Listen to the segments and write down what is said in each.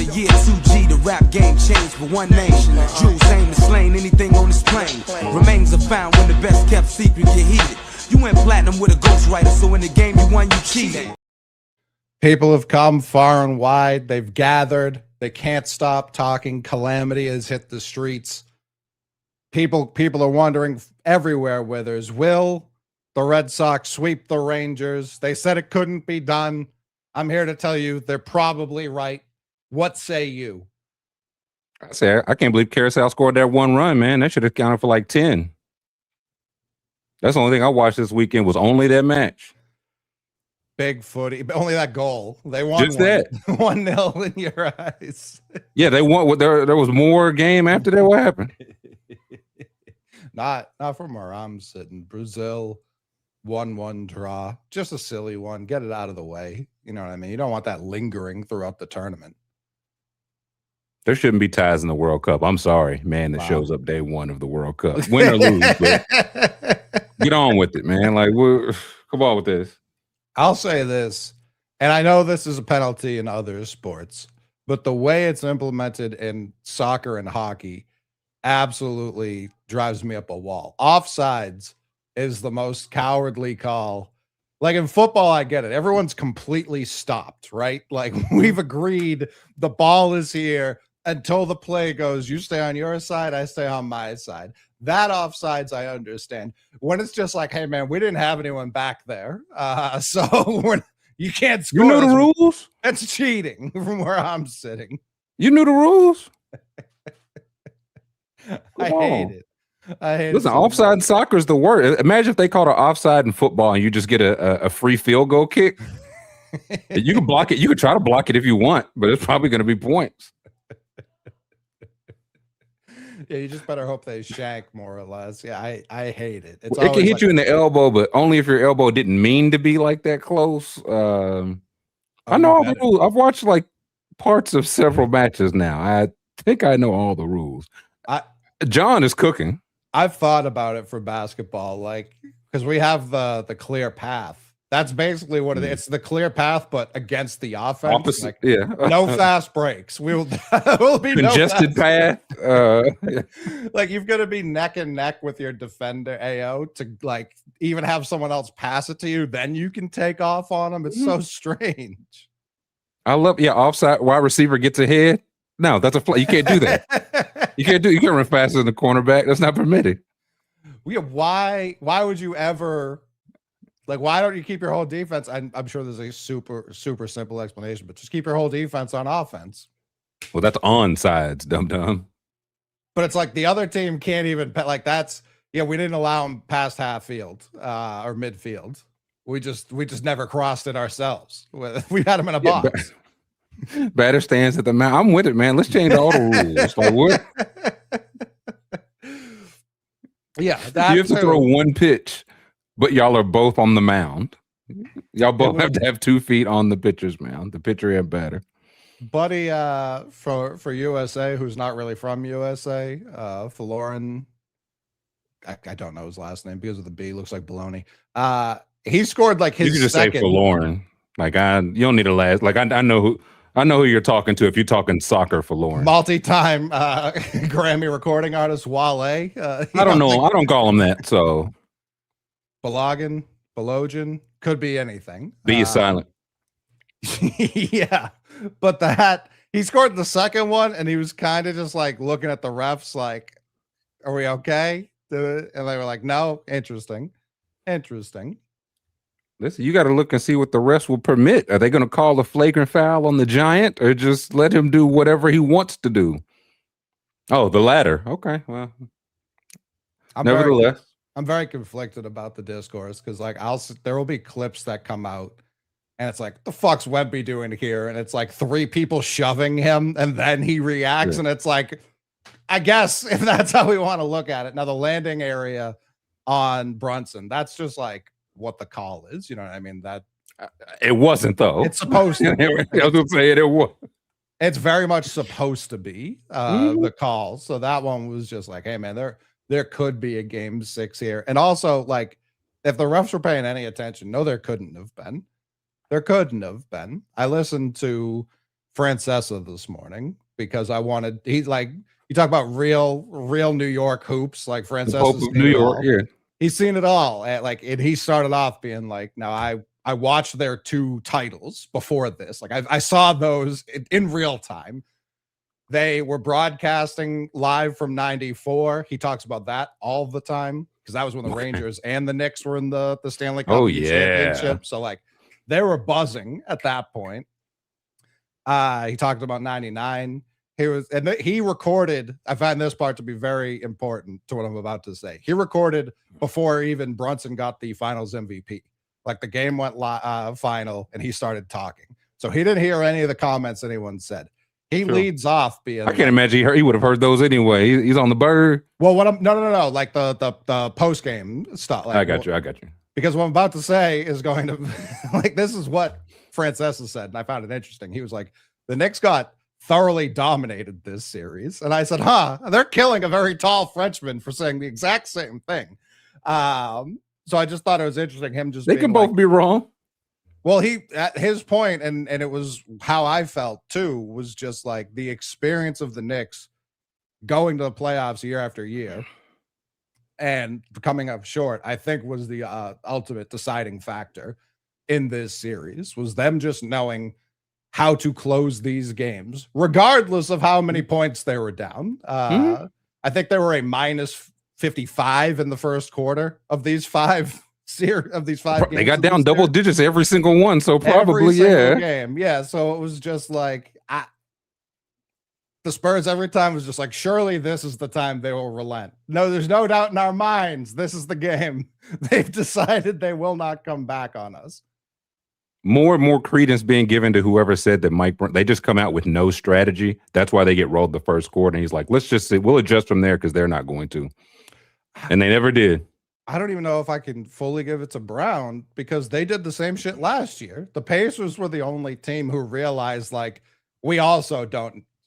the year 2G, the rap game changed for one name. Jules aim to slain anything on this plane. Remains are found when the best kept secret get heated. You went platinum with a ghostwriter, so in the game you won, you cheated. People have come far and wide. They've gathered. They can't stop talking. Calamity has hit the streets. People are wondering everywhere where there's will the Red Sox sweep the Rangers. They said it couldn't be done. I'm here to tell you they're probably right. What say you? I say I can't believe Carousel scored that one run, man. That should have counted for like 10. That's the only thing I watched this weekend was only that match. Big footy, but only that goal. They won just that 1-0 in your eyes. Yeah, they won. There was more game after that. What happened? Not from where I'm sitting. Brazil 1-1 draw. Just a silly one. Get it out of the way. You know what I mean? You don't want that lingering throughout the tournament. There shouldn't be ties in the World Cup. I'm sorry, man, that shows up day one of the World Cup. Win or lose, but get on with it, man. Like, come on with this. I'll say this, and I know this is a penalty in other sports, but the way it's implemented in soccer and hockey absolutely drives me up a wall. Offsides is the most cowardly call. Like in football, I get it. Everyone's completely stopped, right? Like we've agreed the ball is here until the play goes, you stay on your side, I stay on my side. That offsides, I understand. When it's just like, hey, man, we didn't have anyone back there. So you can't score. You know the rules? That's cheating from where I'm sitting. You knew the rules? I hate it. Listen, offside in soccer is the worst. Imagine if they called an offside in football and you just get a free field goal kick. You can block it. You can try to block it if you want, but it's probably going to be points. Yeah, you just better hope they shank more or less. Yeah, I hate it. It can hit you in the elbow, but only if your elbow didn't mean to be like that close. I know all the rules. I've watched like parts of several matches now. I think I know all the rules. John is cooking. I've thought about it for basketball, like because we have the clear path. That's basically what it is. It's the clear path, but against the offense. Opposite, like, yeah. No fast breaks. Will be congested path. Like you've got to be neck and neck with your defender AO to like even have someone else pass it to you. Then you can take off on them. It's so strange. I love offside wide receiver gets ahead. No, that's a play. You can't do that. You can't run faster than the cornerback. That's not permitted. Yeah, why would you ever? Like, why don't you keep your whole defense? I'm sure there's a super simple explanation, but just keep your whole defense on offense. Well, that's onsides, dum-dum. But it's like the other team can't even, like we didn't allow them past half field or midfield. We just never crossed it ourselves. We had them in a box. Batter stands at the mound. I'm with it, man. Let's change all the rules. Like what? Yeah. You have to throw one pitch. But y'all are both on the mound. Y'all both have to have 2 feet on the pitcher's mound, the pitcher and batter. Buddy for USA, who's not really from USA, Faloran, I don't know his last name because of the B, looks like baloney. He scored like his. You can just second. say Faloran. Like you don't need a last. Like I know who you're talking to if you're talking soccer, Faloran. Multi-time Grammy recording artist Wale. I don't know. I don't call him that. So. Balogan, could be anything. B is silent. Yeah, but he scored the second one, and he was kind of just like looking at the refs, like, "Are we okay?" And they were like, "No, interesting." Listen, you got to look and see what the refs will permit. Are they going to call a flagrant foul on the Giant, or just let him do whatever he wants to do? Oh, the latter. Okay, well, nevertheless. I'm very conflicted about the discourse because like there will be clips that come out and it's like, the fuck's Wemby doing here? And it's like 3 people shoving him and then he reacts. Yeah. And it's like, I guess if that's how we want to look at it. Now the landing area on Brunson, that's just like what the call is. You know what I mean? That it wasn't though. It's supposed to be. I was going to say it was. It's very much supposed to be the call. So that one was just like, hey man, there could be a game 6 here. And also, like, if the refs were paying any attention, no, there couldn't have been. There couldn't have been. I listened to Francesa this morning because I wanted. He's like, you talk about real New York hoops, like Francesa's Pope of New York, yeah. He's seen it all. And he started off being like, "No, I watched their 2 titles before this. Like I saw those in real time. They were broadcasting live from '94. He talks about that all the time because that was when the Rangers and the Knicks were in the Stanley Cup championship. So like they were buzzing at that point. He talked about '99. He recorded. I find this part to be very important to what I'm about to say. He recorded before even Brunson got the Finals MVP. Like the game went final, and he started talking. So he didn't hear any of the comments anyone said. He leads off being. I can't imagine he would have heard those anyway. He's on the bird. Well, no. Like the post game stuff. Like, I got you. Because what I'm about to say is going to like this is what Francesa said, and I found it interesting. He was like, the Knicks got thoroughly dominated this series. And I said, they're killing a very tall Frenchman for saying the exact same thing. So I just thought it was interesting. Him just they can both be wrong. Well, at his point, and it was how I felt too, was just like the experience of the Knicks going to the playoffs year after year and coming up short, I think was the ultimate deciding factor in this series, was them just knowing how to close these games, regardless of how many points they were down. I think they were a minus 55 in the first quarter of these 5 games. They got down double digits every single one, so probably game. Yeah, so it was just like the Spurs every time was just like, surely this is the time they will relent. No, there's no doubt in our minds. This is the game. They've decided they will not come back on us. More and more credence being given to whoever said that they just come out with no strategy. That's why they get rolled the first quarter. And he's like, let's just say we'll adjust from there because they're not going to. And they never did. I don't even know if I can fully give it to Brown because they did the same shit last year. The Pacers were the only team who realized like we also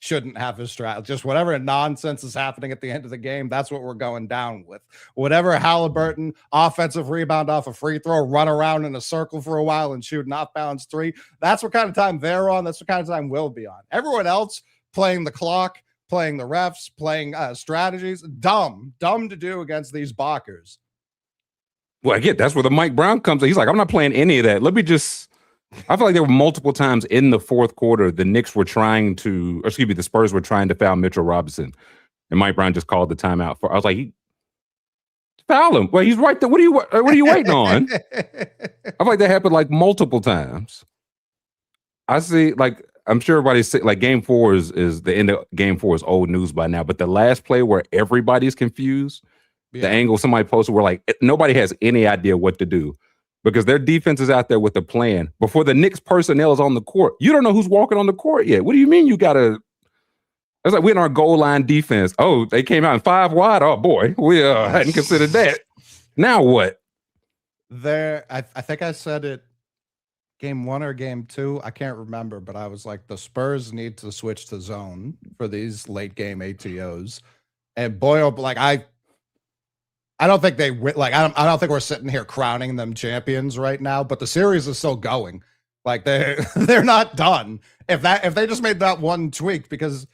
shouldn't have a strategy. Just whatever nonsense is happening at the end of the game, that's what we're going down with. Whatever Halliburton, offensive rebound off a free throw, run around in a circle for a while and shoot an off-balance 3. That's what kind of time they're on. That's what kind of time we'll be on. Everyone else playing the clock, playing the refs, playing strategies, dumb to do against these Bachers. Well, I get that's where the Mike Brown comes in. He's like, I'm not playing any of that. I feel like there were multiple times in the fourth quarter the Spurs were trying to foul Mitchell Robinson, and Mike Brown just called the timeout for. I was like, foul him. Well, he's right there. What are you waiting on? I feel like that happened like multiple times. I see, like I'm sure everybody's like Game 4 is the end of Game 4 is old news by now, but the last play where everybody's confused, the angle somebody posted where like nobody has any idea what to do. Because their defense is out there with a plan. Before the Knicks personnel is on the court, you don't know who's walking on the court yet. What do you mean you gotta? It's like we're in our goal line defense. Oh, they came out in 5 wide. Oh boy, we hadn't considered that. Now what? I think I said it game 1 or game 2. I can't remember, but I was like, the Spurs need to switch to zone for these late game ATOs. And boy, oh, like I don't think they like. I don't think we're sitting here crowning them champions right now. But the series is still going. Like they're not done. If they just made that one tweak, because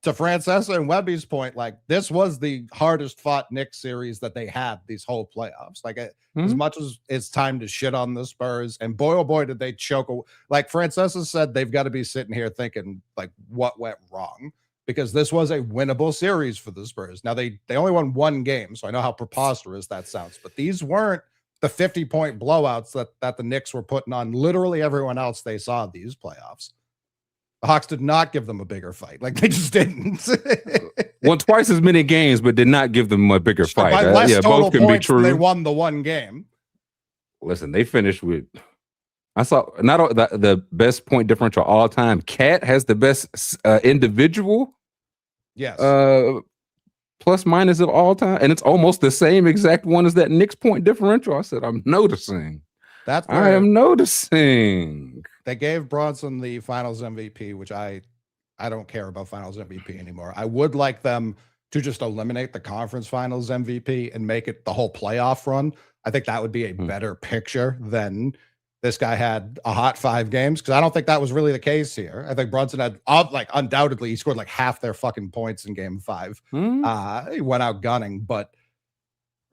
to Francesa and Webby's point, like this was the hardest fought Knicks series that they had these whole playoffs. Like as much as it's time to shit on the Spurs, and boy oh boy did they choke. Like Francesa said, they've got to be sitting here thinking like what went wrong. Because this was a winnable series for the Spurs. Now, they only won 1 game, so I know how preposterous that sounds. But these weren't the 50-point blowouts that the Knicks were putting on literally everyone else they saw these playoffs. The Hawks did not give them a bigger fight. Like, they just didn't. Won twice as many games, but did not give them a bigger fight. By less total both can points be true. They won the 1 game. Listen, they finished with... I saw not the best point differential all time. Cat has the best individual, yes, plus minus of all time, and it's almost the same exact one as that Knicks point differential. I said, I'm noticing. I am noticing. They gave Bronson the Finals MVP, which I don't care about Finals MVP anymore. I would like them to just eliminate the conference Finals MVP and make it the whole playoff run. I think that would be a better picture than this guy had a hot 5 games, because I don't think that was really the case here. I think Brunson had like undoubtedly he scored like half their fucking points in game 5. He went out gunning, but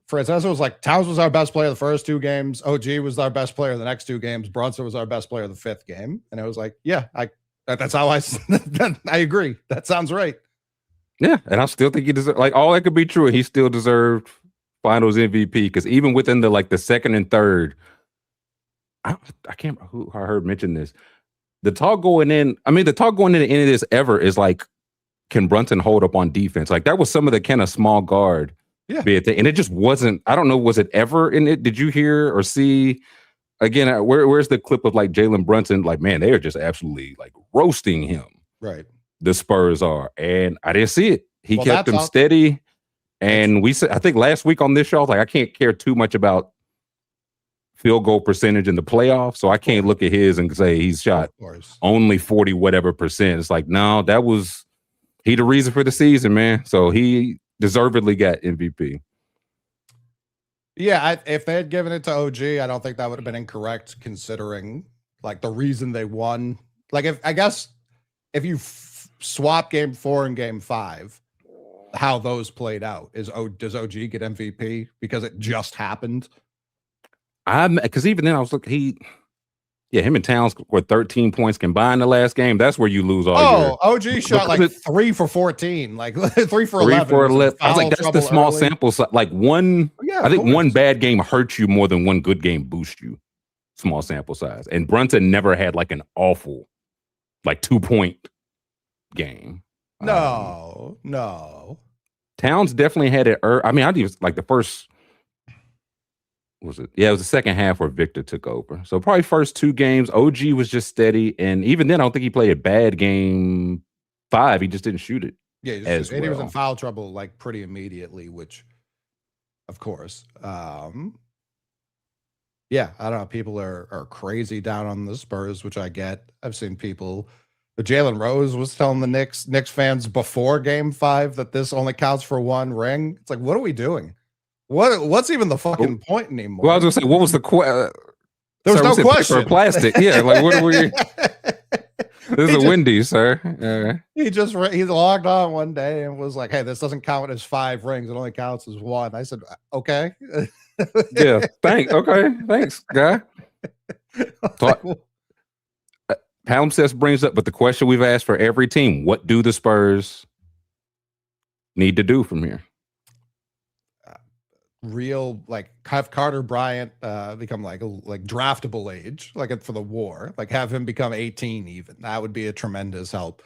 for instance, it was like Towns was our best player the first 2 games. OG was our best player the next 2 games. Brunson was our best player the 5th game, and it was like, yeah, that's how I agree. That sounds right. Yeah, and I still think he deserved, like, all that could be true, and he still deserved Finals MVP, because even within the second and third, I can't remember who I heard mention this. The talk going in the end of this ever is like, can Brunson hold up on defense? Like, that was some of the kind of small guard bit, and it just wasn't. I don't know, was it ever in it? Did you hear or see? Again, where's the clip of like Jalen Brunson? Like, man, they are just absolutely like roasting him. Right. The Spurs are, and I didn't see it. He kept him steady. And we said, I think last week on this show, I was like, I can't care too much about field goal percentage in the playoffs, so I can't look at his and say he's shot only 40 whatever percent. It's like, no, he the reason for the season, man. So he deservedly got MVP. Yeah, if they had given it to OG, I don't think that would have been incorrect, considering like the reason they won. Like, if you swap game 4 and game 5, how those played out does OG get MVP because it just happened? Because even then I was looking, him and Towns scored 13 points combined the last game. That's where you lose all year. OG shot like 3 for 14, like 3 for 11. 3 for 11. I was like, that's the small sample size. Like I think one bad game hurts you more than one good game boosts you. Small sample size. And Brunson never had like an awful, like 2-point game. No. Towns definitely had it. I think it was like the first. Was it? Yeah, it was the second half where Victor took over. So probably first 2 games, OG was just steady, and even then, I don't think he played a bad game 5. He just didn't shoot it. Yeah, he was in foul trouble like pretty immediately, which, of course, I don't know. People are crazy down on the Spurs, which I get. I've seen people. Jalen Rose was telling the Knicks fans before game 5 that this only counts for 1 ring. It's like, what are we doing? What's even the fucking point anymore? Well, I was gonna say, what was the question? There was no question. Or plastic, yeah. Like, what are we? This is a Wendy's, sir. He logged on one day and was like, "Hey, this doesn't count as 5 rings. It only counts as 1." I said, "Okay." Yeah. Thanks, guy. Palimpsest brings up, but the question we've asked for every team: what do the Spurs need to do from here? Real, like, have Carter Bryant become like draftable age, like for the war, like have him become 18 even. That would be a tremendous help.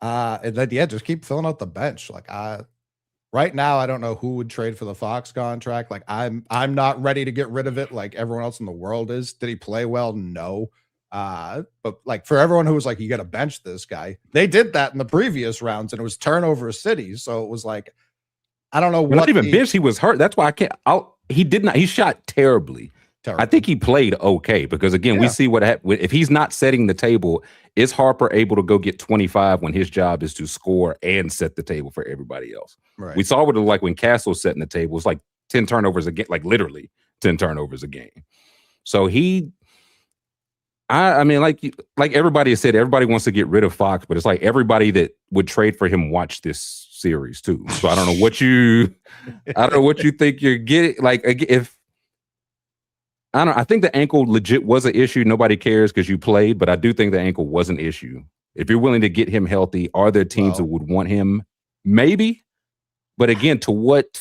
And then just keep filling out the bench. Like, right now, I don't know who would trade for the Fox contract. Like, I'm not ready to get rid of it like everyone else in the world is. Did he play well? No. But like, for everyone who was like, you got to bench this guy, they did that in the previous rounds, and it was turnover city. So it was like, I don't know. Not even bench. He was hurt. That's why I can't. He did not. He shot terribly. I think he played okay, because again, we see what happened. If he's not setting the table, is Harper able to go get 25 when his job is to score and set the table for everybody else? Right. We saw what it was like when Castle's setting the table. It's like 10 turnovers a game, like literally 10 turnovers a game. So I mean, like everybody has said, everybody wants to get rid of Fox, but it's like everybody that would trade for him watched this series too. So I don't know what you think you're getting. Like, if I think the ankle legit was an issue. Nobody cares because you played, but I do think the ankle was an issue. If you're willing to get him healthy, are there teams that would want him? Maybe, but again, to what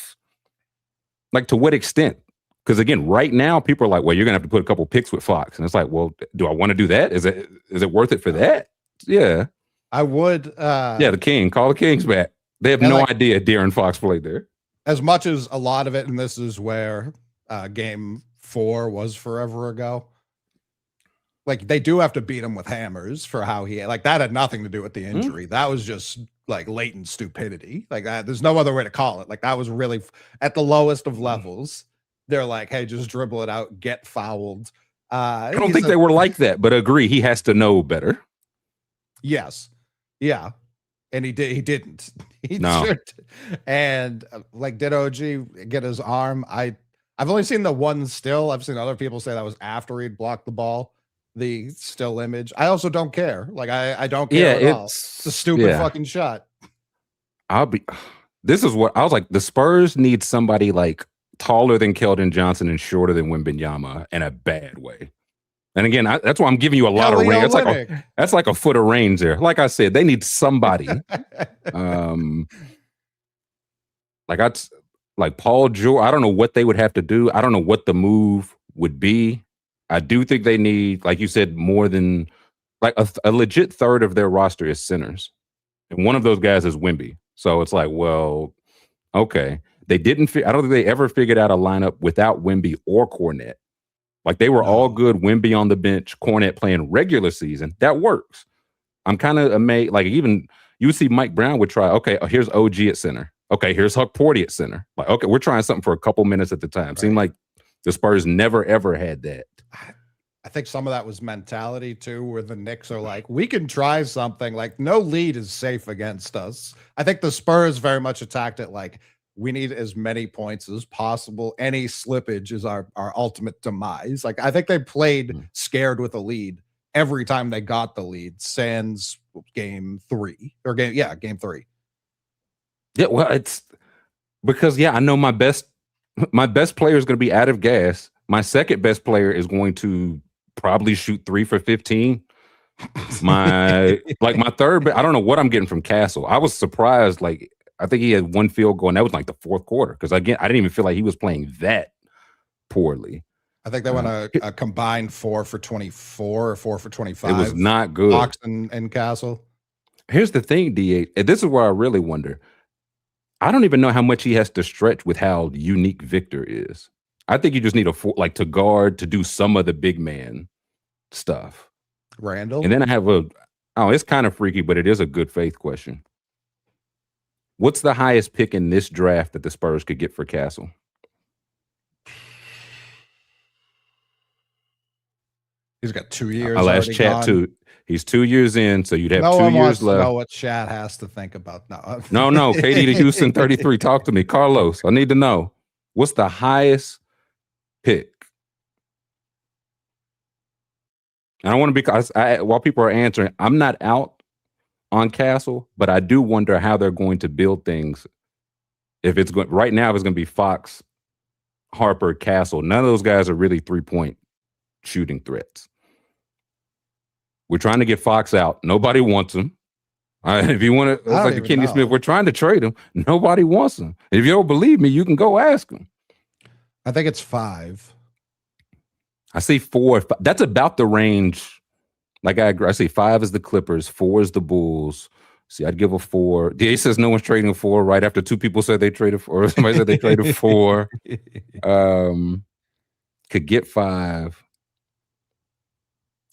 extent? Because again, right now, people are like, well, you're gonna have to put a couple picks with Fox, and it's like, well, do I want to do that? Is it worth it for that? Yeah, I would. The King, call the Kings back. They have no idea De'Aaron Fox played there. As much as a lot of it, and this is where game 4 was forever ago. Like, they do have to beat him with hammers for how that had nothing to do with the injury. That was just like latent stupidity. Like, that, there's no other way to call it. Like, that was really at the lowest of levels. They're like, hey, just dribble it out, get fouled. I don't think they were like that, but agree, he has to know better. Yes. Yeah. And he didn't. No. And like, did OG get his arm? I've only seen the one still. I've seen other people say that was after he'd blocked the ball. the still image. I also don't care. Like I don't Yeah, care at all. It's a stupid fucking shot. This is what I was like. The Spurs need somebody like taller than Keldon Johnson and shorter than Wembanyama in a bad way. And again, that's why I'm giving you a lot of range. That's like a foot of range there. Like I said, they need somebody. Like Paul George. I don't know what they would have to do. I don't know what the move would be. I do think they need, like you said, more than like a legit third of their roster is centers, and one of those guys is Wemby. So it's like, well, okay. I don't think they ever figured out a lineup without Wemby or Kornet. Like they were all good. Wemby on the bench, Kornet playing regular season. That works. I'm kind of amazed. Like even you see Mike Brown would try. Okay, here's OG at center. Okay, here's Huck Porty at center. Like okay, we're trying something for a couple minutes at the time. Right. Seemed like the Spurs never ever had that. I think some of that was mentality too, where the Knicks are like, we can try something. Like no lead is safe against us. I think the Spurs very much attacked it like we need as many points as possible. Any slippage is our ultimate demise. Like I think they played scared with a lead every time they got the lead. Sans game 3. Yeah, well, it's because I know my best player is going to be out of gas. My second best player is going to probably shoot 3 for 15. My third, I don't know what I'm getting from Castle. I was surprised. Like I think he had one field goal, and that was like the fourth quarter. Because again, I didn't even feel like he was playing that poorly. I think they went a combined 4 for 24 or 4 for 25. It was not good. Fox and Castle. Here's the thing, DH, and this is where I really wonder. I don't even know how much he has to stretch with how unique Victor is. I think you just need to guard to do some of the big man stuff. Randall. And then I have it's kind of freaky, but it is a good faith question. What's the highest pick in this draft that the Spurs could get for Castle? He's got 2 years. I'll ask Chat too. He's 2 years in, so you'd have 2 years left. Know what Chat has to think about now. No. KD to Houston 33. Talk to me, Carlos. I need to know what's the highest pick. And I want to be while people are answering, I'm not out on Castle, but I do wonder how they're going to build things. If it's going right now, it's going to be Fox, Harper, Castle. None of those guys are really 3-point shooting threats. We're trying to get Fox out. Nobody wants him. If you want to, it's like the Kenny Smith, we're trying to trade him. Nobody wants him. If you don't believe me, you can go ask him. I think it's 5. I see 4. That's about the range. Like I agree. I see 5 is the Clippers, 4 is the Bulls. See, I'd give a 4. DA says no one's trading 4 right after 2 people said they traded 4. Somebody said they traded 4. Could get 5.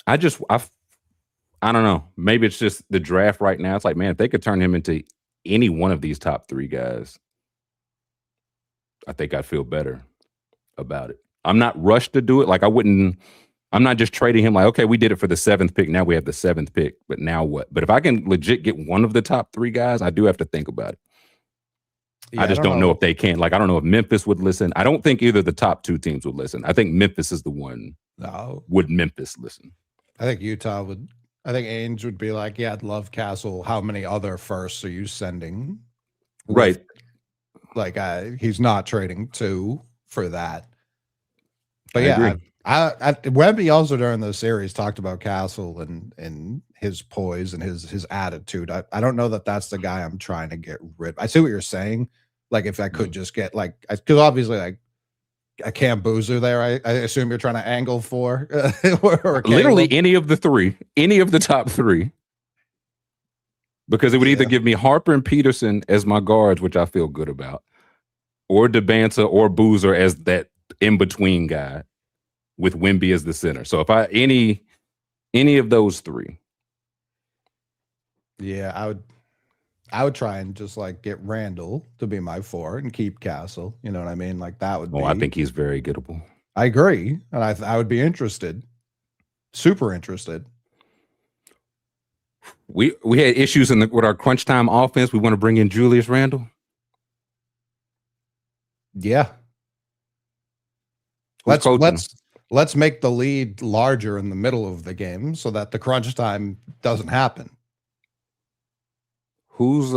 I don't know. Maybe it's just the draft right now. It's like, man, if they could turn him into any one of these top 3 guys, I think I'd feel better about it. I'm not rushed to do it. Like I'm not just trading him like, okay, we did it for the 7th pick. Now we have the 7th pick, but now what? But if I can legit get one of the top 3 guys, I do have to think about it. Yeah, I just don't know if they can. Like, I don't know if Memphis would listen. I don't think either of the top 2 teams would listen. I think Memphis is the one. No. Would Memphis listen? I think Utah would. I think Ainge would be like, yeah, I'd love Castle. How many other firsts are you sending? Right. Like, he's not trading 2 for that. But yeah, Wemby also during the series talked about Castle and his poise and his attitude. I don't know that that's the guy I'm trying to get rid of. I see what you're saying. Like, if I could just get because obviously like a Cam Boozer there, I assume you're trying to angle for or literally any of the 3, any of the top 3, because it would either give me Harper and Peterson as my guards, which I feel good about, or DeBanza or Boozer as that in between guy with Wemby as the center. So if any of those 3, I would try and just like get Randall to be my 4 and keep Castle. You know what I mean? Like that would be. I think he's very gettable. I agree. And I would be interested. Super interested. We had issues with our crunch time offense. We want to bring in Julius Randle. Yeah. let's make the lead larger in the middle of the game so that the crunch time doesn't happen. Who's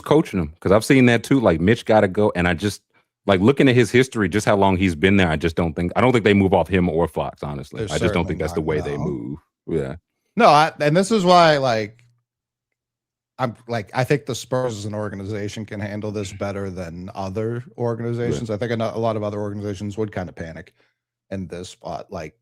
coaching him? Because I've seen that too. Like Mitch got to go, and I just like looking at his history, just how long he's been there. I don't think they move off him or Fox. Honestly, I just don't think that's the way they move. Yeah. No, and this is why, like, I think the Spurs as an organization can handle this better than other organizations. Yeah. I think a lot of other organizations would kind of panic in this spot. Like,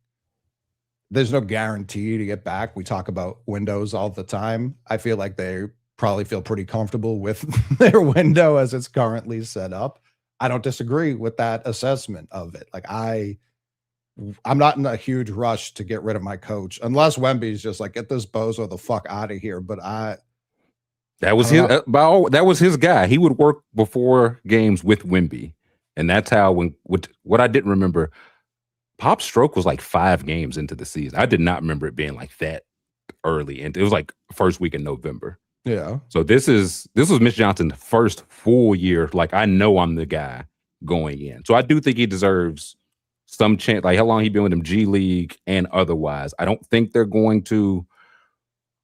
there's no guarantee to get back. We talk about windows all the time. I feel like they probably feel pretty comfortable with their window as it's currently set up. I don't disagree with that assessment of it. Like, I'm not in a huge rush to get rid of my coach unless Wemby's just like, get this bozo the fuck out of here. But that was his guy. He would work before games with Wemby, and that's how what I didn't remember. Pop's stroke was like 5 games into the season. I did not remember it being like that early, and it was like first week in November. Yeah. So this was Mitch Johnson's first full year. Like, I know I'm the guy going in, so I do think he deserves some chance. Like, how long he been with him, G League and otherwise. I don't think they're going to.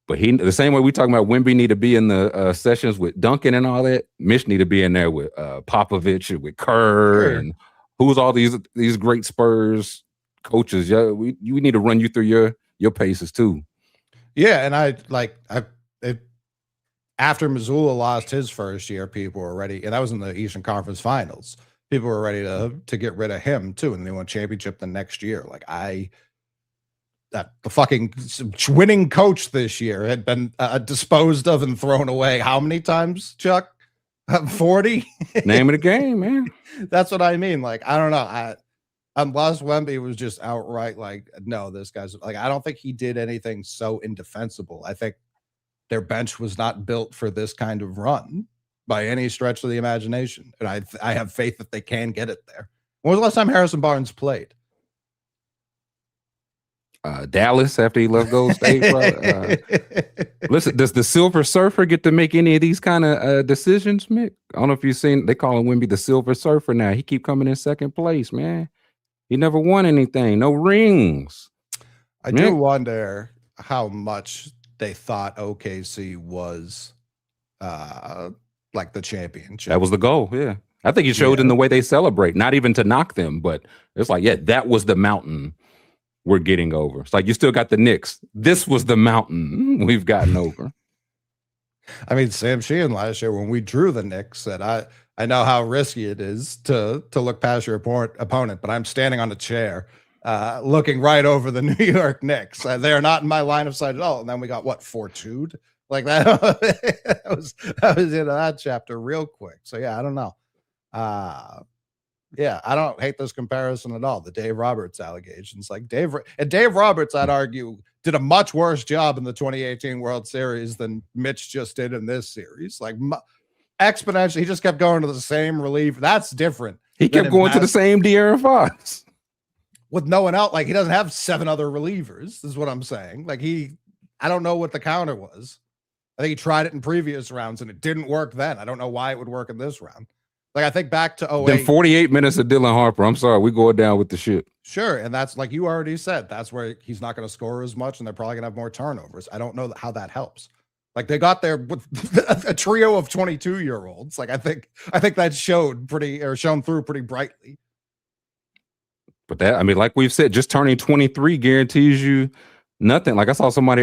But the same way we talking about Wemby need to be in the sessions with Duncan and all that, Mitch need to be in there with Popovich and with Kerr and who's all these great Spurs coaches. Yeah, we need to run you through your paces too. Yeah, and after Missoula lost his first year, people were ready, and that was in the Eastern Conference Finals. People were ready to get rid of him too, and they won championship the next year. Like, the fucking winning coach this year had been disposed of and thrown away how many times, Chuck? 40? Name of the game, man. That's what I mean. Like, I don't know. Unless Wemby was just outright like, no, this guy's like, I don't think he did anything so indefensible. I think their bench was not built for this kind of run by any stretch of the imagination. And I have faith that they can get it there. When was the last time Harrison Barnes played? Dallas after he left Gold State. Listen, does the Silver Surfer get to make any of these kind of decisions, Mick? I don't know if you've seen, they call him Wemby the Silver Surfer now. He keep coming in second place, man. He never won anything, no rings. I do wonder how much they thought OKC was like the championship. That was the goal, yeah. I think he showed in the way they celebrate, not even to knock them, but it's like, yeah, that was the mountain we're getting over. It's like, you still got the Knicks. This was the mountain we've gotten over. I mean, Sam Sheehan last year when we drew the Knicks said, I know how risky it is to look past your opponent, but I'm standing on a chair looking right over the New York Knicks. They are not in my line of sight at all. And then we got 4-2'd like that. that was into that chapter real quick. So yeah, I don't know. Yeah, I don't hate this comparison at all. The Dave Roberts allegations, like Dave Roberts, I'd argue, did a much worse job in the 2018 World Series than Mitch just did in this series. Like exponentially, he just kept going to the same relief. That's different. He kept going to the same De'Aaron Fox with no one else. Like, he doesn't have 7 other relievers. Is what I'm saying. Like, I don't know what the counter was. I think he tried it in previous rounds and it didn't work then. I don't know why it would work in this round. Like, I think back to 08. Then 48 minutes of Dylan Harper. I'm sorry, we going down with the shit. Sure, and that's like you already said. That's where he's not going to score as much, and they're probably going to have more turnovers. I don't know how that helps. Like, they got there with a trio of 22-year-olds. Like, I think that shown through pretty brightly. But that, I mean, like we've said, just turning 23 guarantees you nothing. Like, I saw somebody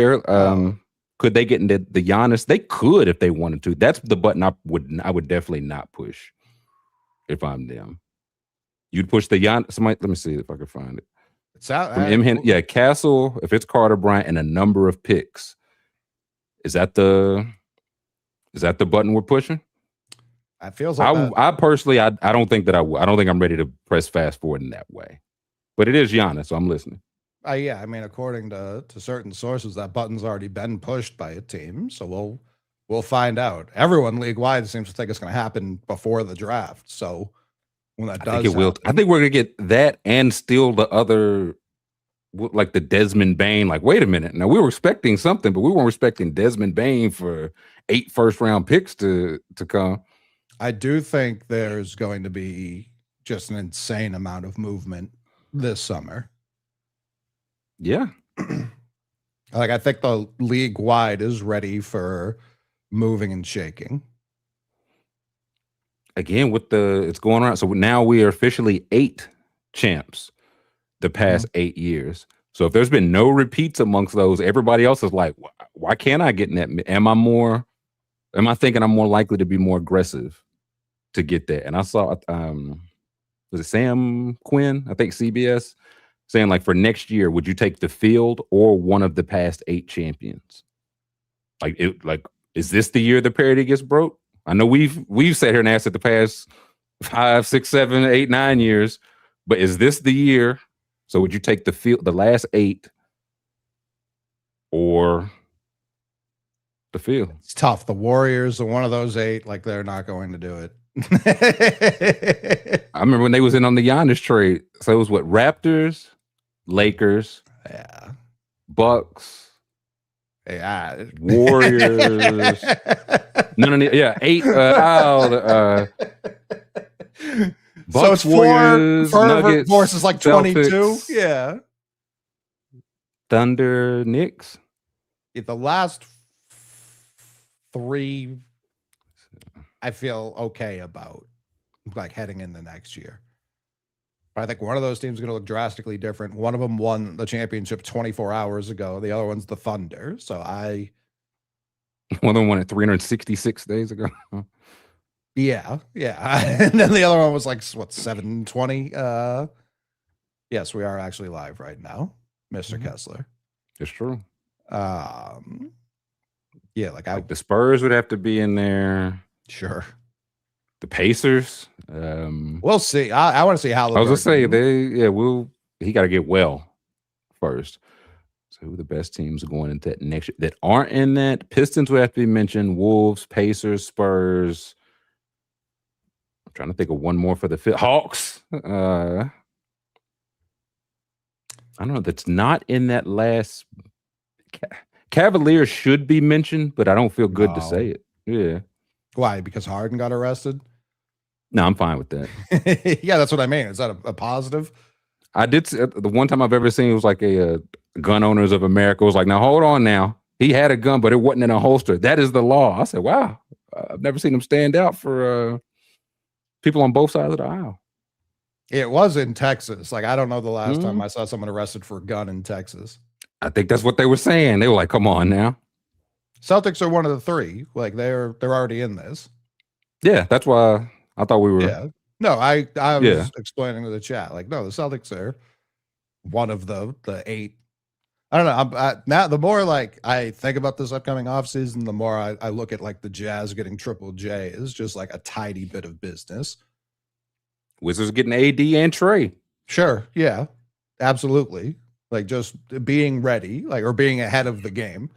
could they get into the Giannis? They could if they wanted to. That's the button I would definitely not push. If I'm them, you'd push the Giannis. Somebody, let me see if I can find it. It's out. Yeah, Castle. If it's Carter Bryant and a number of picks, is that the button we're pushing? It feels like I personally, I don't think that I would. I don't think I'm ready to press fast forward in that way. But it is Giannis, so I'm listening. Yeah, I mean, according to certain sources, that button's already been pushed by a team. So we'll find out. Everyone league-wide seems to think it's going to happen before the draft. So when that does, I think it will. I think we're going to get that and still the other, like the Desmond Bane. Like, wait a minute. Now, we were expecting something, but we weren't expecting Desmond Bane for 8 first-round picks to come. I do think there's going to be just an insane amount of movement this summer. Yeah. Like, I think the league wide is ready for moving and shaking. Again, with it's going around. So now we are officially 8 champs the past 8 years. So if there's been no repeats amongst those, everybody else is like, why can't I get in that? Am I thinking I'm more likely to be more aggressive to get that? And I saw, was it Sam Quinn? I think CBS saying, like, for next year, would you take the field or one of the past 8 champions? Like, is this the year the parity gets broke? I know we've sat here and asked it the past 5, 6, 7, 8, 9 years, but is this the year? So would you take the field, the last 8, or the field? It's tough. The Warriors are one of those 8. Like, they're not going to do it. I remember when they was in on the Giannis trade. So it was what? Raptors, Lakers, Yeah, Bucks, yeah, Warriors. No, yeah, 8 Bucks, so it's 4 Warriors, Nuggets versus like 22. Celtics, Yeah, Thunder, Knicks. the last 3 I feel okay about, like, heading into next year. But I think one of those teams is going to look drastically different. One of them won the championship 24 hours ago. The other one's the Thunder. So One of them won it 366 days ago. yeah. And then the other one was like, what, 720? Yes, we are actually live right now, Mr. Kessler. It's true. Yeah, like the Spurs would have to be in there. Sure. The Pacers. We'll see. I want to see how. I was gonna say he got to get well first. So who the best teams are going into that next year that aren't in that? Pistons would have to be mentioned. Wolves, Pacers, Spurs. I'm trying to think of one more for the Hawks. I don't know. That's not in that last. Cavaliers should be mentioned, but I don't feel good to say it. Yeah. Why? Because Harden got arrested? No, I'm fine with that. Yeah, that's what I mean. Is that a positive? I did. The one time I've ever seen it was like a Gun Owners of America was like, now hold on now. He had a gun, but it wasn't in a holster. That is the law. I said, wow. I've never seen him stand out for people on both sides of the aisle. It was in Texas. Like, I don't know the last time I saw someone arrested for a gun in Texas. I think that's what they were saying. They were like, come on now. Celtics are one of the 3. Like, they're already in this. Yeah, that's why I thought we were. Yeah. No, I was explaining to the chat. Like, no, the Celtics are one of the 8. I don't know. Now, the more like I think about this upcoming offseason, the more I look at like the Jazz getting Triple J is just like a tidy bit of business. Wizards getting AD and Trey. Sure. Yeah, absolutely. Like, just being ready, like, or being ahead of the game.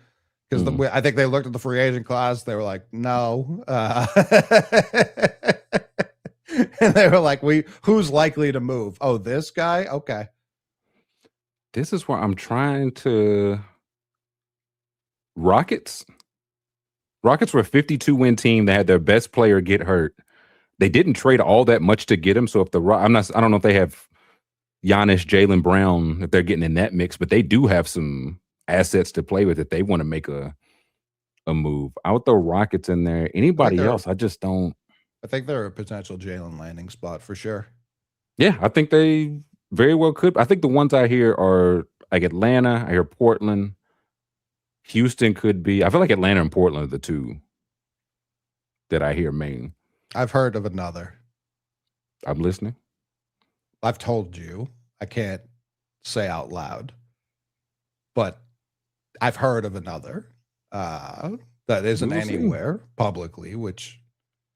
Because I think they looked at the free agent class. They were like, no. And they were like, who's likely to move? Oh, this guy? Okay. This is where I'm trying to. Rockets were a 52-win team that had their best player get hurt. They didn't trade all that much to get him. So if I don't know if they have Giannis, Jaylen Brown, if they're getting in that mix, but they do have some assets to play with if they want to make a move. I would throw Rockets in there. Anybody else, I just don't. I think they're a potential Jalen landing spot for sure. Yeah, I think they very well could. I think the ones I hear are like Atlanta. I hear Portland. Houston could be. I feel like Atlanta and Portland are the 2 that I hear main. I've heard of another. I'm listening. I've told you. I can't say out loud. But I've heard of another that isn't anywhere publicly, which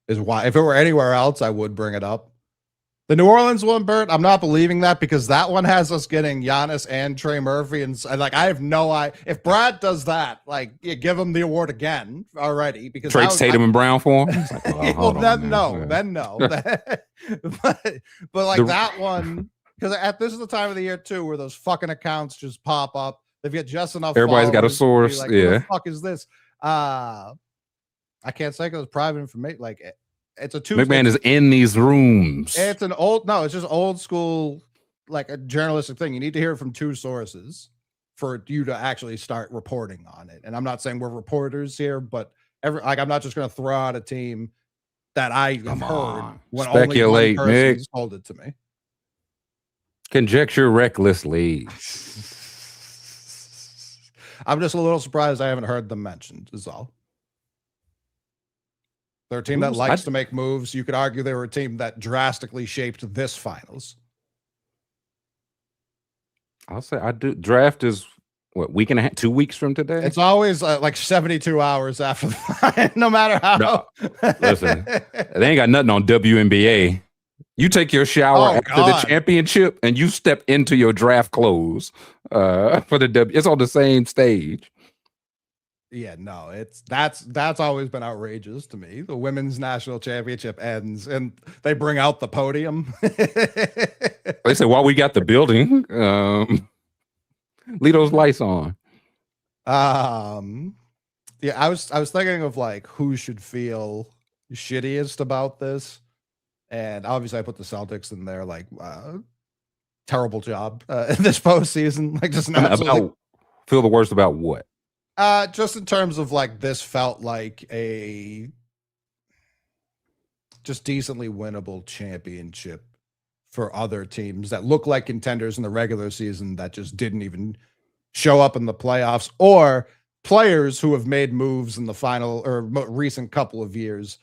is why if it were anywhere else, I would bring it up. The New Orleans one, Bert, I'm not believing that because that one has us getting Giannis and Trey Murphy. And like, I have no idea. If Brad does that, like, you give him the award again already. Because Trade Tatum and Brown for him? Like, well, then no. but like that one, because this is the time of the year, too, where those fucking accounts just pop up. They've got just enough. Everybody's got a source. Like, who the fuck is this? I can't say because it's private information. Like, it's a Tuesday. McMahon is in these rooms. It's just old school, like a journalistic thing. You need to hear it from two sources for you to actually start reporting on it. And I'm not saying we're reporters here, but I'm not just going to throw out a team that I have heard when only one person told it to me. Conjecture recklessly. I'm just a little surprised I haven't heard them mentioned, is all. They're a team that likes to make moves. You could argue they were a team that drastically shaped this finals. I'll say I do. Draft is what, week and a half, 2 weeks from today? It's always like 72 hours after the fight, no matter how. No, listen, they ain't got nothing on WNBA. You take your shower after the championship and you step into your draft clothes for the W. It's on the same stage. Yeah, no, that's always been outrageous to me. The women's national championship ends and they bring out the podium. They say, while we got the building, leave those lights on. Yeah, I was thinking of like who should feel shittiest about this. And obviously I put the Celtics in there, like terrible job in this postseason. Like just feel the worst about what? Just in terms of like this felt like a just decently winnable championship for other teams that look like contenders in the regular season that just didn't even show up in the playoffs, or players who have made moves in the final or recent couple of years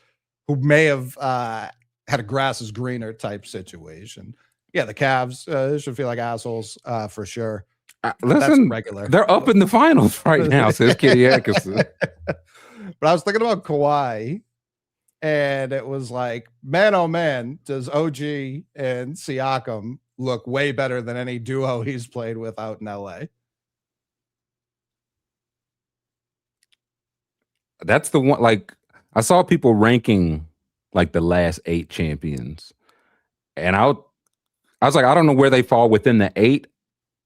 who may have had a grass is greener type situation. Yeah, the Cavs should feel like assholes for sure. Listen, regular. They're up in the finals right now, says Kitty Atkinson. But I was thinking about Kawhi, and it was like, man, oh man, does OG and Siakam look way better than any duo he's played with out in LA. That's the one. Like, I saw people ranking like the last 8 champions, and I was like, I don't know where they fall within the 8.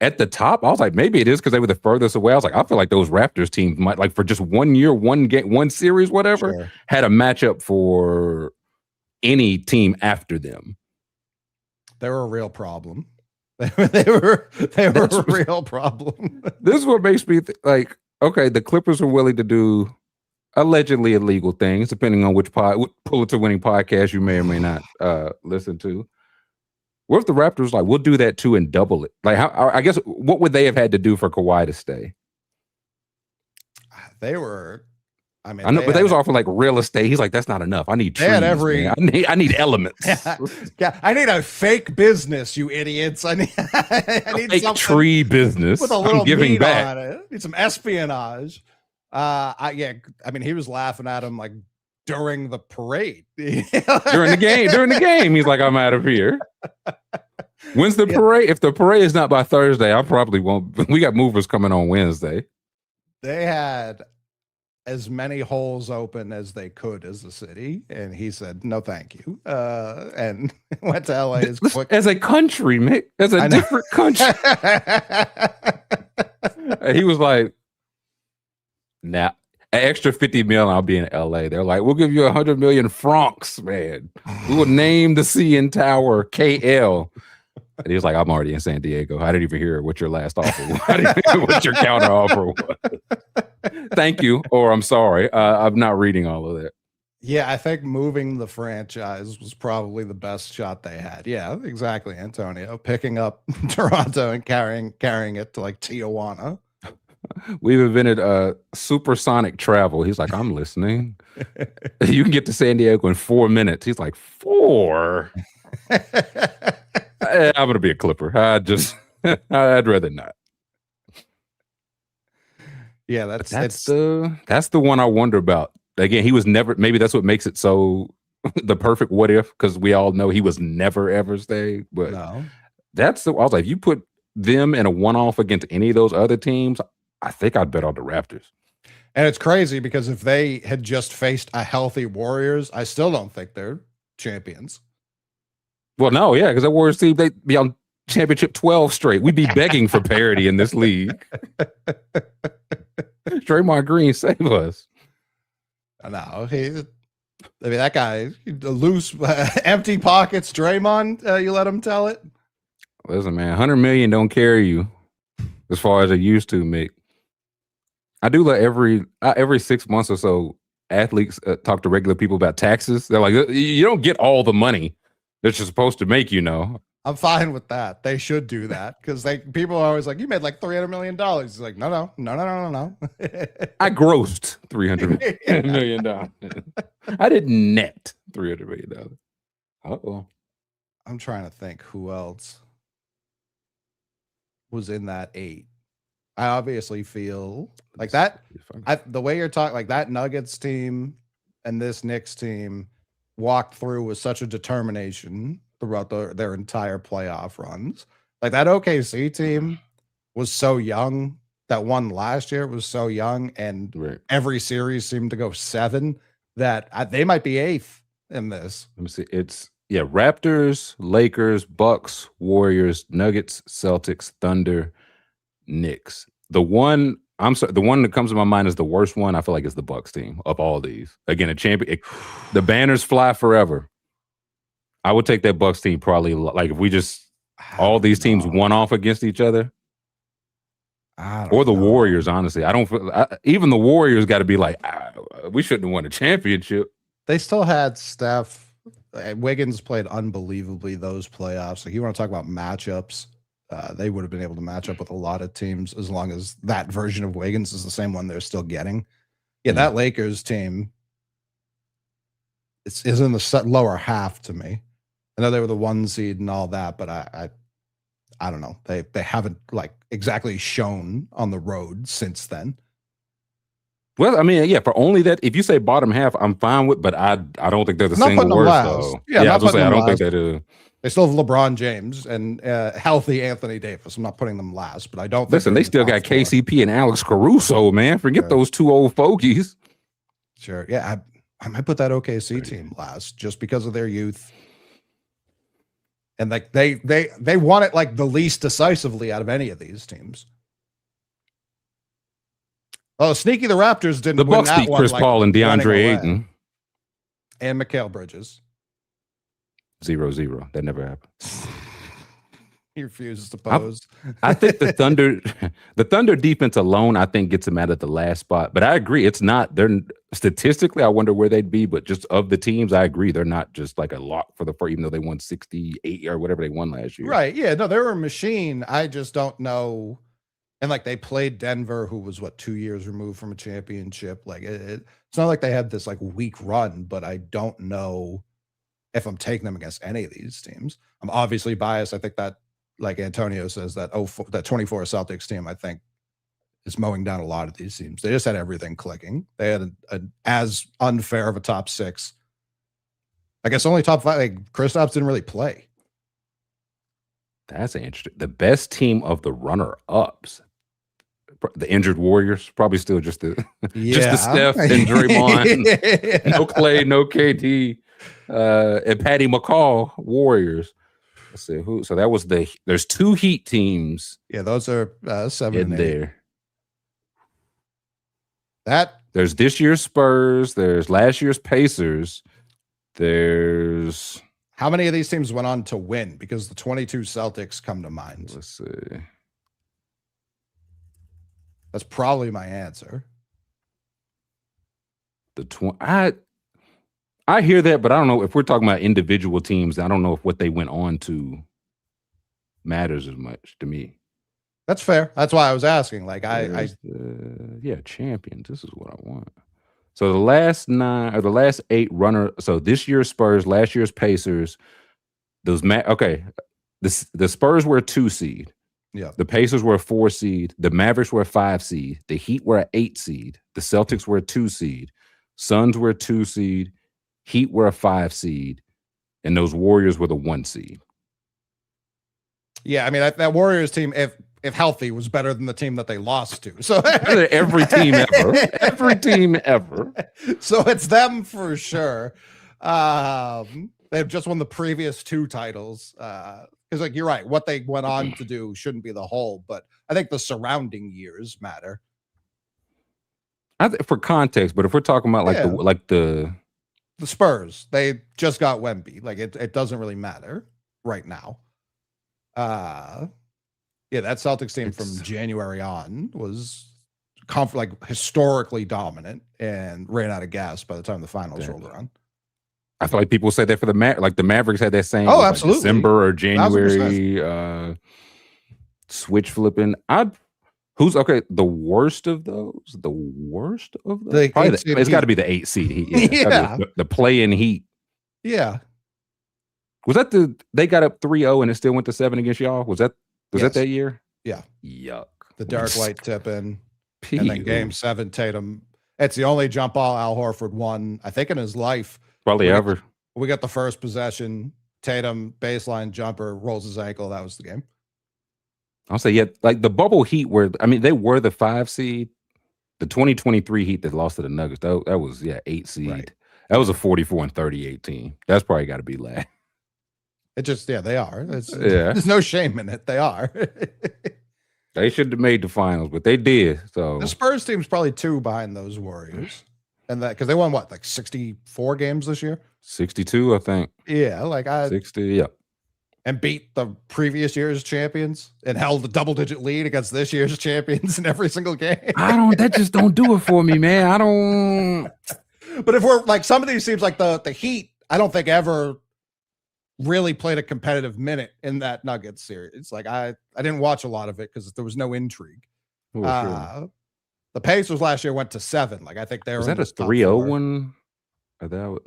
At the top, I was like, maybe it is because they were the furthest away. I was like, I feel like those Raptors teams might, like, for just 1 year, 1 game, 1 series, whatever, sure, had a matchup for any team after them. They were a real problem. They were a real problem. This is what makes me like, okay, the Clippers are willing to do allegedly illegal things, depending on which Pulitzer-winning podcast you may or may not listen to. What if the Raptors like, we'll do that too and double it? Like, I guess, what would they have had to do for Kawhi to stay? They were, I mean, I know, but they was offering like real estate. He's like, that's not enough. I need trees. I need elements. Yeah, I need a fake business, you idiots. I need fake tree business with a little meat back on it. Need some espionage. I mean, he was laughing at him like during the parade. during the game, he's like, I'm out of here. When's the parade? If the parade is not by Thursday, I probably won't. We got movers coming on Wednesday. They had as many holes open as they could as a city, and he said, no, thank you. And went to LA as a country, Mick, as a different country. He was like, nah, an extra 50 million, I'll be in LA. They're like, we'll give you 100 million francs, man. We will name the CN Tower KL. And he was like, I'm already in San Diego. I didn't even hear what your last offer was. I didn't hear what your counter offer was. Thank you, or I'm sorry. I'm not reading all of that. Yeah, I think moving the franchise was probably the best shot they had. Yeah, exactly, Antonio. Picking up Toronto and carrying it to like Tijuana. We've invented supersonic travel. He's like, I'm listening. You can get to San Diego in 4 minutes. He's like, 4? I'm going to be a Clipper. I'd rather not. Yeah, that's the one I wonder about. Again, he was never, maybe that's what makes it so the perfect what if, because we all know he was never ever stay. But no. I was like, if you put them in a one-off against any of those other teams, I think I'd bet on the Raptors. And it's crazy because if they had just faced a healthy Warriors, I still don't think they're champions. Well, no, yeah, because the Warriors team, they'd be on championship 12 straight. We'd be begging for parity in this league. Draymond Green, save us. No, that guy, loose, empty pockets, Draymond, you let him tell it? Listen, man, 100 million don't carry you as far as it used to, Mick. I do let every 6 months or so, athletes talk to regular people about taxes. They're like, you don't get all the money that you're supposed to make, you know. I'm fine with that. They should do that because people are always like, "You made like $300 million." It's like, no. I grossed $300 million. I didn't net $300 million. Uh-oh. I'm trying to think who else was in that 8. I obviously feel like that. The way you're talking, like that Nuggets team and this Knicks team walked through with such a determination throughout their entire playoff runs. Like that OKC team was so young. That one last year was so young, and every series seemed to go 7. That they might be 8th in this. Let me see. It's Raptors, Lakers, Bucks, Warriors, Nuggets, Celtics, Thunder, Knicks. The one that comes to my mind is the worst one. I feel like it's the Bucks team of all these. Again, a champion. The banners fly forever. I would take that Bucks team probably, like, if we just all these teams one off against each other, or the Warriors. Honestly, I don't feel even the Warriors got to be like, we shouldn't have won a championship. They still had Steph. Wiggins played unbelievably those playoffs. Like, you want to talk about matchups? They would have been able to match up with a lot of teams as long as that version of Wiggins is the same one they're still getting. Yeah, that Lakers team is in the lower half to me. I know they were the 1 seed and all that, but I don't know. They haven't like exactly shown on the road since then. Well, I mean, for only that, if you say bottom half, I'm fine with, but I don't think they're the single worst though. Yeah, I was gonna say I don't think they do. They still have LeBron James and healthy Anthony Davis. I'm not putting them last, but I don't think they still got KCP and Alex Caruso, man. Forget those 2 old fogies. Sure. Yeah, I might put that OKC team last just because of their youth. And like they won it like the least decisively out of any of these teams. Oh, sneaky! The Raptors didn't. The win Bucks that beat one, Chris Paul and DeAndre Ayton and Mikal Bridges. 0-0. That never happened. He refuses to pose. I think the Thunder defense alone, I think, gets them out of the last spot. But I agree, it's not. They're statistically, I wonder where they'd be. But just of the teams, I agree, they're not just like a lock for the first, even though they won 68 or whatever they won last year. Right? Yeah. No, they were a machine. I just don't know. And like they played Denver, who was 2 years removed from a championship. Like it's not like they had this like weak run, but I don't know if I'm taking them against any of these teams. I'm obviously biased. I think that, like Antonio says, that 24 Celtics team, I think, is mowing down a lot of these teams. They just had everything clicking. They had an as unfair of a top 6. I guess only top 5. Like Kristaps didn't really play. That's interesting. The best team of the runner-ups, the injured Warriors, probably still just the Steph and Draymond, no Clay, no KD, and Patty McCall Warriors. Let's see who. So that was there's 2 Heat teams. Yeah, those are 7 in and 8. There. There's this year's Spurs. There's last year's Pacers. There's how many of these teams went on to win? Because the 22 Celtics come to mind. Let's see. That's probably my answer. I hear that, but I don't know if we're talking about individual teams. I don't know if what they went on to matters as much to me. That's fair. That's why I was asking. Like champions. This is what I want. So the last 9 or the last 8 runner. So this year's Spurs, last year's Pacers. The Spurs were a 2 seed. Yeah. The Pacers were a 4 seed. The Mavericks were a 5 seed. The Heat were an 8 seed. The Celtics were a 2 seed. Suns were a 2 seed. Heat were a 5 seed. And those Warriors were the 1 seed. Yeah, I mean that Warriors team, if healthy, was better than the team that they lost to. So every team ever. Every team ever. So it's them for sure. They've just won the previous 2 titles. Because like you're right, what they went on to do shouldn't be the whole, but I think the surrounding years matter. For context, but if we're talking about the Spurs, they just got Wemby. Like it doesn't really matter right now. Yeah, that Celtics team from January on was like historically dominant and ran out of gas by the time the finals rolled around. I feel like people say that for the the Mavericks had that same absolutely. Like December or 1000%. January switch flipping. Who's okay? The worst of those? The worst of those? It's got to be the 8 seed Heat. Yeah. The play-in Heat. Yeah. Was that they got up 3-0 and it still went to 7 against y'all? Was that that year? Yeah. Yuck. The Derek White tip in. And then game 7, Tatum. It's the only jump ball Al Horford won, I think, in his life. Probably ever. We got the first possession. Tatum baseline jumper, rolls his ankle. That was the game. I'll say, yeah, like the bubble Heat they were the 5 seed. The 2023 Heat that lost to the Nuggets, that was 8 seed. Right. That was a 44-38 team. That's probably got to be last. It just, they are. There's no shame in it. They are. They should have made the finals, but they did. So the Spurs team's probably 2 behind those Warriors, and that because they won like 64 games this year. 62, I think. Yeah, 60. Yeah. And beat the previous year's champions and held a double-digit lead against this year's champions in every single game. That just don't do it for me, man. I don't. But if we're like some of these teams, like the Heat, I don't think ever really played a competitive minute in that Nuggets series. Like I didn't watch a lot of it because there was no intrigue. Sure. The Pacers last year went to 7. Like I think they were. Was that a 3-0 one?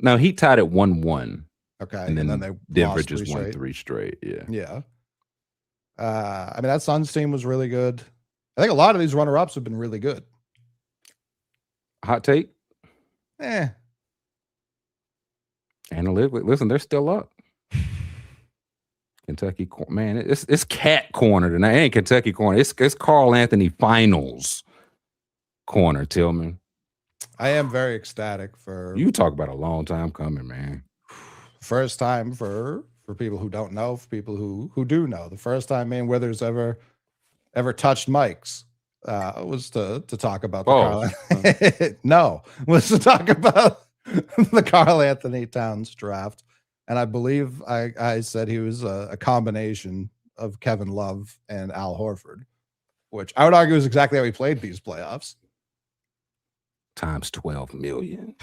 No, he tied at 1-1. Okay, and then Denver just won 3 straight. Yeah. Yeah. I mean, that Suns team was really good. I think a lot of these runner-ups have been really good. Hot take? Analytically, listen, they're still up. Kentucky, man, it's cat corner tonight. It ain't Kentucky corner. It's Carl Anthony Finals corner, Tillman. I am very ecstatic for you. Talk about a long time coming, man. First time for people who don't know, for people who do know. The first time me and Withers ever touched mics was to talk about was to talk about the Karl Anthony Towns draft. And I believe I said he was a combination of Kevin Love and Al Horford, which I would argue is exactly how he played these playoffs. Times 12 million.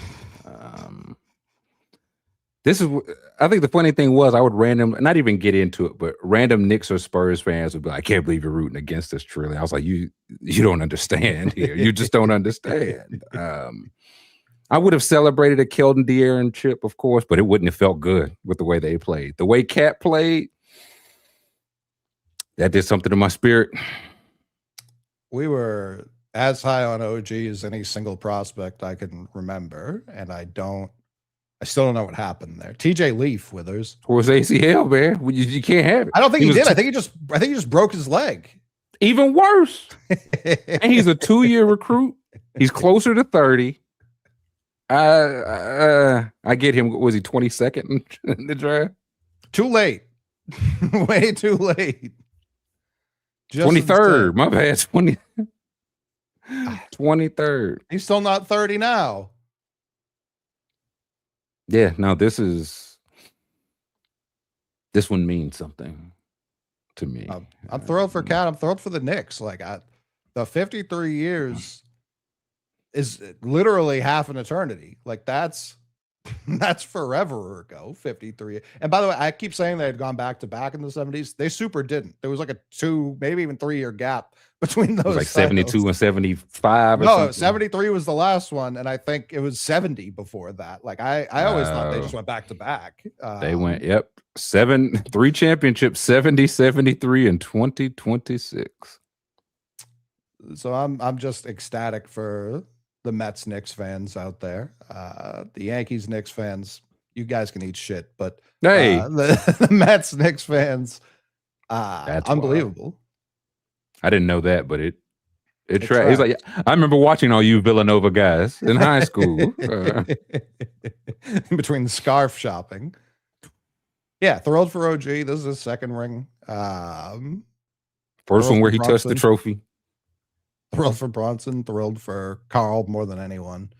I think the funny thing was I would not even get into it, but random Knicks or Spurs fans would be like, I can't believe you're rooting against this, truly. I was like, you don't understand here. You just don't understand. I would have celebrated a Keldon De'Aaron chip, of course, but it wouldn't have felt good with the way they played. The way Cat played, that did something to my spirit. We were as high on OG as any single prospect I can remember, and I still don't know what happened there. TJ Leaf, Withers. Or was ACL, man. You can't have it. I don't think he did. I think he just broke his leg. Even worse. And he's a 2-year recruit. He's closer to 30. I get him. Was he 22nd in the draft? Too late. Way too late. 23rd. My bad. 23rd. He's still not 30 now. Yeah, no, this one means something to me. I'm thrilled for Cat. I'm thrilled for the Knicks. Like the 53 years is literally half an eternity. Like that's forever ago. 53. And by the way, I keep saying they had gone back to back in the 70s. They super didn't. There was like a 2, maybe even 3-year gap between those. It was like 72 and 75. Or something. 73 was the last one, and I think it was 70 before that. Like I always thought they just went back to back. They went 3 championships, 70, 73, and 2026. So I'm just ecstatic for the Mets Knicks fans out there. The Yankees Knicks fans, you guys can eat shit, but hey, the Mets Knicks fans, that's unbelievable. Wild. I didn't know that, but it's like I remember watching all you Villanova guys in high school. In between scarf shopping. Yeah, thrilled for OG. This is his second ring. First one where he touched the trophy. Thrilled for Bronson. Thrilled for Carl more than anyone.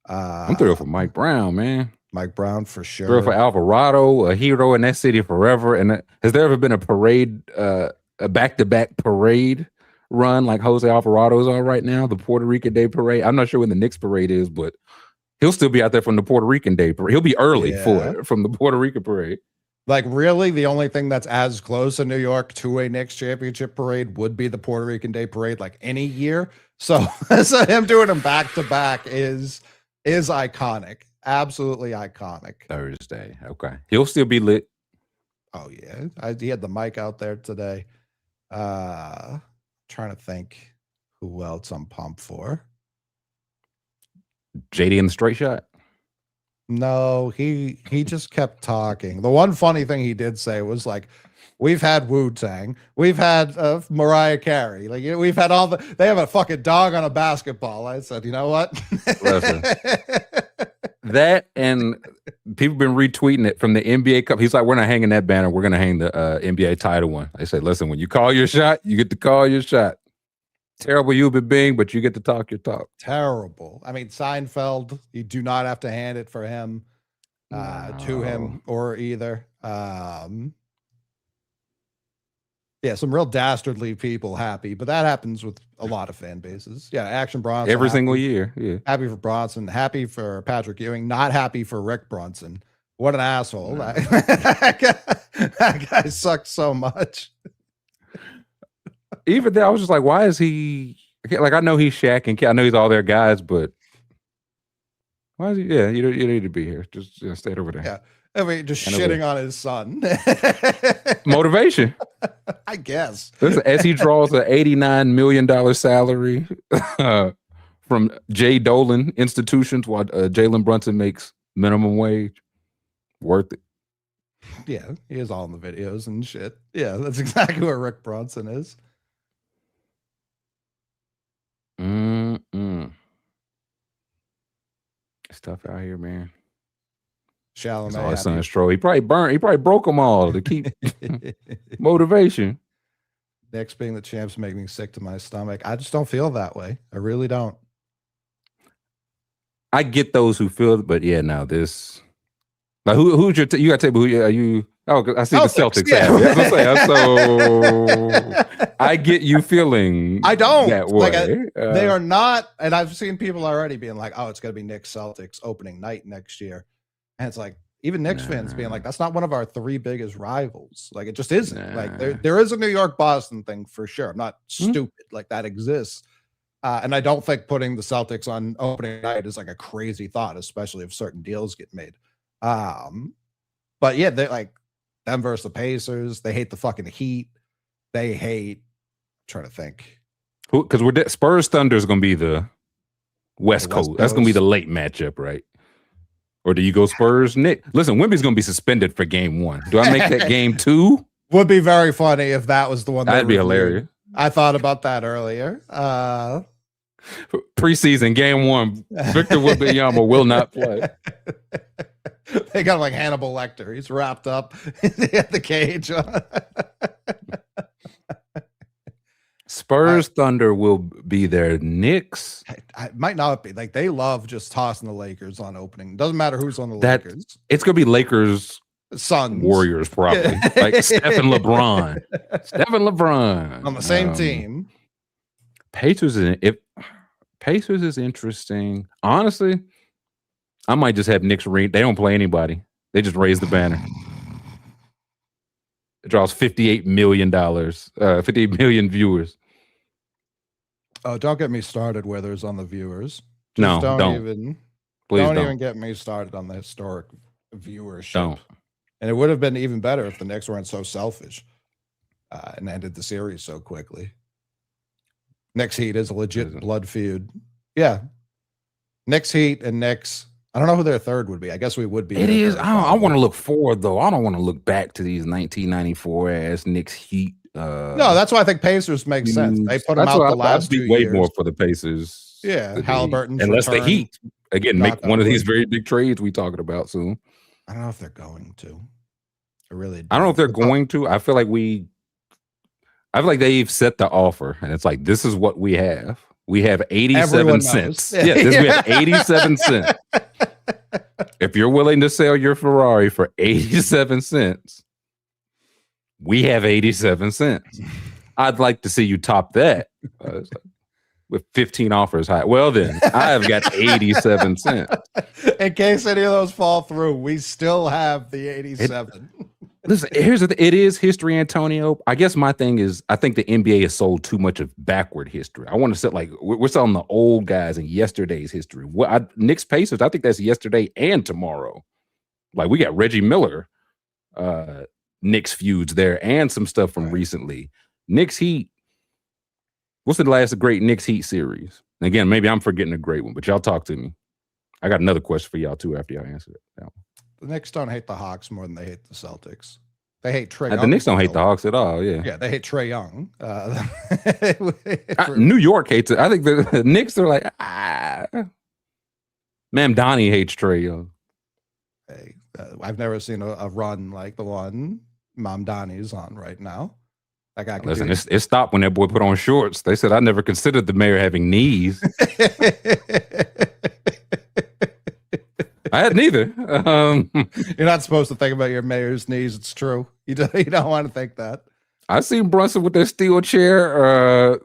I'm thrilled for Mike Brown, man. Mike Brown for sure. Thrilled for Alvarado, a hero in that city forever. And has there ever been a parade, a back-to-back parade run like Jose Alvarado's on right now? The Puerto Rican Day Parade. I'm not sure when the Knicks parade is, but he'll still be out there from the Puerto Rican Day Parade. He'll be early for it from the Puerto Rican Parade. Like, really, the only thing that's as close in New York to a Knicks championship parade would be the Puerto Rican Day Parade, like any year. So, so him doing them back to back is iconic, absolutely iconic. Thursday, okay, he'll still be lit. Oh yeah, he had the mic out there today. Trying to think who else I'm pumped for. JD in the straight shot. No, he just kept talking. The one funny thing he did say was like, we've had Wu-Tang, we've had Mariah Carey, like, you know, we've had all they have a fucking dog on a basketball. I said, you know what? Listen, that, and people been retweeting it from the NBA Cup. He's like, we're not hanging that banner. We're gonna hang the NBA title one. They say, listen, when you call your shot, you get to call your shot. Terrible Yuba Bing, but you get to talk your talk. Terrible. I mean, Seinfeld, you do not have to hand it for him, to him or either. Yeah, some real dastardly people happy, but that happens with a lot of fan bases. Yeah, Action Bronson. Every single year. Yeah. Happy for Bronson, happy for Patrick Ewing, not happy for Rick Brunson. What an asshole. No. That guy sucks so much. Even there, I was just like, why is he like? I know he's Shaq and I know he's all their guys, but why is he? Yeah, you need to be here. Just stay over there. Yeah, I mean, just shitting on his son. Motivation, I guess. Listen, as he draws an $89 million salary from Jay Dolan institutions, while Jalen Brunson makes minimum wage, worth it. Yeah, he is all in the videos and shit. Yeah, that's exactly what Rick Brunson is. It's tough out here, man. Chalamet, all his son's troll. He probably broke them all to keep motivation. Knicks being the champs make me sick to my stomach. I just don't feel that way. I really don't. I get those who feel it, but yeah, now this. Like who's your? You got to tell me who are you? Oh, I see the Celtics. Yeah. So I get you feeling. I don't. That way. They are not, and I've seen people already being like, "Oh, it's going to be Knicks Celtics opening night next year," and it's like even Knicks fans being like, "That's not one of our three biggest rivals." Like it just isn't. Like there is a New York Boston thing for sure. I'm not stupid. Like that exists, and I don't think putting the Celtics on opening night is like a crazy thought, especially if certain deals get made. But yeah, they're like them versus the Pacers. They hate the fucking Heat. They hate. I'm trying to think. Because Spurs Thunder is going to be the West Coast. That's going to be the late matchup, right? Or do you go Spurs Nick? Listen, Wemby's going to be suspended for game 1. Do I make that game 2? Would be very funny if that was the one. That'd be hilarious. I thought about that earlier. Preseason game 1, Victor Wembanyama will not play. They got like Hannibal Lecter. He's wrapped up at the cage. Spurs Thunder will be there. Knicks. I might not be. Like they love just tossing the Lakers on opening. Doesn't matter who's on the Lakers. It's gonna be Lakers, Suns, Warriors, probably. Like Steph and LeBron. On the same team. Pacers is interesting. Honestly, I might just have Knicks ring. They don't play anybody. They just raise the banner. It draws $58 million, 58 million viewers. Oh, don't get me started where there's on the viewers. Just don't even get me started on the historic viewership. Don't. And it would have been even better if the Knicks weren't so selfish and ended the series so quickly. Knicks Heat is a legit blood feud. Yeah. Knicks Heat and Knicks. I don't know who their third would be. I guess we would be. It is. I want to look forward, though. I don't want to look back to these 1994 ass Knicks Heat. No, that's why I think Pacers make sense. They put them out the last 2 years. Way more for the Pacers. Yeah, Halliburton. Unless the Heat again make one of these very big trades we talking about soon. I don't know if they're going to. I don't know if they're going to. I feel like they've set the offer, and it's like this is what we have. We have 87 Everyone cents. knows. Yes, we have 87 cents. If you're willing to sell your Ferrari for 87 cents, we have 87 cents. I'd like to see you top that with 15 offers high. Well, then I have got 87 cents. In case any of those fall through, we still have the 87. Listen, it is history, Antonio. I guess my thing is, I think the NBA has sold too much of backward history. I want to say, like, we're selling the old guys in yesterday's history. Knicks Pacers, I think that's yesterday and tomorrow. Like, we got Reggie Miller, Knicks feuds there, and some stuff from recently. Knicks Heat. What's the last great Knicks Heat series? And again, maybe I'm forgetting a great one, but y'all talk to me. I got another question for y'all too after y'all answer it. The Knicks don't hate the Hawks more than they hate the Celtics. They hate Trae Young. The Knicks don't hate the Hawks at all. Yeah. Yeah, they hate Trae Young. New York hates it. I think the Knicks are like, Ma'am Donnie hates Trae Young. Hey, I've never seen a run like the one Mom Donnie's on right now. Like I can Listen, it stopped when that boy put on shorts. They said I never considered the mayor having knees. I had neither. You're not supposed to think about your mayor's knees. It's true. You don't want to think that. I seen Brunson with that steel chair.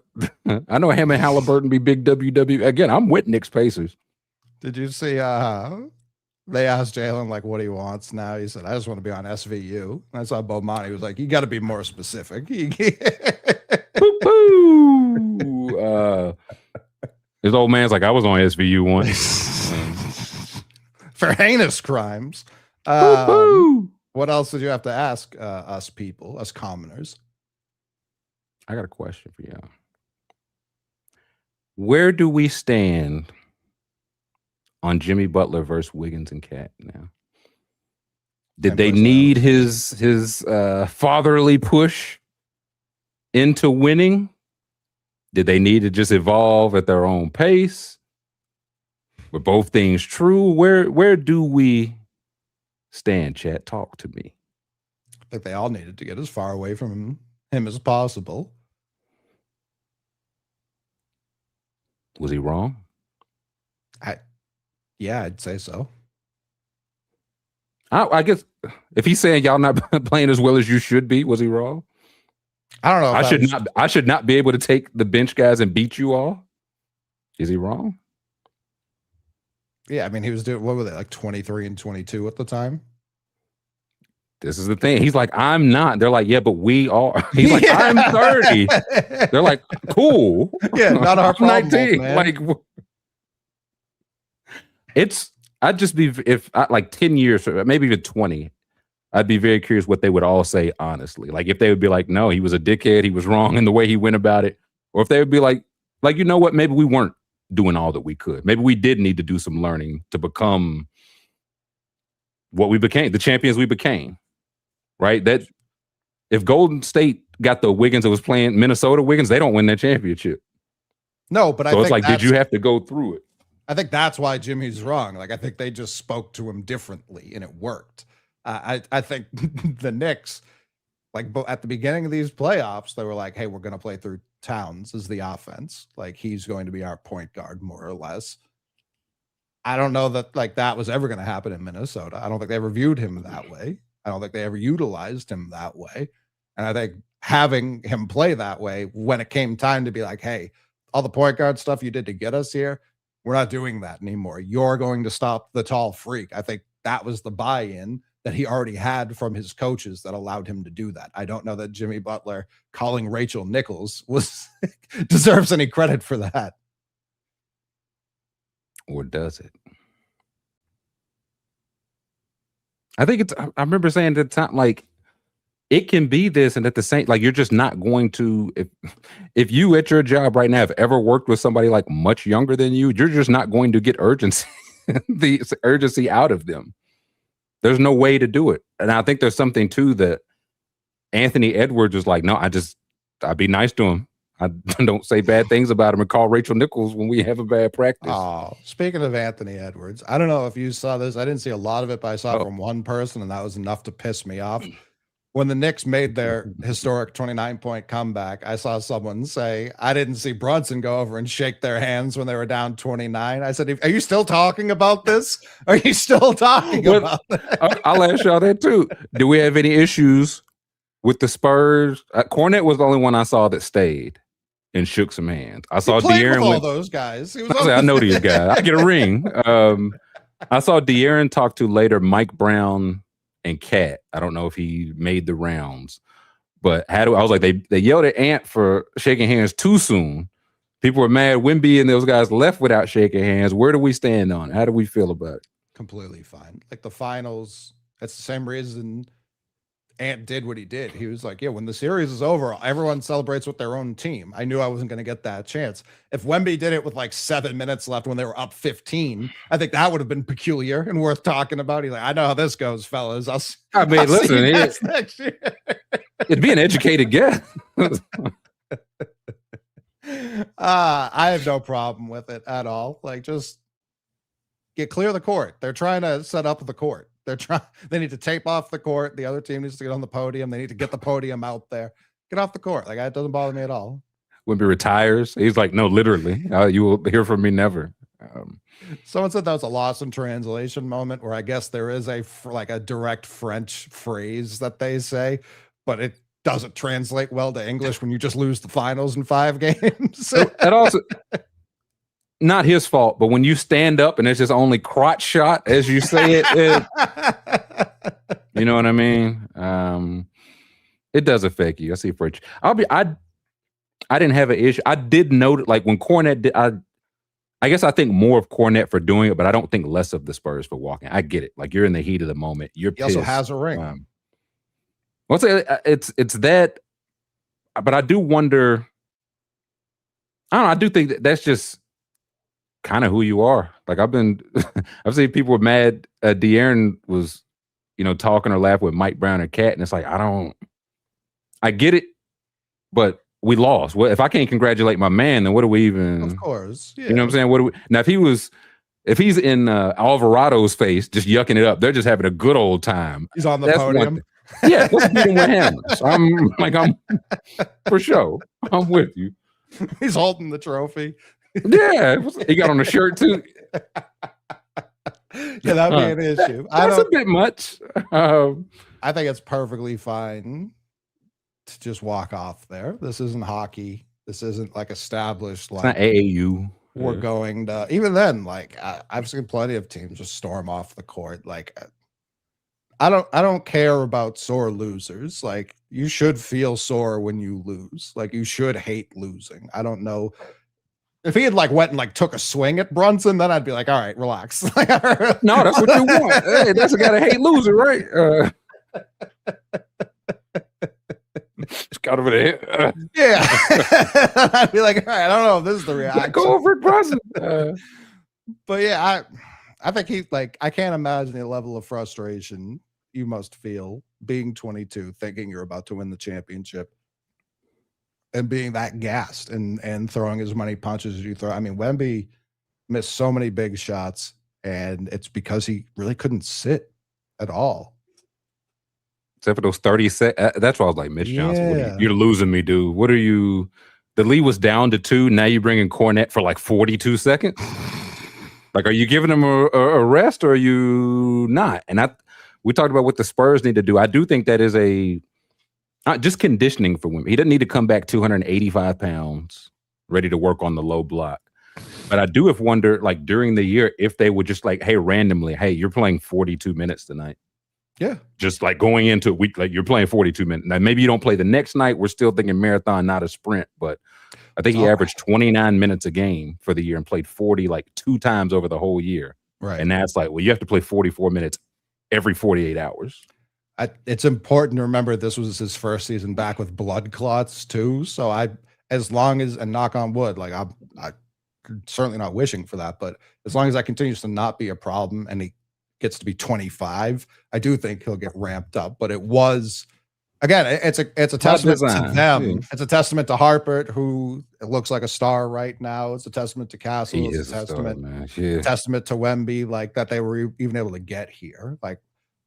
I know him and Halliburton be big WW. Again, I'm with Knicks Pacers. Did you see? They asked Jalen like what he wants now. He said, "I just want to be on SVU." And I saw Bomani. He was like, "You got to be more specific." His old man's like, "I was on SVU once." For heinous crimes. What else did you have to ask us people, us commoners? I got a question for y'all. Where do we stand on Jimmy Butler versus Wiggins and Cat now? Did they need his fatherly push into winning? Did they need to just evolve at their own pace? Were both things true? Where do we stand, chat? Talk to me. I think they all needed to get as far away from him as possible. Was he wrong? Yeah, I'd say so. I guess if he's saying y'all not playing as well as you should be, was he wrong? I don't know. I should not be able to take the bench guys and beat you all. Is he wrong? Yeah, I mean, he was doing, what were they, like 23 and 22 at the time? This is the thing. He's like, I'm not. They're like, yeah, but we are. He's like, I'm 30. They're like, cool. Yeah, not our problem, 19. Man. Like, I'd just be, if like 10 years, maybe even 20, I'd be very curious what they would all say, honestly. Like, if they would be like, no, he was a dickhead, he was wrong in the way he went about it. Or if they would be like, you know what, maybe we weren't doing all that we could. Maybe we did need to do some learning to become what we became, the champions we became, right? That if Golden State got the Wiggins that was playing Minnesota Wiggins, they don't win that championship. No, but I think it's like, did you have to go through it? I think that's why Jimmy's wrong. Like, I think they just spoke to him differently and it worked. I think the Knicks, like at the beginning of these playoffs, they were like, hey, we're going to play through Towns as the offense. Like, he's going to be our point guard, more or less. I don't know that like that was ever going to happen in Minnesota. I don't think they ever viewed him that way. I don't think they ever utilized him that way. And I think having him play that way when it came time to be like, hey, all the point guard stuff you did to get us here, we're not doing that anymore. You're going to stop the tall freak. I think that was the buy-in that he already had from his coaches that allowed him to do that. I don't know that Jimmy Butler calling Rachel Nichols deserves any credit for that. Or does it? I think I remember saying at the time, like, it can be this, and at the same, like, you're just not going to, if you at your job right now have ever worked with somebody like much younger than you, you're just not going to get urgency, the urgency out of them. There's no way to do it. And I think there's something too that Anthony Edwards was like, no, I'd be nice to him. I don't say bad things about him and call Rachel Nichols when we have a bad practice. Oh, speaking of Anthony Edwards, I don't know if you saw this. I didn't see a lot of it, but I saw it from one person, and that was enough to piss me off. when the Knicks made their historic 29-point comeback, I saw someone say, I didn't see Brunson go over and shake their hands when they were down 29. I said, are you still talking about this? Are you still talking about that? I'll ask y'all that too. Do we have any issues with the Spurs? Cornette was the only one I saw that stayed and shook some hands. I saw De'Aaron with all those guys. I know these guys. I get a ring. I saw De'Aaron talk to later Mike Brown and Cat. I don't know if he made the rounds, but I was like, they yelled at Ant for shaking hands too soon. People were mad. Wemby and those guys left without shaking hands. Where do we stand on it? How do we feel about it? Completely fine. Like the finals, that's the same reason Ant did what he did. He was like, yeah, when the series is over, everyone celebrates with their own team. I knew I wasn't going to get that chance. If Wemby did it with like 7 minutes left when they were up 15, I think that would have been peculiar and worth talking about. He's like, I know how this goes, fellas. I'll listen, next year. It'd be an educated guess. I have no problem with it at all. Like, just clear the court. They're trying to set up the court. They need to tape off the court. The other team needs to get on the podium. They need to get the podium out there. Get off the court. Like, it doesn't bother me at all. Wemby retires. He's like, no, literally, you will hear from me never. Someone said that was a lost in translation moment where I guess there is a direct French phrase that they say, but it doesn't translate well to English when you just lose the finals in 5 games. And also, not his fault, but when you stand up and it's just only crotch shot as you say it, you know what I mean? It does affect you. I see French. I didn't have an issue. I did note, like, when Cornette did, I guess I think more of Cornette for doing it, but I don't think less of the Spurs for walking. I get it. Like, you're in the heat of the moment. You're pissed. He also has a ring. It's that, but I do wonder. I don't know. I do think that's just kind of who you are. Like, I've seen people were mad. De'Aaron was, talking or laughing with Mike Brown and Cat, and it's like, I get it, but we lost. Well, if I can't congratulate my man, then what do we even? Of course, yeah. You know what I'm saying? What do we now? If he's in Alvarado's face, just yucking it up, they're just having a good old time. He's on the podium. Yeah, let's beat him with hammers. I'm for sure. I'm with you. He's holding the trophy. Yeah, he got on the shirt too. Yeah, that'd be an issue. That's a bit much. I think it's perfectly fine to just walk off there. This isn't hockey. This isn't like established. Like, it's not AAU. We're going to, even then, like, I've seen plenty of teams just storm off the court. Like, I don't care about sore losers. Like, you should feel sore when you lose. Like, you should hate losing. I don't know. If he had went and took a swing at Brunson, then I'd be like, all right, relax. No, that's what you want. Hey, that's a guy to hate loser, right? It's got over there. Yeah. I'd be like, all right, I don't know if this is the reaction. Go over it, Brunson. But yeah, I think I can't imagine the level of frustration you must feel being 22, thinking you're about to win the championship, and being that gassed and throwing as many punches as you throw. I mean, Wemby missed so many big shots, and it's because he really couldn't sit at all. Except for those 30 seconds. That's why I was like, Mitch Johnson, you're losing me, dude. What are you? The lead was down to 2. Now you bring in Cornette for 42 seconds. Like, are you giving him a rest or are you not? And we talked about what the Spurs need to do. I do think that is not just conditioning for women. He doesn't need to come back 285 pounds, ready to work on the low block. But I do wonder, during the year, if they would just hey, randomly, hey, you're playing 42 minutes tonight. Yeah. Just going into a week, you're playing 42 minutes. Now, maybe you don't play the next night. We're still thinking marathon, not a sprint. But I think he averaged 29 minutes a game for the year and played 40 2 times over the whole year. Right. And that's you have to play 44 minutes every 48 hours. It's important to remember this was his first season back with blood clots too. So as long as, and knock on wood, I'm certainly not wishing for that, but as long as that continues to not be a problem and he gets to be 25, I do think he'll get ramped up. But it was, again, it's a testament to them. Yeah. It's a testament to Harper, who looks like a star right now. It's a testament to Castle. It's a testament to Wemby, that they were even able to get here.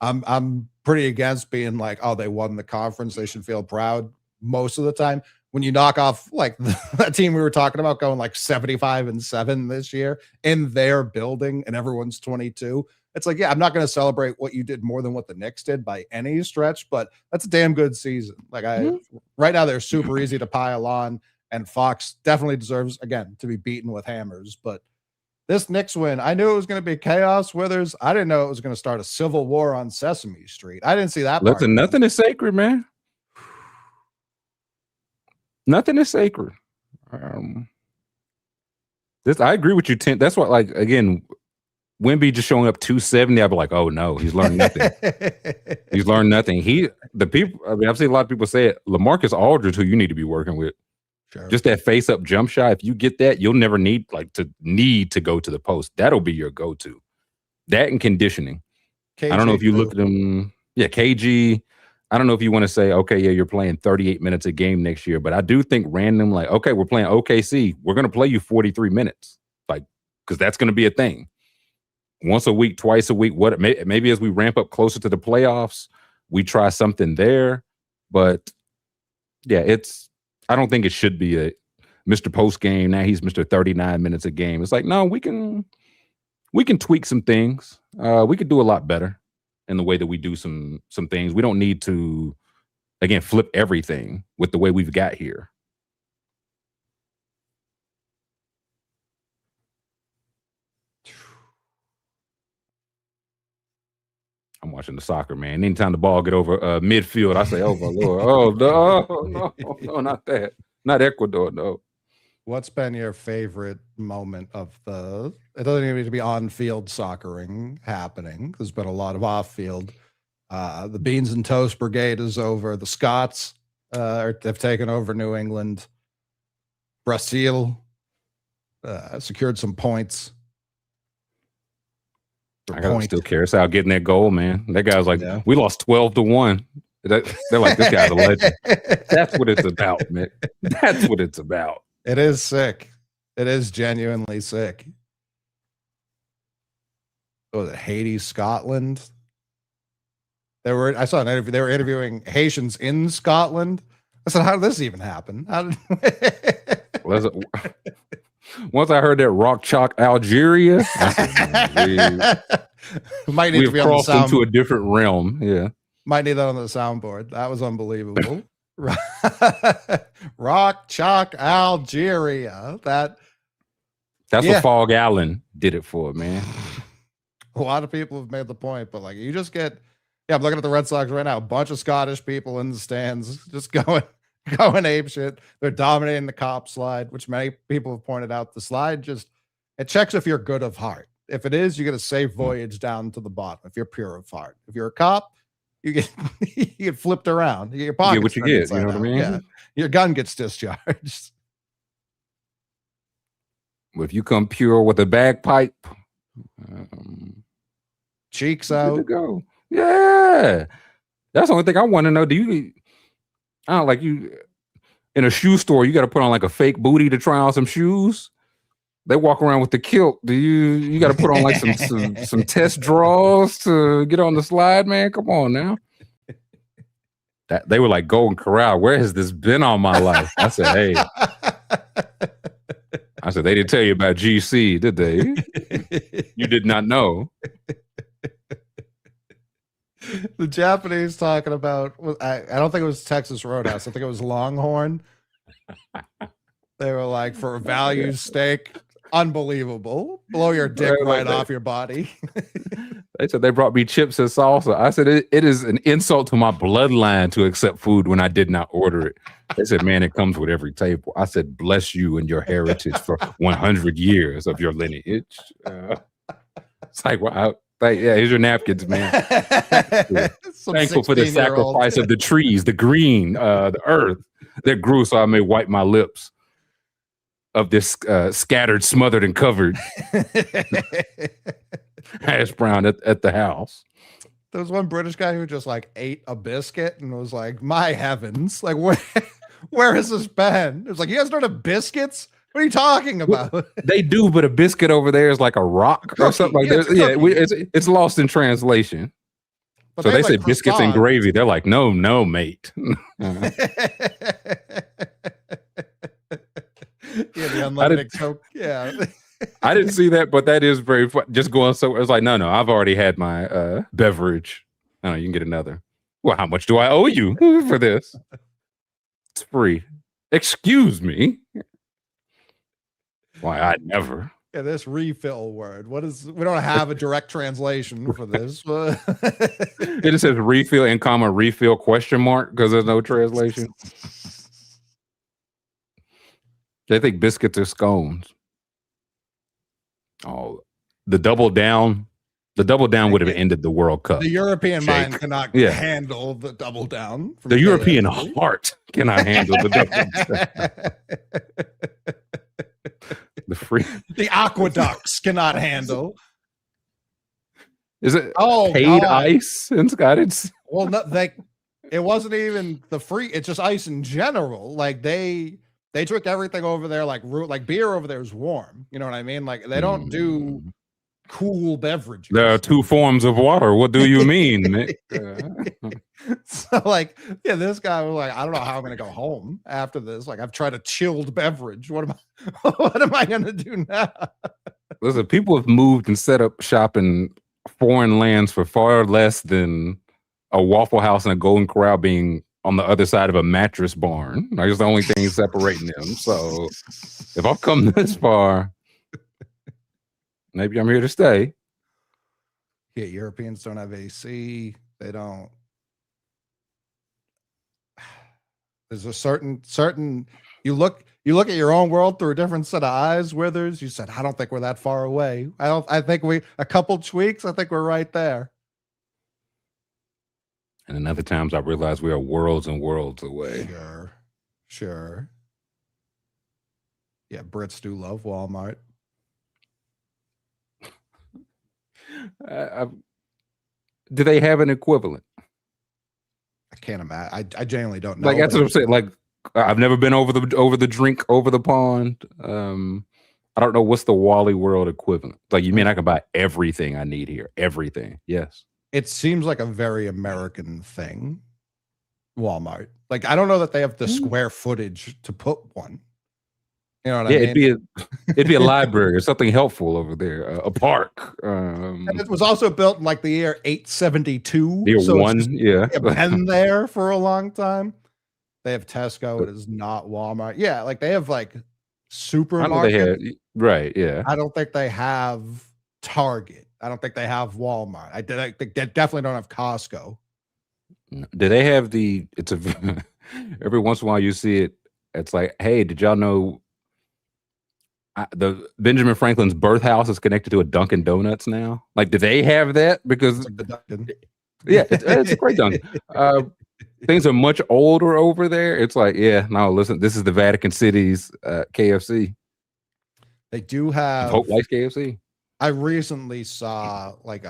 I'm pretty against being like, oh, they won the conference, they should feel proud most of the time. When you knock off like that team we were talking about going like 75-7 this year in their building and everyone's 22, it's like, yeah, I'm not going to celebrate what you did more than what the Knicks did by any stretch, but that's a damn good season. Like right now they're super easy to pile on, and Fox definitely deserves, again, to be beaten with hammers. But this Knicks win, I knew it was going to be chaos, Withers. I didn't know it was going to start a civil war on Sesame Street. I didn't see that. Listen, nothing is sacred, man. Nothing is sacred. This I agree with you. That's what, like, again, Wemby just showing up 270. I'd be like, oh no, he's learned nothing. He's learned nothing. I've seen a lot of people say it. LaMarcus Aldridge, who you need to be working with. Sure. Just that face-up jump shot. If you get that, you'll never need to go to the post. That'll be your go-to. That and conditioning. KG, I don't know if you look at them. Yeah, KG. I don't know if you want to say, okay, yeah, you're playing 38 minutes a game next year, but I do think random, like, okay, we're playing OKC. We're going to play you 43 minutes, like, because that's going to be a thing. Once a week, twice a week. Maybe as we ramp up closer to the playoffs, we try something there. But yeah, I don't think it should be a Mr. Post game. Now he's Mr. 39 minutes a game. It's like, no, we can tweak some things. We could do a lot better in the way that we do some things. We don't need to, again, flip everything with the way we've got here. I'm watching the soccer, man. Anytime the ball get over midfield, I say, oh, my Lord. Oh, no, not that. Not Ecuador, no. What's been your favorite moment of it doesn't even need to be on-field soccering happening. There's been a lot of off-field. The Beans and Toast Brigade is over. The Scots have taken over New England. Brazil secured some points. I gotta still care. It's how getting that goal, man. That guy's like, we lost 12-1. They're like, this guy's a legend. That's what it's about, man. That's what it's about. It is sick. It is genuinely sick. Was it Haiti, Scotland? I saw an interview. They were interviewing Haitians in Scotland. I said, how did this even happen? Once I heard that Rock Chalk Algeria, we've crossed into a different realm. Yeah. Might need that on the soundboard. That was unbelievable. Rock Chalk Algeria. That's what Fog Allen did it for, man. A lot of people have made the point, but like, you just get, I'm looking at the Red Sox right now, a bunch of Scottish people in the stands just going ape shit. They're dominating the cop slide, which many people have pointed out. The slide it checks if you're good of heart. If it is, you get a safe voyage down to the bottom. If you're pure of heart, if you're a cop, you get flipped around. You get your pocket. You get what you get. You know what I mean? Yeah. Your gun gets discharged. If you come pure with a bagpipe, cheeks out. To go. Yeah, that's the only thing I want to know. I don't like you in a shoe store. You got to put on like a fake booty to try on some shoes. They walk around with the kilt. You got to put on like some test draws to get on the slide, man? Come on now. That they were like Golden Corral. Where has this been all my life? I said, hey. I said, they didn't tell you about GC, did they? You did not know. The Japanese talking about, I don't think it was Texas Roadhouse. I think it was Longhorn. They were like, for a value steak, unbelievable. Blow your dick right off your body. They said they brought me chips and salsa. I said, it is an insult to my bloodline to accept food when I did not order it. They said, man, it comes with every table. I said, bless you and your heritage for 100 years of your lineage. It's like, wow. Yeah, here's your napkins, man. Thankful for the sacrifice of the trees, the green, the earth that grew so I may wipe my lips of this scattered, smothered, and covered hash brown at the house. There was one British guy who just like ate a biscuit and was like, my heavens, like where has this been? It was like, you guys don't have biscuits? What are you talking about? They do, but a biscuit over there is like a rock or something like that. Yeah, it's lost in translation. So they say biscuits and gravy. They're like, no, mate. Yeah, the unlimited Coke. Yeah. I didn't see that, but that is very fun. Just going so it's like, no, I've already had my beverage. No, you can get another. Well, how much do I owe you for this? It's free. Excuse me. Why, I never. Yeah, this refill word. What is? We don't have a direct translation for this. It just says refill in comma refill question mark because there's no translation. They think biscuits are scones. Oh, the double down would have ended the World Cup. The European mind cannot handle the double down. The European heart cannot handle the double down. The aqueducts cannot handle. Is it paid ice in Scottish? Well, no, it wasn't even the free. It's just ice in general. Like they drink everything over there. Like beer over there is warm. You know what I mean? Like they don't do cool beverages. There are two forms of water. What do you mean? So like, yeah, this guy was like, I don't know how I'm gonna go home after this. Like, I've tried a chilled beverage. What am I gonna do now? Listen, people have moved and set up shop in foreign lands for far less than a Waffle House and a Golden Corral being on the other side of a mattress barn. Like, it's the only thing separating them. So if I've come this far, maybe I'm here to stay. Yeah, Europeans don't have AC. They don't. There's a certain you look at your own world through a different set of eyes, Withers. You said, I don't think we're that far away. I think a couple tweaks, I think we're right there. And then other times I realize we are worlds and worlds away. Sure. Yeah, Brits do love Walmart. Do they have an equivalent? I can't imagine. I genuinely don't know. Like that's what I'm saying. Like I've never been over the drink over the pond. I don't know what's the Wally World equivalent. Like, you mean I can buy everything I need here? Everything? Yes. It seems like a very American thing. Walmart. Like, I don't know that they have the square footage to put one. You know what I mean? It'd be a library or something helpful over there, a park. And it was also built in like the year 872. Year so one, been there for a long time. They have Tesco. It is not Walmart. Yeah, like they have like supermarkets. Right? Yeah. I don't think they have Target. I don't think they have Walmart. I think they definitely don't have Costco. Do they have every once in a while you see it? It's like, hey, did y'all know? The Benjamin Franklin's birth house is connected to a Dunkin' Donuts now. Like, do they have that? Because it's like the Dunkin'. Yeah, it's a great Dunkin'. Things are much older over there. It's like, yeah, no, listen, this is the Vatican City's KFC. They do have Hope Life KFC. I recently saw like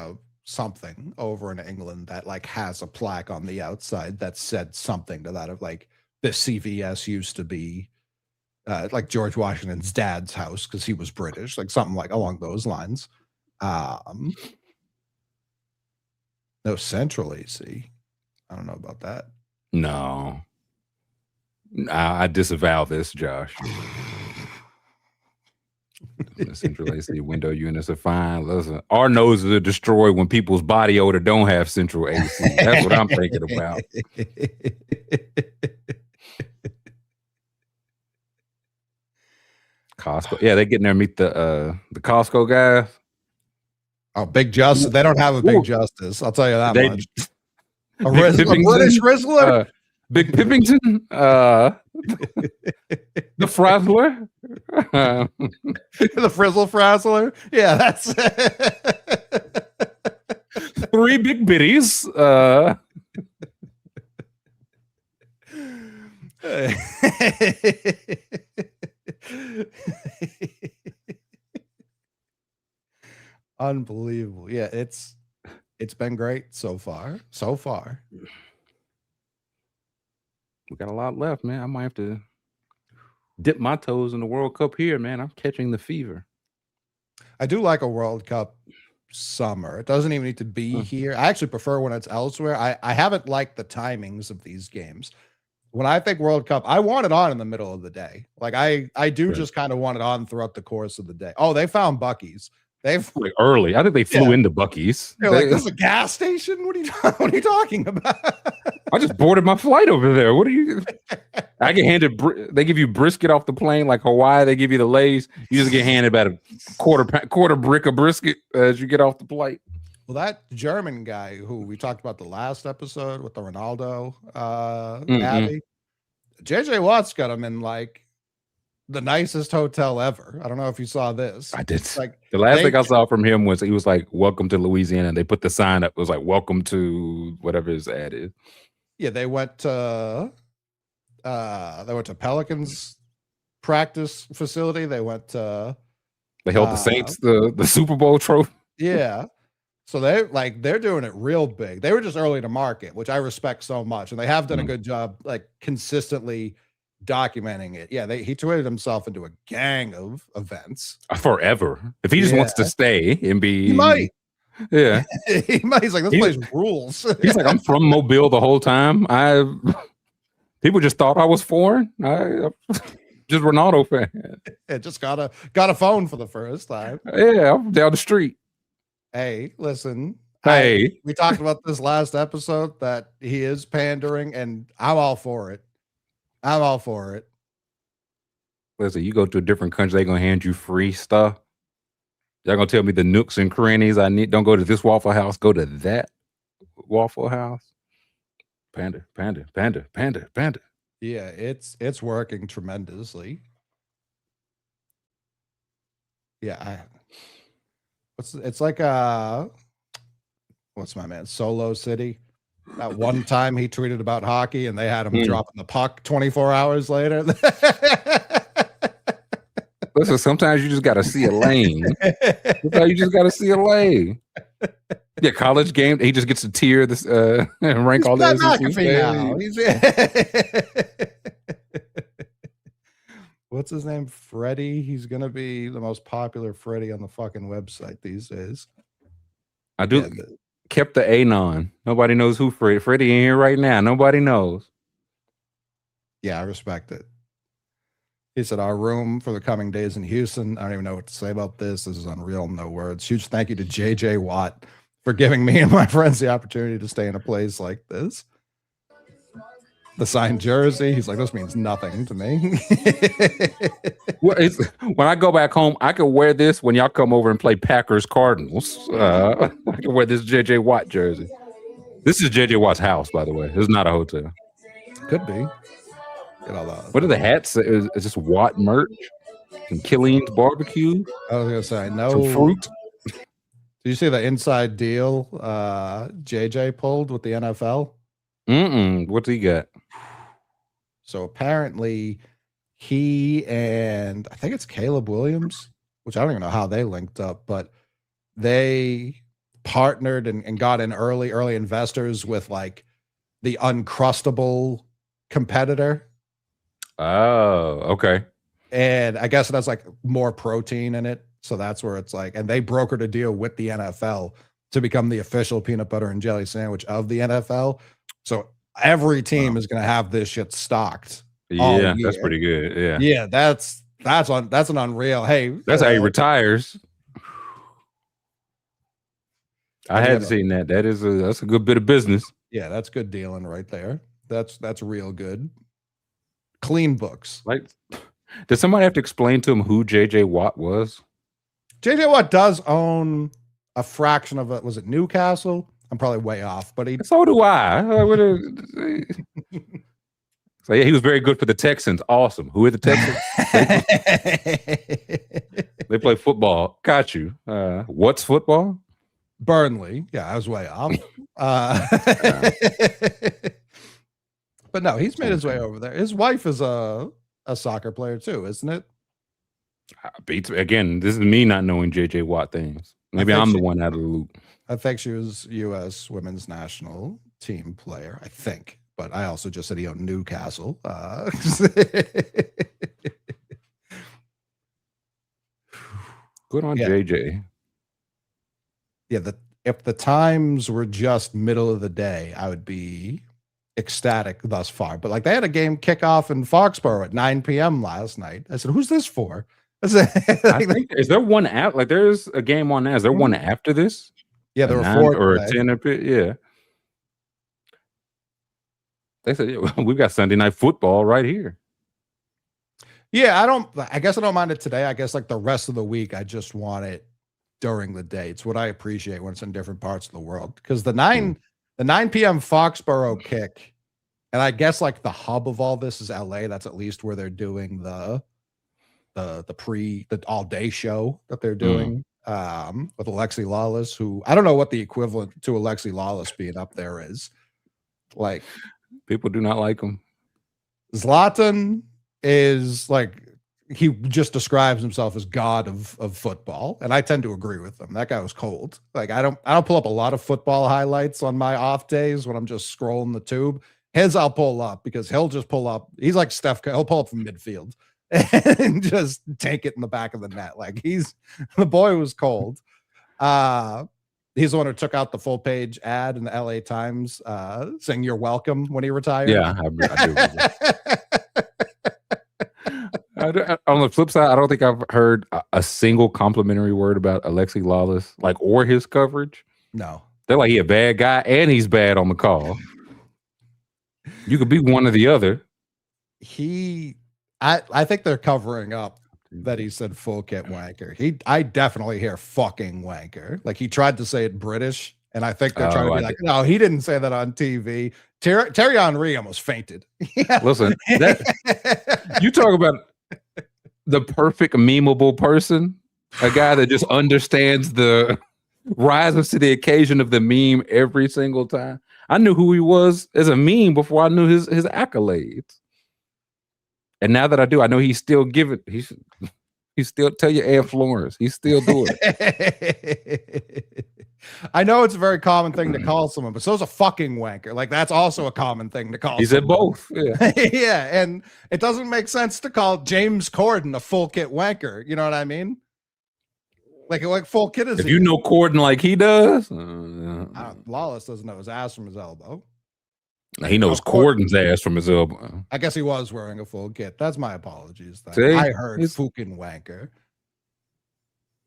something over in England that like has a plaque on the outside that said something to that of like the CVS used to be like George Washington's dad's house because he was British, like something like along those lines. No central AC. I don't know about that. No, I disavow this, Josh. The central AC window units are fine. Listen, our noses are destroyed when people's body odor don't have central AC. That's what I'm thinking about. Costco. Yeah, they're getting there to meet the Costco guys. Oh, Big Justice. They don't have a Big Justice. I'll tell you that much. A British Rizzler? Big Pippington? The Frazzler? The Frizzle Frazzler? Yeah, that's 3 big biddies. Unbelievable. Yeah, it's been great so far. We got a lot left, man. I might have to dip my toes in the World Cup here, man. I'm catching the fever. I do like a World Cup summer. It doesn't even need to be here. I actually prefer when it's elsewhere. I haven't liked the timings of these games. When I think World Cup, I want it on in the middle of the day. Like I do just kind of want it on throughout the course of the day. Oh, they found Buc-ee's. They've like early. I think they flew into Buc-ee's. They're like, this is a gas station. What are you talking about? I just boarded my flight over there. What are you? I get handed. They give you brisket off the plane, like Hawaii. They give you the Lay's. You just get handed about a quarter brick of brisket as you get off the plane. Well, that German guy who we talked about the last episode with the Ronaldo Abbey, JJ Watt's got him in like the nicest hotel ever. I don't know if you saw this. I did. Like the last thing I saw from him was he was like, "Welcome to Louisiana." And they put the sign up. It was like, "Welcome to whatever his ad is." Yeah, they went to Pelicans practice facility. They went to they held the Saints the Super Bowl trophy. Yeah. So they're doing it real big. They were just early to market, which I respect so much. And they have done a good job like consistently documenting it. Yeah, he tweeted himself into a gang of events forever. If he just wants to stay and be, he might. Yeah, he might. He's like, this place rules. He's like, I'm from Mobile the whole time. People just thought I was foreign. I just Ronaldo fan. Yeah, just got a phone for the first time. Yeah, I'm down the street. Hey, listen. Hey, we talked about this last episode that he is pandering, and I'm all for it. I'm all for it. Listen, you go to a different country, they're gonna hand you free stuff. Y'all gonna tell me the nooks and crannies I need? Don't go to this Waffle House, go to that Waffle House. Panda. Yeah, it's working tremendously. Yeah, it's like what's my man? Solo City. That one time he tweeted about hockey and they had him dropping the puck 24 hours later. Listen, sometimes you just got to see a lane. Sometimes you just got to see a lane. Yeah, college game. He just gets to tier this and rank all the What's his name? Freddie. He's gonna be the most popular Freddie on the fucking website these days. I do. Kept the anon. Nobody knows who Freddie. Freddie in here right now. Nobody knows. Yeah, I respect it. He said, our room for the coming days in Houston. I don't even know what to say about this. This is unreal. No words. Huge thank you to JJ Watt for giving me and my friends the opportunity to stay in a place like this. The signed jersey. He's like, this means nothing to me. Well, when I go back home, I can wear this when y'all come over and play Packers Cardinals. I can wear this JJ Watt jersey. This is JJ Watt's house, by the way. This is not a hotel. Could be. What are the hats? Is this Watt merch? Some Killian's barbecue? I was gonna say no some fruit. Did you see the inside deal JJ pulled with the NFL? What's he got? So apparently he and I think it's Caleb Williams, which I don't even know how they linked up, but they partnered and got in early investors with like the Uncrustable competitor. Oh, okay. And I guess that's like more protein in it. So that's where it's like, and they brokered a deal with the NFL to become the official peanut butter and jelly sandwich of the NFL. So every team is going to have this shit stocked. Yeah, that's pretty good. Yeah. Yeah, that's an unreal. Hey, that's how he retires. I hadn't seen that. That's a good bit of business. Yeah, that's good dealing right there. That's real good. Clean books. Like, did somebody have to explain to him who JJ Watt was? JJ Watt does own a fraction of it. Was it Newcastle? I'm probably way off, but so do I. So yeah, he was very good for the Texans. Awesome. Who are the Texans? They play football. Got you. What's football? Burnley. Yeah, I was way off. But no, he's made his way over there. His wife is a soccer player too, isn't it? Again, this is me not knowing JJ Watt things. Maybe I'm the one out of the loop. I think she was U.S. women's national team player, I think. But I also just said he owned Newcastle. Good on JJ. Yeah, if the times were just middle of the day, I would be ecstatic thus far. But like they had a game kickoff in Foxborough at 9 p.m. last night. I said, "Who's this for?" I said, I think is there one app like there's a game on now? Is there one after this? yeah, A there were 9 4 or a today. 10 up here? Yeah. They said yeah, we've got Sunday night football right here. Yeah, I guess I don't mind it today. I guess like the rest of the week, I just want it during the day. It's what I appreciate when it's in different parts of the world. Because the 9 p.m. Foxborough kick, and I guess like the hub of all this is LA. That's at least where they're doing the all day show that they're doing with Alexi Lawless, who I don't know what the equivalent to Alexi Lawless being up there is. Like People do not like him. Zlatan is like he just describes himself as god of football, and I tend to agree with him. That guy was cold. Like I don't pull up a lot of football highlights on my off days when I'm just scrolling the tube. His I'll pull up because he'll just pull up. He's like Steph. He'll pull up from midfield and just take it in the back of the net. Like the boy was cold. He's the one who took out the full page ad in the LA Times saying "You're welcome" when he retired. Yeah, I do. On the flip side, I don't think I've heard a single complimentary word about Alexi Lawless, like or his coverage. No, they're like he a bad guy and he's bad on the call. You could be one or the other. I think they're covering up that he said full kit wanker. I definitely hear fucking wanker. Like he tried to say it British, and I think they're trying to be like, no, he didn't say that on TV. Terry Henry almost fainted. Yeah. Listen, you talk about the perfect memeable person, a guy that just understands rises to the occasion of the meme every single time. I knew who he was as a meme before I knew his accolades. And now that I do, I know he's still giving. He still tell you Aunt Florence. He's still doing it. I know it's a very common thing to call someone, but so's a fucking wanker. Like that's also a common thing to call. He said both. Yeah. Yeah, and it doesn't make sense to call James Corden a full kit wanker. You know what I mean? Like full kit is. If you know Corden like he does, Lawless doesn't know his ass from his elbow. He knows Corden's ass from his elbow. I guess he was wearing a full kit. That's my apologies. See? I heard fucking wanker.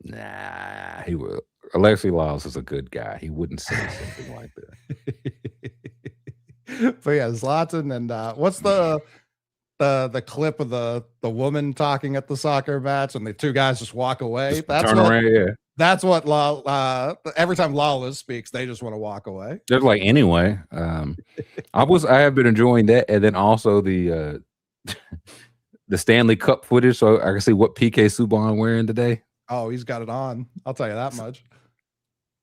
Nah, he would. Alexi Lawless is a good guy. He wouldn't say something like that. But yeah, Zlatan and what's the clip of the woman talking at the soccer match and the two guys just walk away? That's what every time Lawless speaks, they just want to walk away. Just like anyway. I have been enjoying that, and then also the Stanley Cup footage, so I can see what PK Subban wearing today. Oh, he's got it on. I'll tell you that much.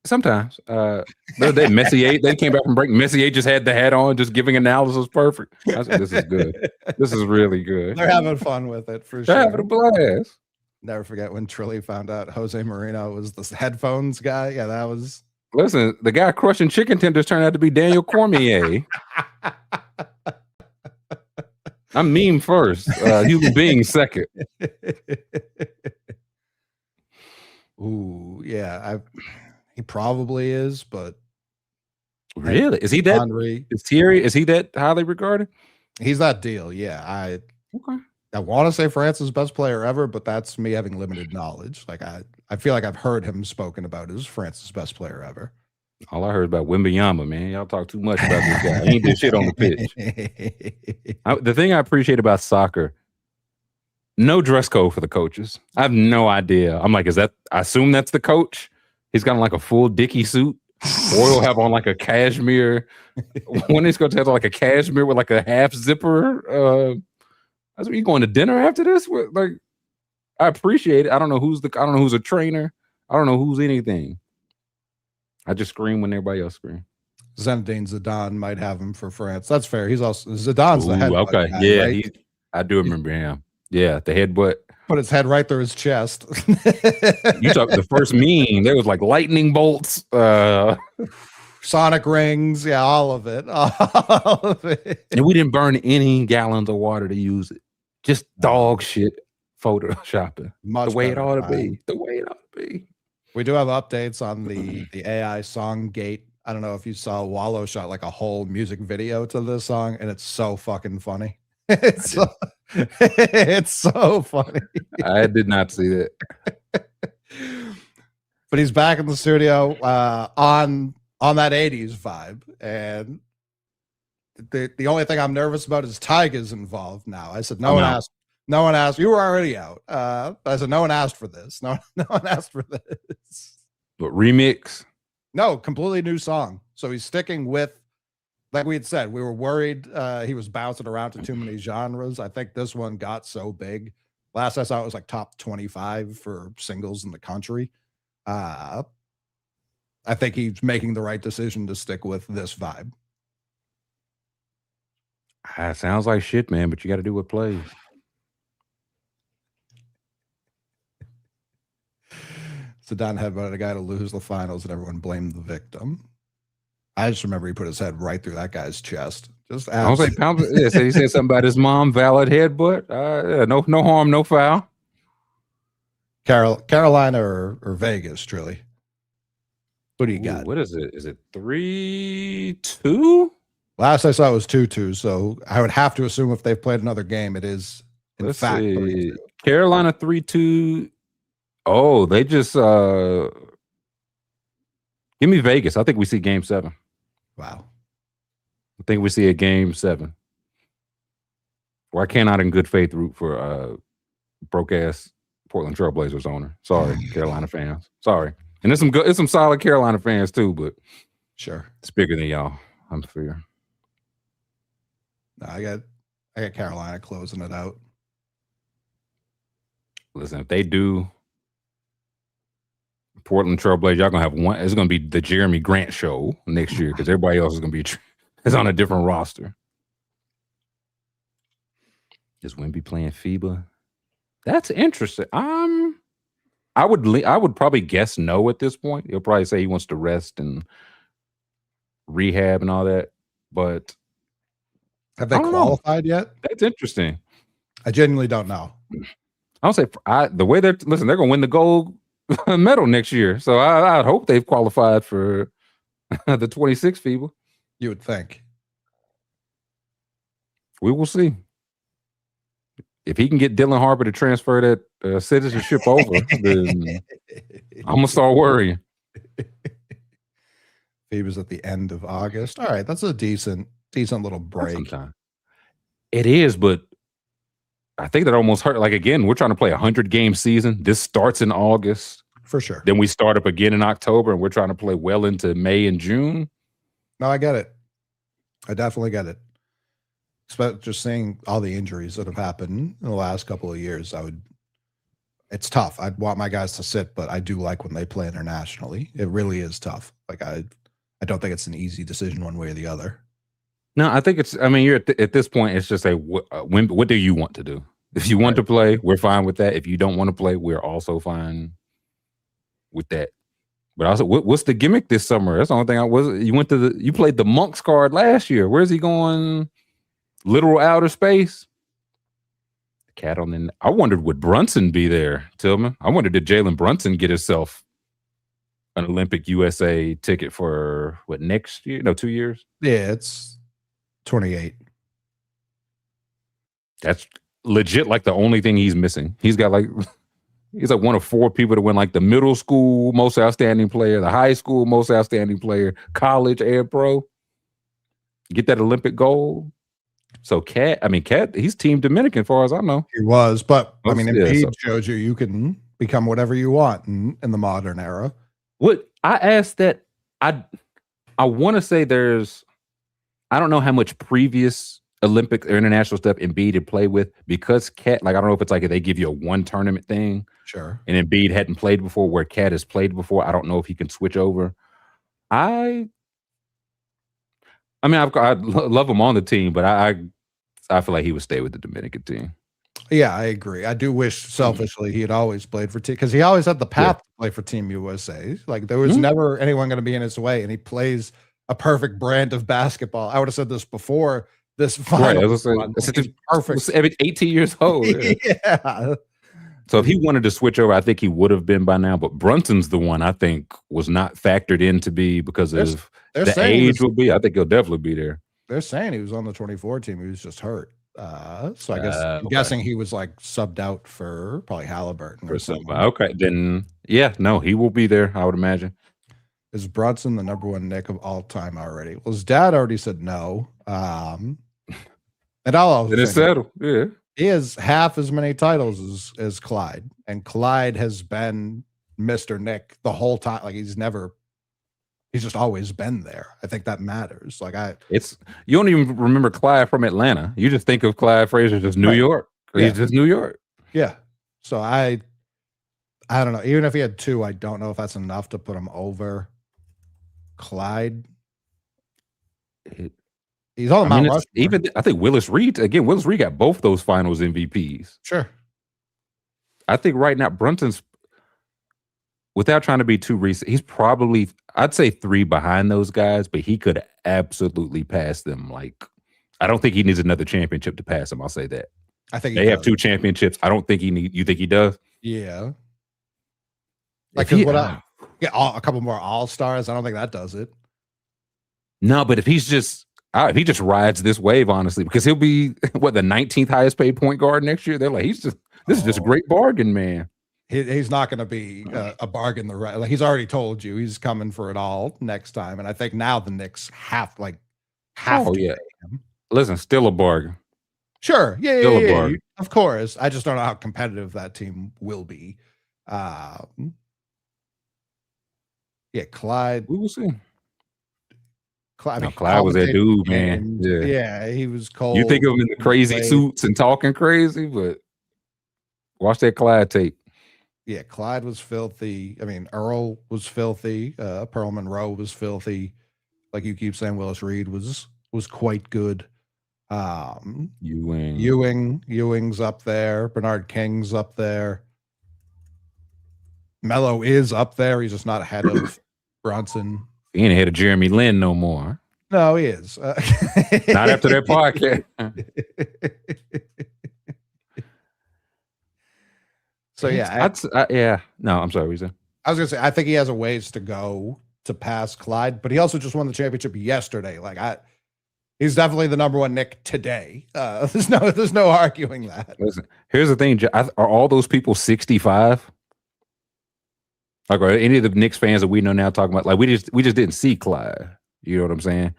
Sometimes. They Messier, they came back from break. Messier just had the hat on, just giving analysis perfect. I said, this is good. This is really good. They're having fun with it for sure. They're having a blast. Never forget when Trilly found out Jose Marino was the headphones guy. Yeah, that was. Listen, the guy crushing chicken tenders turned out to be Daniel Cormier. I'm meme first, human being second. Ooh, yeah, he probably is, but really, is he that? Henry, is he that highly regarded? He's that deal. Yeah, I want to say France's best player ever, but that's me having limited knowledge. Like I feel like I've heard him spoken about as France's best player ever. All I heard about Wembanyama, man. Y'all talk too much about this guy. He ain't did shit on the pitch. The thing I appreciate about soccer, no dress code for the coaches. I have no idea. I'm like, I assume that's the coach? He's got like a full Dickie suit. Or he'll have on like a cashmere. When he's going to have like a cashmere with like a half zipper. That's what you going to dinner after this? Like, I appreciate it. I don't know who's a trainer. I don't know who's anything. I just scream when everybody else scream. Zinedine Zidane might have him for France. That's fair. He's also Zidane's the head. Okay, guy, yeah, right? I do remember him. Yeah, the headbutt. Put his head right through his chest. You talk the first meme. There was like lightning bolts, sonic rings. Yeah, all of it. And we didn't burn any gallons of water to use it. Just dog shit photoshopping. Much the way it ought to time. be. The way it ought to be. We do have updates on the AI song gate. I don't know if you saw Wallow shot like a whole music video to this song, and it's so fucking funny. It's so funny. I did not see that. But he's back in the studio on that 80s vibe. And the only thing I'm nervous about is Tyga's involved now. I said, no one asked. No one asked. You were already out. I said, no one asked for this. No one asked for this. But remix? No, completely new song. So he's sticking with, like we had said, we were worried he was bouncing around to too many genres. I think this one got so big. Last I saw it was like top 25 for singles in the country. I think he's making the right decision to stick with this vibe. Sounds like shit, man, but you got to do what plays. Zidane headbutted a guy to lose the finals and everyone blamed the victim. I just remember he put his head right through that guy's chest. Just I don't say pound. Yeah, he said something about his mom. Valid headbutt. No harm, no foul. Carolina or Vegas, Trilly? What do you got? What is it? Is it 3-2? Last I saw it was 2-2. So I would have to assume if they've played another game, it is in fact 3-2. Carolina 3-2. Oh, they just give me Vegas. I think we see game 7. Wow. I think we see a game 7. Or I cannot in good faith root for broke ass Portland Trailblazers owner. Sorry, Carolina fans. Sorry. And there's some solid Carolina fans too, but sure. It's bigger than y'all. I'm fair. No, I got Carolina closing it out. Listen, if they do Portland Trailblazers, y'all gonna have one. It's gonna be the Jeremy Grant show next year because everybody else is gonna be is on a different roster. Is Wemby playing FIBA? That's interesting. I would probably guess no at this point. He'll probably say he wants to rest and rehab and all that. But have they qualified yet? That's interesting. I genuinely don't know. I'll say the way they're going to win the gold medal next year. So I'd hope they've qualified for the 26 FIBA. You would think. We will see. If he can get Dylan Harper to transfer that citizenship over, then I'm going to start worrying. FIBA's at the end of August. All right, that's a decent little break. It is, but I think that almost hurt. Like, again, we're trying to play a 100-game season. This starts in August. For sure. Then we start up again in October, and we're trying to play well into May and June. No, I get it. I definitely get it. Just seeing all the injuries that have happened in the last couple of years, it's tough. I'd want my guys to sit, but I do like when they play internationally. It really is tough. Like I don't think it's an easy decision one way or the other. No, I think you're at this point, it's just what do you want to do? If you want to play, we're fine with that. If you don't want to play, we're also fine with that. But also, what's the gimmick this summer? That's the only thing you played the Monks card last year. Where's he going? Literal outer space. The cat on the. I wondered, would Brunson be there, Tillman? I wondered, did Jalen Brunson get himself an Olympic USA ticket for next year? No, 2 years? Yeah, it's 28. That's legit like the only thing he's missing. He's got he's like one of 4 people to win like the middle school most outstanding player, the high school most outstanding player, college and pro. Get that Olympic gold. So Cat, he's Team Dominican as far as I know. He was, but Embiid showed you can become whatever you want in the modern era. What I asked that I want to say I don't know how much previous Olympic or international stuff Embiid had played with because Cat, I don't know if it's like if they give you a one tournament thing. Sure. And Embiid hadn't played before where Cat has played before. I don't know if he can switch over. I love him on the team, but I feel like he would stay with the Dominican team. Yeah, I agree. I do wish selfishly he had always played for team because he always had the path to play for Team USA. Like there was never anyone going to be in his way, and he plays a perfect brand of basketball. I would have said this before this final. Right, perfect. 18 years old. Yeah. So if he wanted to switch over, I think he would have been by now. But Brunson's the one I think was not factored in to be because of the age will be. I think he'll definitely be there. They're saying he was on the 24 team. He was just hurt. So I guess I'm guessing he was like subbed out for probably Halliburton or something. Okay, then yeah, no, he will be there. I would imagine. Is Brunson the number one Knick of all time already? Well, his dad already said no. And I'll also it's settled. Yeah. He has half as many titles as Clyde, and Clyde has been Mr. Knick the whole time. Like he's just always been there. I think that matters. You don't even remember Clyde from Atlanta. You just think of Clyde Frazier as New York. Yeah. He's just New York. Yeah. So I don't know. Even if he had 2, I don't know if that's enough to put him over Clyde. He's on the Mount Rushmore. Even I think Willis Reed got both those finals MVPs. Sure. I think right now Brunson's, without trying to be too recent, he's probably, I'd say 3 behind those guys, but he could absolutely pass them. Like, I don't think he needs another championship to pass them. I'll say that. I think they have 2 championships. I don't think you think he does? Yeah. Like a couple more All-Stars. I don't think that does it. No, but if he just rides this wave, honestly, because he'll be the 19th highest paid point guard next year. They're like, this is just a great bargain, man. He's not going to be a bargain. Like he's already told you he's coming for it all next time, and I think now the Knicks have to pay him. Listen, still a bargain. Sure, yeah, of course. I just don't know how competitive that team will be. Clyde. We will see. Clyde was that dude, man. Yeah, he was cold. You think of him in the crazy suits and talking crazy, but watch that Clyde tape. Yeah, Clyde was filthy. I mean, Earl was filthy. Pearl Monroe was filthy. Like you keep saying, Willis Reed was quite good. Ewing's up there. Bernard King's up there. Melo is up there. He's just not ahead of Brunson. He ain't ahead of Jeremy Lin no more. No, he is. Not after that podcast. So no, I'm sorry, Reza. I was gonna say I think he has a ways to go to pass Clyde, but he also just won the championship yesterday. He's definitely the number one Knick today. There's no arguing that. Listen, here's the thing: are all those people 65? Like, are any of the Knicks fans that we know now talking about, like, we just didn't see Clyde? You know what I'm saying?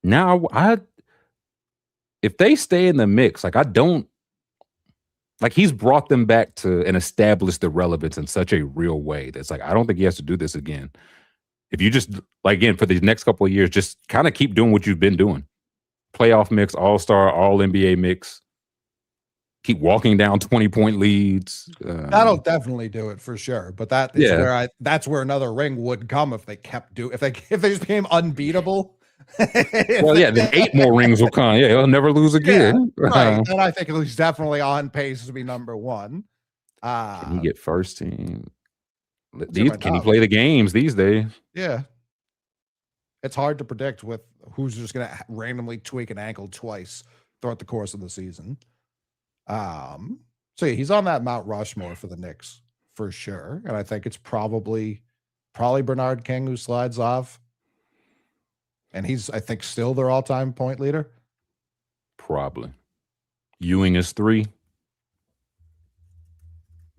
Now, if they stay in the mix, he's brought them back to and established the relevance in such a real way that's like, I don't think he has to do this again. If you just, again, for these next couple of years, just kind of keep doing what you've been doing. Playoff mix, all-star, all-NBA mix. Keep walking down 20-point leads. That'll definitely do it for sure. But that's where another ring would come if they kept if they just became unbeatable. Well, yeah, then 8 more rings will come. Yeah, he'll never lose again. Yeah, right. And I think he's definitely on pace to be number 1. Can he get first team? Can he play the games these days? Yeah. It's hard to predict with who's just going to randomly tweak an ankle twice throughout the course of the season. So he's on that Mount Rushmore for the Knicks for sure. And I think it's probably Bernard King who slides off. And he's, I think, still their all-time point leader. Probably. Ewing is 3.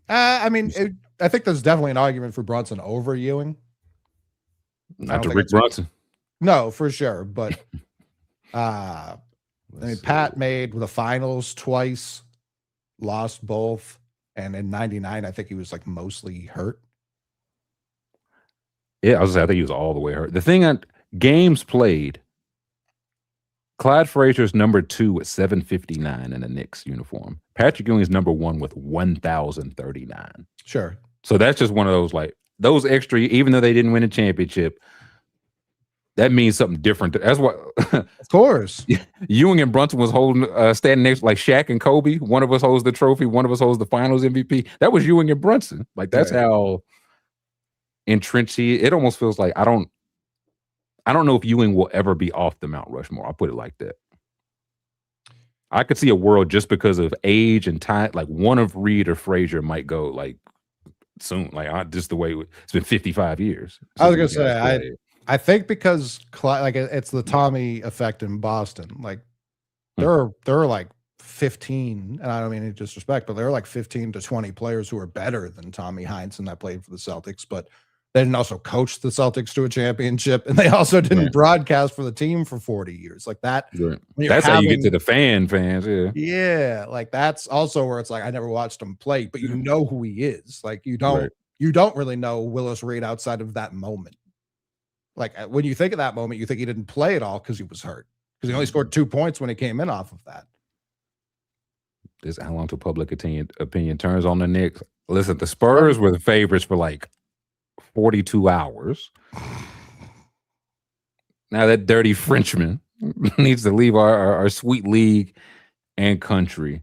I think there's definitely an argument for Brunson over Ewing. Not to Rick Brunson. No, for sure. But Pat made the finals twice, lost both, and in '99, I think he was mostly hurt. Yeah, I think he was all the way hurt. The thing on games played, Clyde Frazier's number 2 with 759 in a Knicks uniform. Patrick Ewing's number 1 with 1,039. Sure. So that's just one of those those extra, even though they didn't win a championship, that means something different. That's what. Of course. Ewing and Brunson was holding, standing next, like Shaq and Kobe. One of us holds the trophy. One of us holds the Finals MVP. That was Ewing and Brunson. That's how entrenched he. It almost feels like I don't know if Ewing will ever be off the Mount Rushmore. I'll put it like that. I could see a world just because of age and time. Like one of Reed or Frazier might go like soon. Like just the way it's been 55 years. I was gonna say I think because like it's the Tommy effect in Boston. Like there are like 15, and I don't mean any disrespect, but there are like 15 to 20 players who are better than Tommy Heinsohn that played for the Celtics, but they didn't also coach the Celtics to a championship, and they also didn't broadcast for the team for 40 years. Like that. Right. That's how you get to the fans. Yeah. Yeah. Like that's also where it's like I never watched him play, but you know who he is. Like you don't really know Willis Reed outside of that moment. Like when you think of that moment, you think he didn't play at all because he was hurt. Because he only scored 2 points when he came in off of that. This how long till public opinion turns on the Knicks. Listen, the Spurs were the favorites for like 42 hours. Now that dirty Frenchman needs to leave our sweet league and country.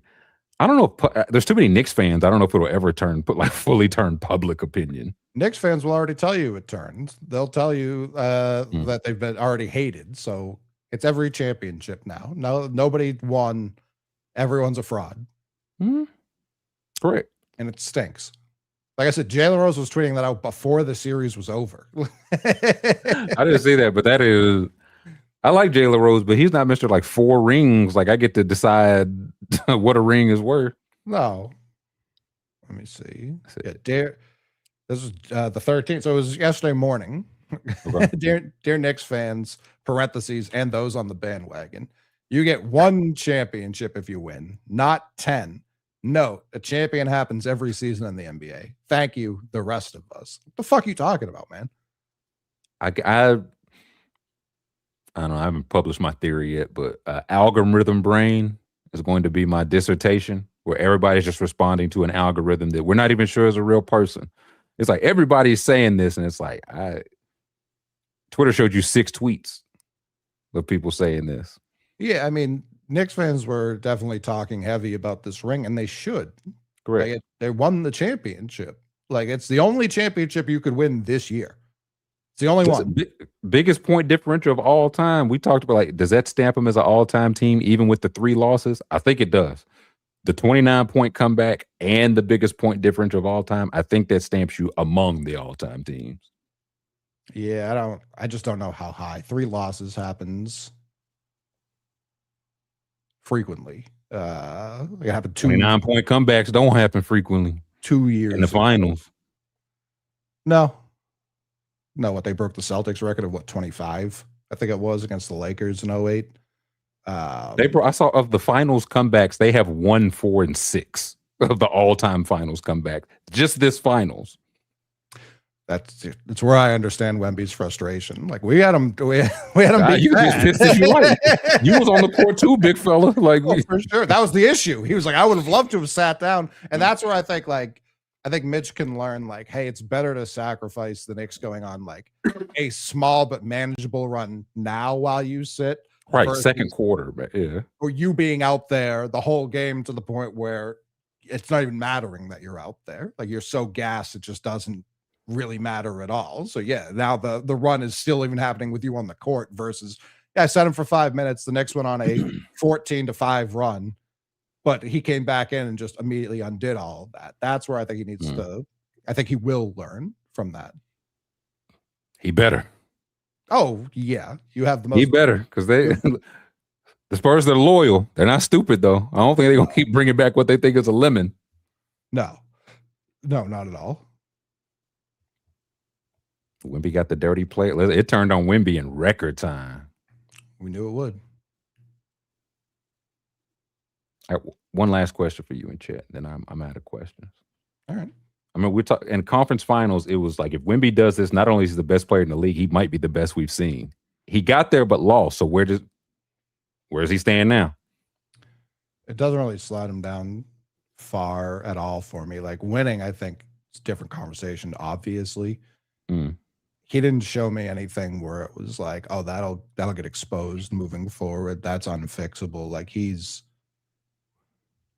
I don't know if there's too many Knicks fans. I don't know if it'll ever fully turn public opinion. Knicks fans will already tell you it turns. They'll tell you that they've been already hated. So it's every championship now. No, nobody won. Everyone's a fraud. Correct. And it stinks. Like I said, Jalen Rose was tweeting that out before the series was over. I didn't see that, but that is. I like Jalen Rose, but he's not Mr. like 4 rings. Like I get to decide what a ring is worth. No. Let me see. Yeah, this was the 13th. So it was yesterday morning. Okay. Dear Knicks fans, parentheses, and those on the bandwagon. You get 1 championship if you win, not 10. No, a champion happens every season in the NBA. Thank you, the rest of us. What the fuck are you talking about, man? I don't know. I haven't published my theory yet, but algorithm brain is going to be my dissertation, where everybody's just responding to an algorithm that we're not even sure is a real person. It's like everybody's saying this, and it's like Twitter showed you 6 tweets of people saying this. Yeah, I mean, Knicks fans were definitely talking heavy about this ring, and they should. Correct. Like they won the championship. Like it's the only championship you could win this year. It's the only one. Biggest point differential of all time. We talked about like, does that stamp them as an all-time team, even with the 3 losses? I think it does. The 29-point comeback and the biggest point differential of all time. I think that stamps you among the all-time teams. Yeah, I just don't know how high. 3 losses happens frequently. It happened 29-point comebacks don't happen frequently. 2 years in the finals. No, what they broke the Celtics record of 25? I think it was against the Lakers in 08. I saw of the finals comebacks, they have 1, 4, and 6 of the all-time finals comeback. Just this finals. That's where I understand Wemby's frustration. Like we had him. We had him. You just pissed as you like. You was on the court too, big fella. Like for sure, that was the issue. He was like, I would have loved to have sat down, and that's where I think Mitch can learn. Like, hey, it's better to sacrifice the Knicks going on like a small but manageable run now while you sit. Right, second quarter, but yeah. Or you being out there the whole game to the point where it's not even mattering that you're out there. Like you're so gassed, it just doesn't really matter at all. So yeah, now the run is still even happening with you on the court versus I set him for 5 minutes. The next one on a 14-5 run, but he came back in and just immediately undid all of that. That's where I think he needs to. I think he will learn from that. He better. Oh yeah, you have the most. He better because the Spurs are loyal. They're not stupid though. I don't think they're gonna keep bringing back what they think is a lemon. No, not at all. Wemby got the dirty play. It turned on Wemby in record time. We knew it would. One last question for you in chat, then I'm out of questions. All right. I mean, we're talking in conference finals. It was like if Wemby does this, not only is he the best player in the league, he might be the best we've seen. He got there but lost. So where does he stand now? It doesn't really slide him down far at all for me. Like winning, I think it's a different conversation. Obviously. He didn't show me anything where it was like, oh, that'll get exposed moving forward. That's unfixable. Like he's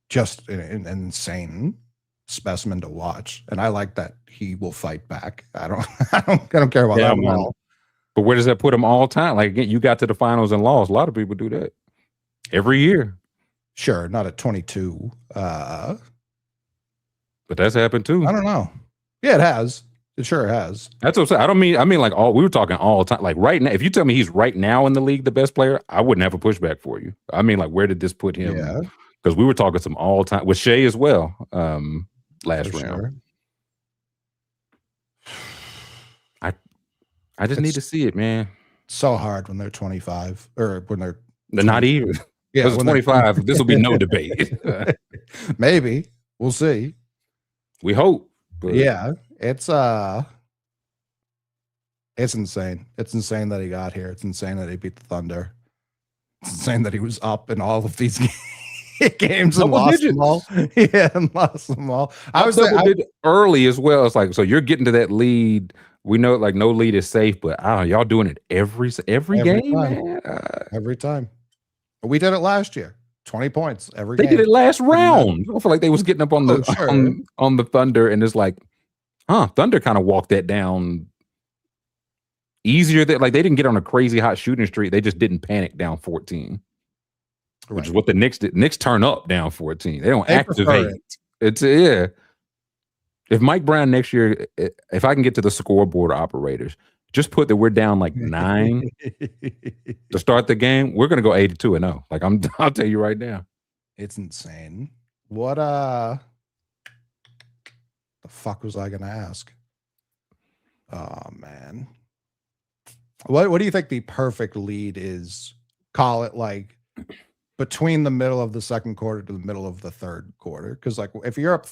just an insane specimen to watch, and I like that he will fight back. I don't care about that at all. But where does that put him all time? Like again, you got to the finals and lost. A lot of people do that every year. Sure, not at 22. But that's happened too. I don't know. Yeah, it has. It sure has. That's what I'm saying. I mean like we were talking all time. Like right now, if you tell me he's right now in the league the best player, I wouldn't have a pushback for you. I mean, like, where did this put him? Yeah. Because we were talking some all time with Shea as well. Last For round. sure. I just need to see it, man. So hard when they're 25 or when they're not even. Yeah, when 25. This will be no debate. Maybe we'll see. We hope. But. Yeah, it's insane. It's insane that he got here. It's insane that he beat the Thunder. It's insane that he was up in all of these games and lost them all. Yeah, and lost them all. I was early as well. It's like, so you're getting to that lead. We know like no lead is safe, but I don't know, y'all doing it every game, man. Every time. We did it last year. 20 points every game. They did it last round. I feel like they was getting up on the on the Thunder, and it's like, Thunder kind of walked that down easier. That like they didn't get on a crazy hot shooting streak. They just didn't panic down 14. Right. Which is what the Knicks did. Knicks turn up down 14. They don't activate. It's yeah. If Mike Brown next year, if I can get to the scoreboard operators, just put that we're down like 9 to start the game, we're gonna go 82-0. Like I'll tell you right now. It's insane. What the fuck was I gonna ask? Oh man. What do you think the perfect lead is? Call it like between the middle of the second quarter to the middle of the third quarter. Because like if you're up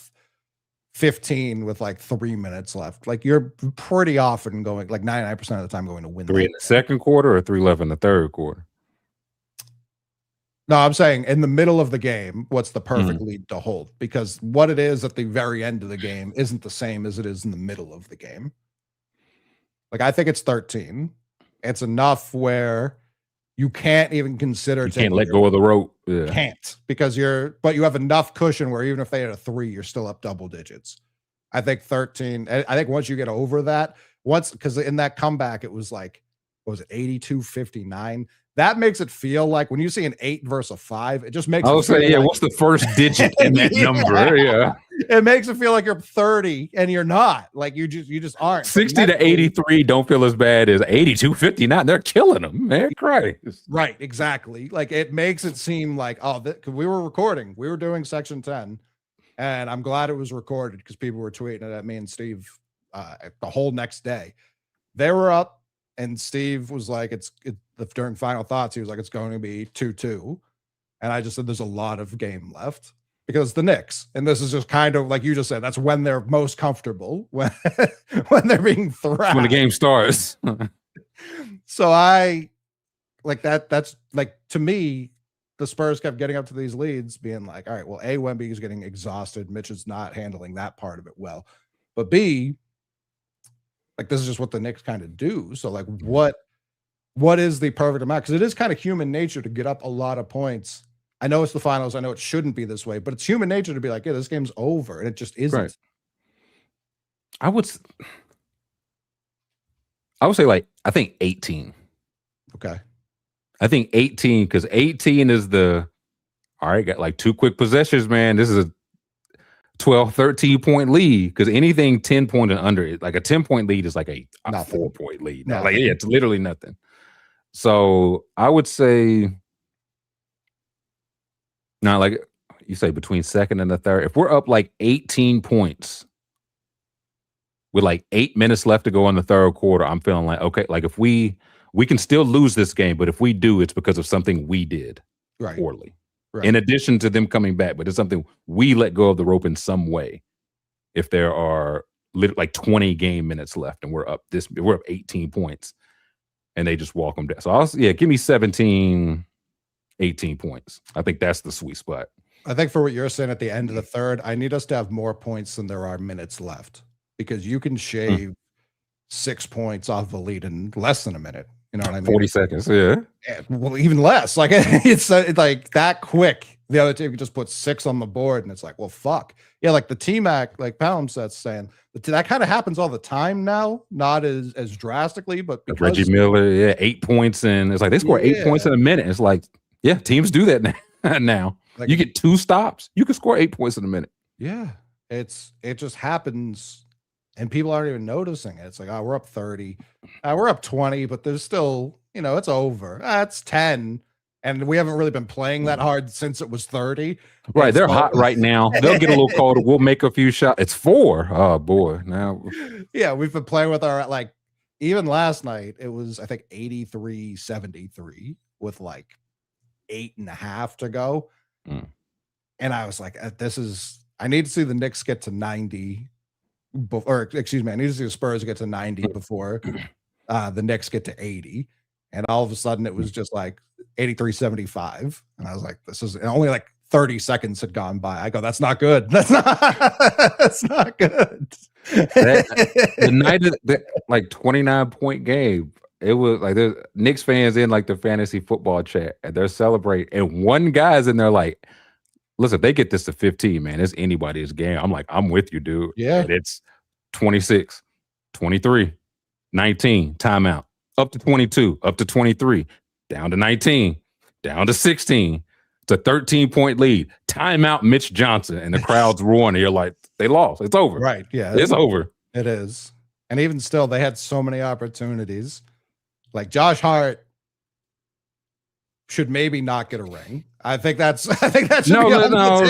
15 with like 3 minutes left, like you're pretty often going like 99% of the time going to win. 3 in the second quarter or 3 left in the third quarter? No, I'm saying in the middle of the game, what's the perfect lead to hold? Because what it is at the very end of the game isn't the same as it is in the middle of the game. Like I think it's 13. It's enough where you can't even consider. You can't let go of the rope. Yeah. Can't, because but you have enough cushion where even if they had a 3, you're still up double digits. I think 13. I think once you get over that, because in that comeback, it was like, what was it, 82-59? That makes it feel like when you see an 8 versus a 5, it just makes I was saying, yeah, like, what's the first digit in that number? Yeah. It makes it feel like you're 30 and you're not. Like you just aren't. 60 to 83 don't feel as bad as 82-59. They're killing them, man. Christ. Right, exactly. Like it makes it seem like, we were recording. We were doing section 10. And I'm glad it was recorded because people were tweeting it at me and Steve the whole next day. They were up. And Steve was like, during final thoughts, he was like, it's going to be 2-2. And I just said, there's a lot of game left because the Knicks, and this is just kind of like you just said, that's when they're most comfortable, when they're being thrashed. When the game starts. So I like that. That's like, to me, the Spurs kept getting up to these leads being like, all right, well, A, Wemby is getting exhausted. Mitch is not handling that part of it well. But B, like this is just what the Knicks kind of do. So like what is the perfect amount? Because it is kind of human nature to get up a lot of points. I know it's the finals. I know it shouldn't be this way, but it's human nature to be like, yeah, this game's over. And it just isn't. Right. I would say like, I think 18. Okay. I think 18, because 18 is all right, got like 2 quick possessions, man. This is a 12, 13-point lead, because anything 10 point and under, like a 10-point lead is like a 4-point lead. No. Like, yeah, it's literally nothing. So I would say, now, like you say, between second and the third, if we're up like 18 points with like 8 minutes left to go in the third quarter, I'm feeling like, okay, like if we can still lose this game, but if we do, it's because of something we did poorly. Right. In addition to them coming back, but it's something we let go of the rope in some way. If there are like 20 game minutes left and we're up 18 points and they just walk them down. So give me 17, 18 points. I think that's the sweet spot. I think for what you're saying at the end of the third, I need us to have more points than there are minutes left, because you can shave 6 points off the lead in less than a minute. You know what I mean? 40 seconds, yeah. Well, even less. Like it's like that quick. The other team just put 6 on the board, and it's like, well, fuck. Yeah, like the T-Mac, like Palimpsest's saying, that kind of happens all the time now. Not as drastically, but because Reggie Miller, 8 points, and it's like they score 8 points in a minute. It's like, yeah, teams do that now. Like, you get 2 stops, you can score 8 points in a minute. Yeah, it just happens, and people aren't even noticing it. It's like, oh, we're up 30, we're up 20, but there's still, it's over. It's 10, and we haven't really been playing that hard since it was 30. Right, And they're so, hot right now. They'll get a little colder. We'll make a few shots. It's 4. Oh boy, now. Yeah, we've been playing with our even last night. It was I think 83-73 with like 8.5 to go, and I was like, I need to see the Knicks get to 90, or excuse me, I need to see the Spurs get to 90 before the Knicks get to 80. And all of a sudden it was just like 83-75. And I was like, this is only like 30 seconds had gone by. I go, that's not good. That's not good. The night of the 29-point game, it was like there's Knicks fans in like the fantasy football chat, and they're celebrating. And one guy's in there like, listen, if they get this to 15, man, it's anybody's game. I'm like, I'm with you, dude. Yeah. And it's 26, 23, 19, timeout, up to 22, up to 23, down to 19, down to 16. It's a 13-point lead. Timeout, Mitch Johnson, and the crowd's roaring. And you're like, they lost. It's over. Right. Yeah. It's over. It is. And even still, they had so many opportunities. Like Josh Hart should maybe not get a ring. I think that should no,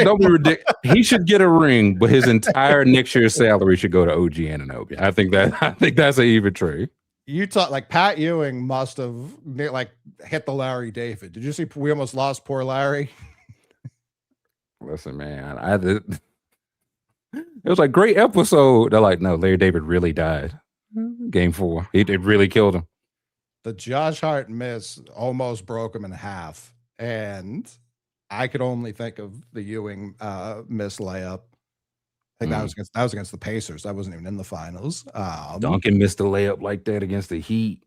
don't be ridiculous. He should get a ring, but his entire next year's salary should go to OG Anunoby. I think that's an even trade. You talk like Pat Ewing must have hit the Larry David. Did you see we almost lost poor Larry? Listen, man, it was like great episode. They're like, no, Larry David really died. Game 4, it really killed him. The Josh Hart miss almost broke him in half, and I could only think of the Ewing miss layup. I think that was against the Pacers. That wasn't even in the finals. Duncan missed a layup like that against the Heat.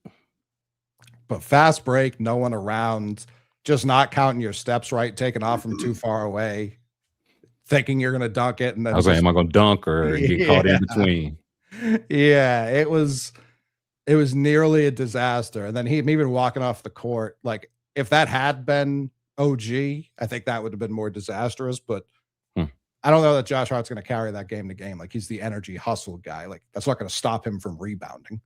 But fast break, no one around, just not counting your steps right, taking off from too far away, thinking you're gonna dunk it, and then I was like, am I gonna dunk or get caught in between? Yeah, it was nearly a disaster. And then him even walking off the court, like if that had been OG, I think that would have been more disastrous. But I don't know that Josh Hart's going to carry that game to game. Like he's the energy hustle guy. Like that's not going to stop him from rebounding.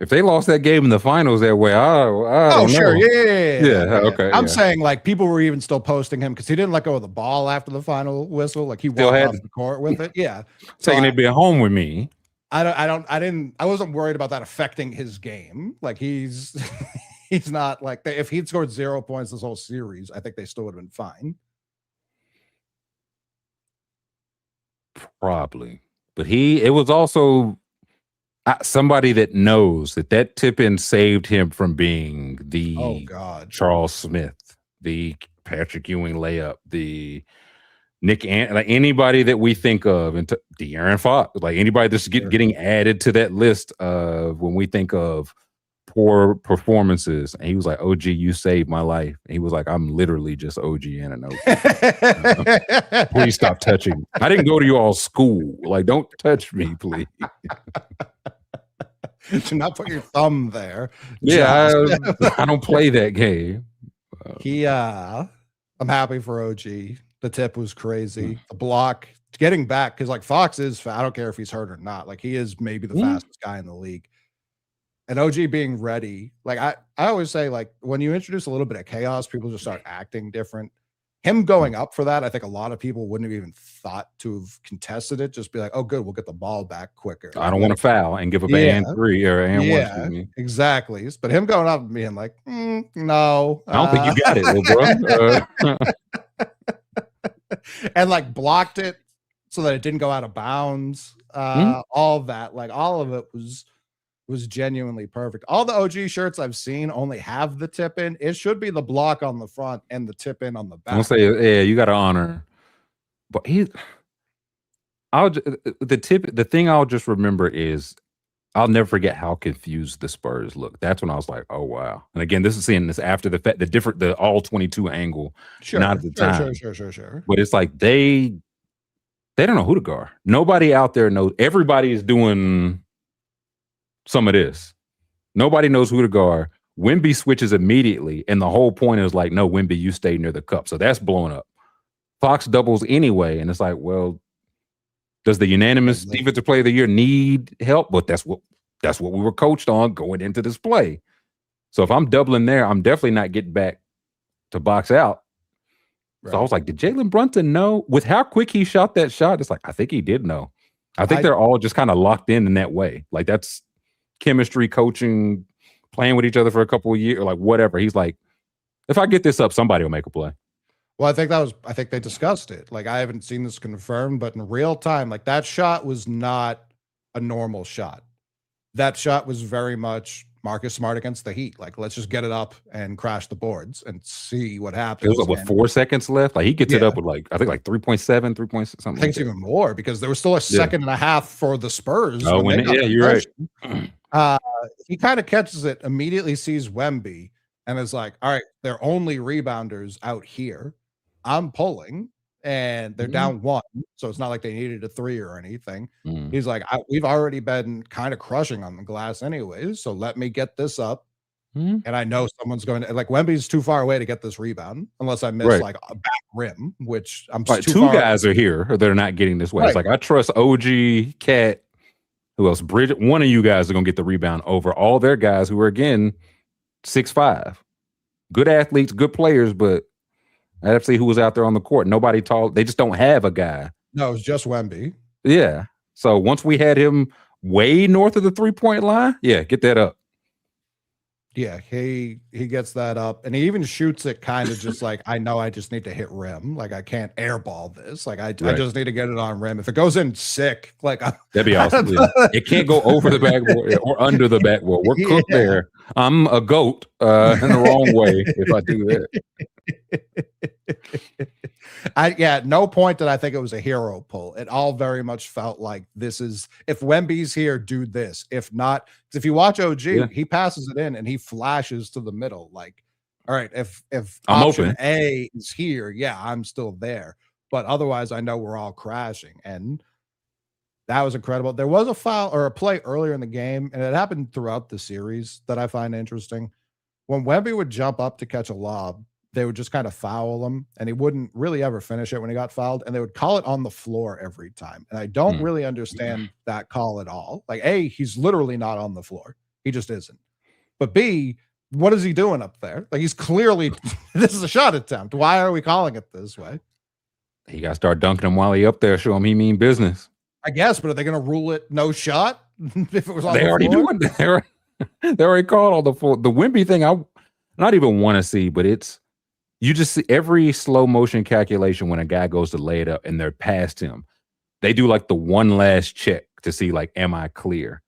If they lost that game in the finals that way, I sure, yeah, okay. I'm saying like people were even still posting him because he didn't let go of the ball after the final whistle. Like he walked off the court with it. Yeah, taking it being home with me. I wasn't worried about that affecting his game. Like he's not like if he'd scored 0 points this whole series, I think they still would have been fine. Probably, but it was also somebody that knows that tip-in saved him from being the Charles Smith, the Patrick Ewing layup, the Nick, like anybody that we think of, and De'Aaron Fox, like anybody that's getting added to that list of when we think of poor performances. And he was like, OG, you saved my life. And he was like, I'm literally just OG Anunoby. Please stop touching me. I didn't go to your school. Like, don't touch me, please. Do not put your thumb there. Yeah, I don't play that game. I'm happy for OG. The tip was crazy. The block, getting back, because like Fox is, I don't care if he's hurt or not. Like he is maybe the fastest guy in the league. And OG being ready, like I always say, like when you introduce a little bit of chaos, people just start acting different. Him going up for that, I think a lot of people wouldn't have even thought to have contested it. Just be like, oh, good, we'll get the ball back quicker. I don't want to foul and give up an 3 or an 1. Exactly. But him going up and being like, no. I don't think you got it, little bro. And like blocked it so that it didn't go out of bounds. All of that, like all of it was genuinely perfect. All the OG shirts I've seen only have the tip in. It should be the block on the front and the tip in on the back. I'll say, yeah, you got to honor. But the thing I'll just remember is I'll never forget how confused the Spurs looked. That's when I was like, oh wow. And again, this is seeing this after the fact, the all 22 angle, not at the time. Sure. But it's like they don't know who to guard. Nobody out there knows. Everybody is doing some of this. Nobody knows who to guard. Wemby switches immediately, and the whole point is like, no, Wemby, you stay near the cup. So that's blown up. Fox doubles anyway, and it's like, well, does the unanimous defensive player of the year need help? But that's what we were coached on going into this play. So if I'm doubling there, I'm definitely not getting back to box out. Right. So I was like, did Jalen Brunson know? With how quick he shot that shot, it's like, I think he did know. I think they're all just kind of locked in that way. Like, that's chemistry, coaching, playing with each other for a couple of years, or like whatever. He's like, if I get this up, somebody will make a play. Well, I think they discussed it. Like, I haven't seen this confirmed, but in real time, like, that shot was not a normal shot. That shot was very much Marcus Smart against the Heat. Like, let's just get it up and crash the boards and see what happens. It was like, with 4 seconds left. Like, he gets it up with like, I think like 3.7, 3 point something. I think it's even more because there was still a second and a half for the Spurs. Oh, you're right. He kind of catches it, immediately sees Wemby, and is like, all right, they're only rebounders out here. I'm pulling, and they're down 1, so it's not like they needed a 3 or anything. He's like, we've already been kind of crushing on the glass anyways, so let me get this up. And I know someone's going to, like, Wemby's too far away to get this riband, unless I miss like a back rim, which I'm too two far guys are here, or they're not getting this way. It's like, I trust OG, Cat, who else? Bridget. One of you guys are going to get the rebound over all their guys who are, again, 6'5". Good athletes, good players, but I have to see who was out there on the court. Nobody tall. They just don't have a guy. No, it was just Wemby. Yeah. So once we had him way north of the 3-point line, get that up. Yeah, he gets that up, and he even shoots it kind of just like, I know I just need to hit rim. Like, I can't airball this. Like, I just need to get it on rim. If it goes in, sick. Like, that'd be awesome. It can't go over the backboard or under the backboard. We're cooked there. I'm a goat in the wrong way if I do that. At no point did I think it was a hero pull. It all very much felt like, this is, if Wemby's here, do this. If not, if you watch OG, he passes it in and he flashes to the middle. Like, all right, if I'm option open. A is here, I'm still there. But otherwise, I know we're all crashing. And that was incredible. There was a foul or a play earlier in the game, and it happened throughout the series that I find interesting. When Wemby would jump up to catch a lob, they would just kind of foul him, and he wouldn't really ever finish it when he got fouled, and they would call it on the floor every time. And I don't really understand that call at all. Like, A, he's literally not on the floor. He just isn't. But B, what is he doing up there? Like, he's clearly, this is a shot attempt. Why are we calling it this way? You got to start dunking him while he up there, show him he mean business. I guess, but are they going to rule it no shot? If it was on they the already floor? doing it. They already called all the full. The Wemby thing, I not even want to see, but it's, you just see every slow motion calculation when a guy goes to lay it up and they're past him. They do like the one last check to see, like, am I clear?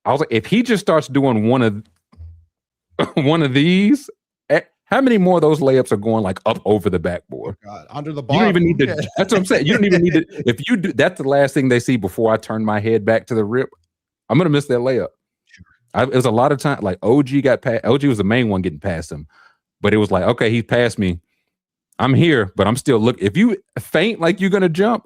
I was like, if he just starts doing one of these, how many more of those layups are going like up over the backboard? Oh God, under the bottom. You don't even need to. That's what I'm saying. You don't even need to. If you do, that's the last thing they see before I turn my head back to the rip. I'm gonna miss that layup. It was a lot of time. Like, OG got past. OG was the main one getting past him. But it was like, okay, he passed me. I'm here, but I'm still looking. If you faint like you're going to jump,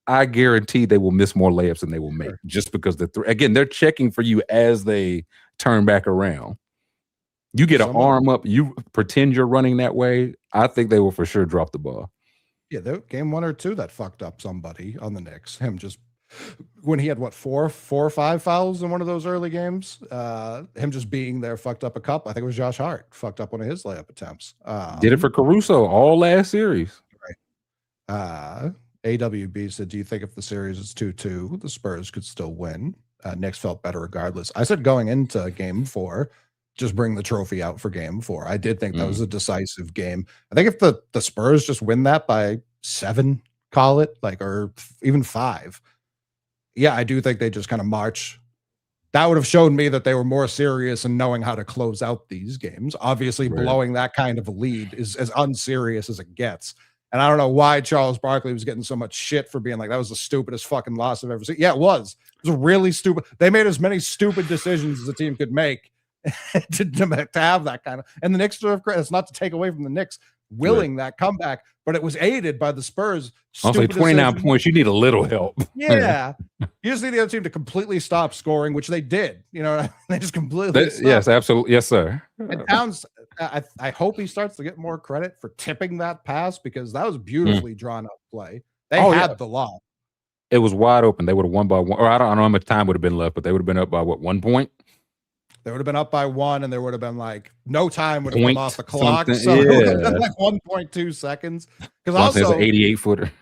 I guarantee they will miss more layups than they will make, just because again, they're checking for you as they turn back around. You get an arm up, you pretend you're running that way. I think they will for sure drop the ball. Yeah, game 1 or 2 that fucked up somebody on the Knicks. Him just, when he had four or five fouls in one of those early games, him just being there fucked up a couple. I think it was Josh Hart fucked up one of his layup attempts. Did it for Caruso all last series. Right. AWB said, do you think if the series is 2-2, the Spurs could still win? Knicks felt better regardless. I said going into game 4, just bring the trophy out for game 4. I did think that was a decisive game. I think if the Spurs just win that by 7, call it, like, or even 5, I do think they just kind of march. That would have shown me that they were more serious in knowing how to close out these games. Obviously, blowing that kind of a lead is as unserious as it gets. And I don't know why Charles Barkley was getting so much shit for being like, that was the stupidest fucking loss I've ever seen. Yeah, it was. It was really stupid. They made as many stupid decisions as the team could make to have that kind of. And the Knicks deserve credit. It's not to take away from the Knicks. willing that comeback, but it was aided by the Spurs. I'll say 29 points. You need a little help. Yeah. You just need the other team to completely stop scoring, which they did. You know, they just completely stopped. Yes, absolutely. Yes, sir. And Towns, I hope he starts to get more credit for tipping that pass because that was beautifully drawn up play. They had the lob. It was wide open. They would have won by 1, or I don't know how much time would have been left, but they would have been up by what, 1 point? They would have been up by 1, and there would have been like no time would have come off the clock. Something. So it would have been like 1.2 seconds. Because also, an 88-footer.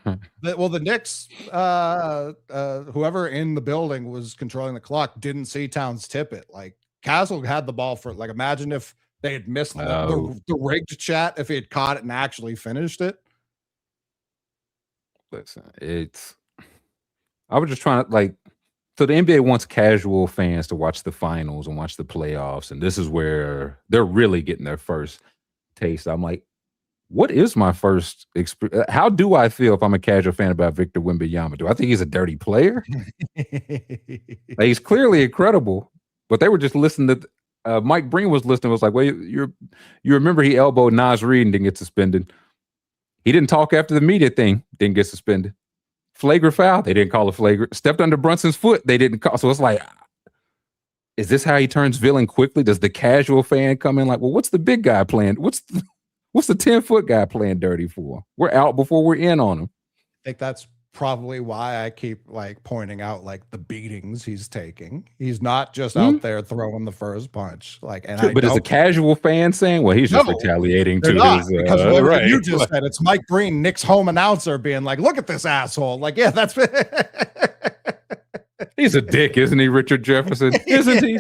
The Knicks, whoever in the building was controlling the clock, didn't see Towns tip it. Like Castle had the ball for like, imagine if they had missed the rigged chat, if he had caught it and actually finished it. Listen, I was just trying to like. So the NBA wants casual fans to watch the finals and watch the playoffs, and this is where they're really getting their first taste. I'm like, what is my first experience? How do I feel if I'm a casual fan about Victor Wembanyama? Do I think he's a dirty player? Like, he's clearly incredible, but they were just listening to Mike Breen was listening. Was like, well, you remember he elbowed Nas Reed and didn't get suspended. He didn't talk after the media thing, didn't get suspended. Flagrant foul, they didn't call it flagrant. Stepped under Brunson's foot, they didn't call. So it's like, is this how he turns villain quickly? Does the casual fan come in like, well, what's the big guy playing? What's the 10-foot guy playing dirty for? We're out before we're in on him. I think that's probably why I keep like pointing out like the beatings he's taking. He's not just out there throwing the first punch. Like, and but is a casual fan saying, well, he's just retaliating to his because you just said it's Mike Breen, Knicks home announcer, being like, look at this asshole. Like, yeah, that's he's a dick, isn't he, Richard Jefferson? Isn't he?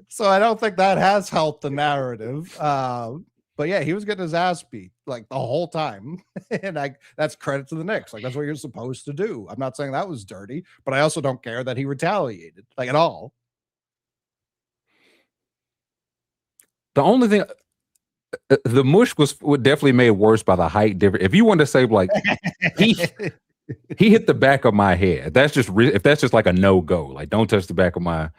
So I don't think that has helped the narrative. But yeah, he was getting his ass beat like the whole time. And that's credit to the Knicks. Like, that's what you're supposed to do. I'm not saying that was dirty, but I also don't care that he retaliated like at all. The only thing, the mush was definitely made worse by the height difference. If you want to say like he hit the back of my head, that's just if that's just like a no-go. Like, don't touch the back of my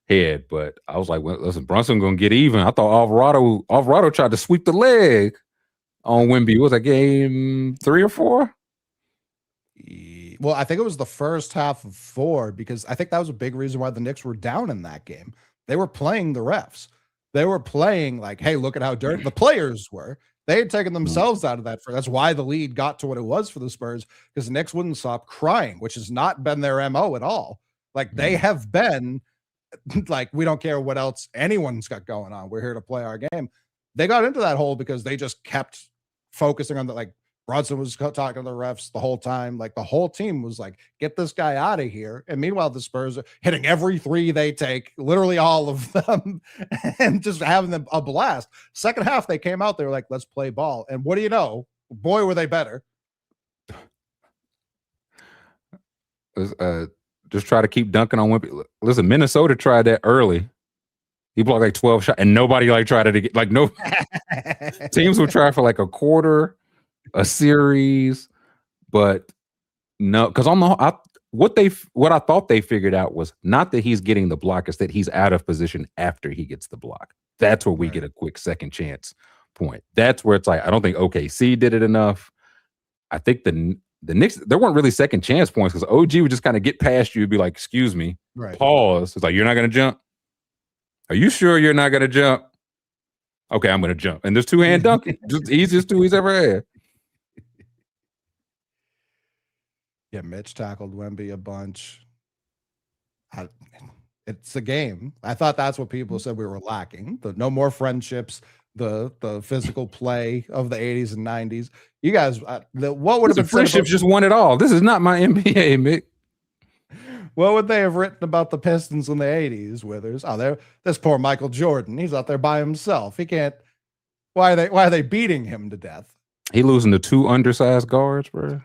head. But I was like, well, listen, Brunson gonna get even. I thought Alvarado tried to sweep the leg on Wemby. Was that game 3 or 4? Well, I think it was the first half of 4, because I think that was a big reason why the Knicks were down in that game. They were playing the refs. They were playing like, hey, look at how dirty the players were. They had taken themselves out of that. That's why the lead got to what it was for the Spurs, because the Knicks wouldn't stop crying, which has not been their MO at all. Like, they have been like, we don't care what else anyone's got going on. We're here to play our game. They got into that hole because they just kept focusing on the, like, Bronson was talking to the refs the whole time. Like, the whole team was like, get this guy out of here. And meanwhile, the Spurs are hitting every 3 they take, literally all of them, and just having them a blast. Second half, they came out, they were like, let's play ball. And what do you know? Boy, were they better. Just try to keep dunking on Wimpy. Listen, Minnesota tried that early. He blocked like 12 shots, and nobody like tried it again. Like, no teams would try for like a quarter, a series, but no, because what I thought they figured out was not that he's getting the block, it's that he's out of position after he gets the block. That's where we get a quick second chance point. That's where it's like, I don't think OKC did it enough. I think the Knicks, there weren't really second chance points because OG would just kind of get past you and be like, excuse me, pause. It's like, you're not going to jump? Are you sure you're not going to jump? Okay, I'm going to jump. And there's 2-hand dunking. Just the easiest 2 he's ever had. Yeah, Mitch tackled Wemby a bunch. It's a game. I thought that's what people said we were lacking. The no more friendships, the physical play of the 80s and 90s. You guys, what would have been friendships just won it all. This is not my NBA, Mick. What would they have written about the Pistons in the 80s, Withers? Oh, this poor Michael Jordan. He's out there by himself. He can't. Why are they beating him to death? He losing to 2 undersized guards, bro.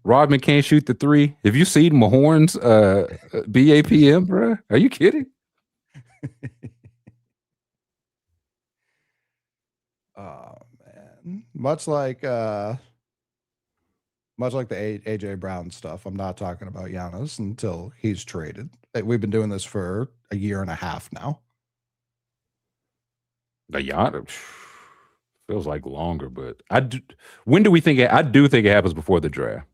Rodman can't shoot the 3. Have you seen Mahorn's BAPM, bro? Are you kidding? Oh man, much like the AJ Brown stuff. I'm not talking about Giannis until he's traded. We've been doing this for a year and a half now. The Giannis, Feels like longer, but when do we think I do think it happens before the draft?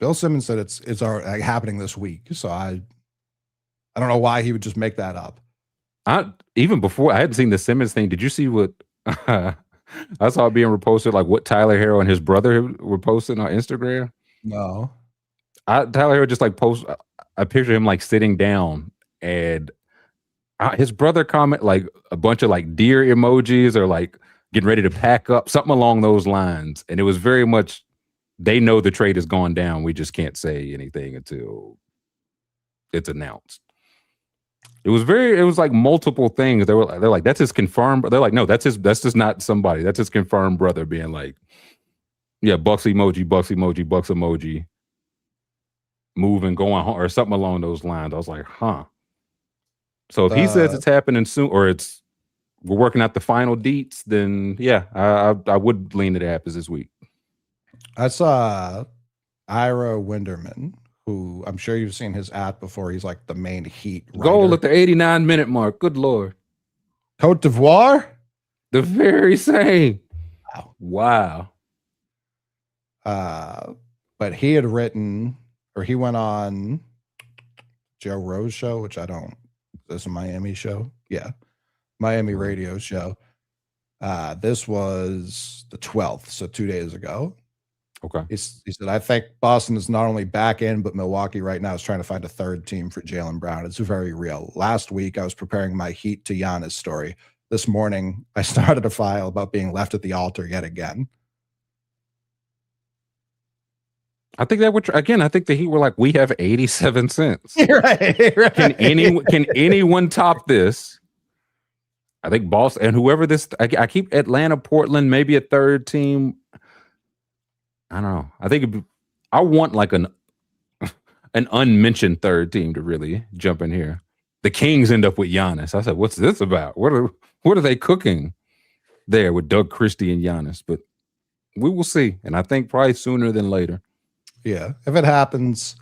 Bill Simmons said it's already happening this week. So I don't know why he would just make that up. Even before, I hadn't seen the Simmons thing. Did you see what I saw it being reposted, like what Tyler Herro and his brother were posting on Instagram? No. Tyler Herro just like post I picture him like sitting down, and his brother comment like a bunch of like deer emojis or like getting ready to pack up, something along those lines. And it was very much, they know the trade has gone down. We just can't say anything until it's announced. It was like multiple things. They're like, that's his confirmed. They're like, no, that's just not somebody. That's his confirmed brother being like, yeah, Bucks emoji, Bucks emoji, Bucks emoji, moving, going home, or something along those lines. I was like, huh. So if he says it's happening soon, or we're working out the final deets, then yeah, I would lean that it happens this week. I saw Ira Winderman, who I'm sure you've seen his ad before. He's like the main Heat writer. Goal at the 89-minute mark. Good Lord. Cote d'Ivoire? The very same. Wow. But he had written, or he went on Joe Rose show, which I don't. This is a Miami show. Yeah. Miami radio show. This was the 12th, so 2 days ago. Okay. He said, I think Boston is not only back in, but Milwaukee right now is trying to find a third team for Jaylen Brown. It's very real. Last week, I was preparing my Heat to Giannis story. This morning, I started a file about being left at the altar yet again. I think I think the Heat were like, we have 87 cents. Right. Can anyone top this? I think Boston and whoever this, I keep Atlanta, Portland, maybe a third team. I don't know. I think I want like an unmentioned third team to really jump in here. The Kings end up with Giannis. I said, what's this about? What are they cooking there with Doug Christie and Giannis? But we will see. And I think probably sooner than later. Yeah. If it happens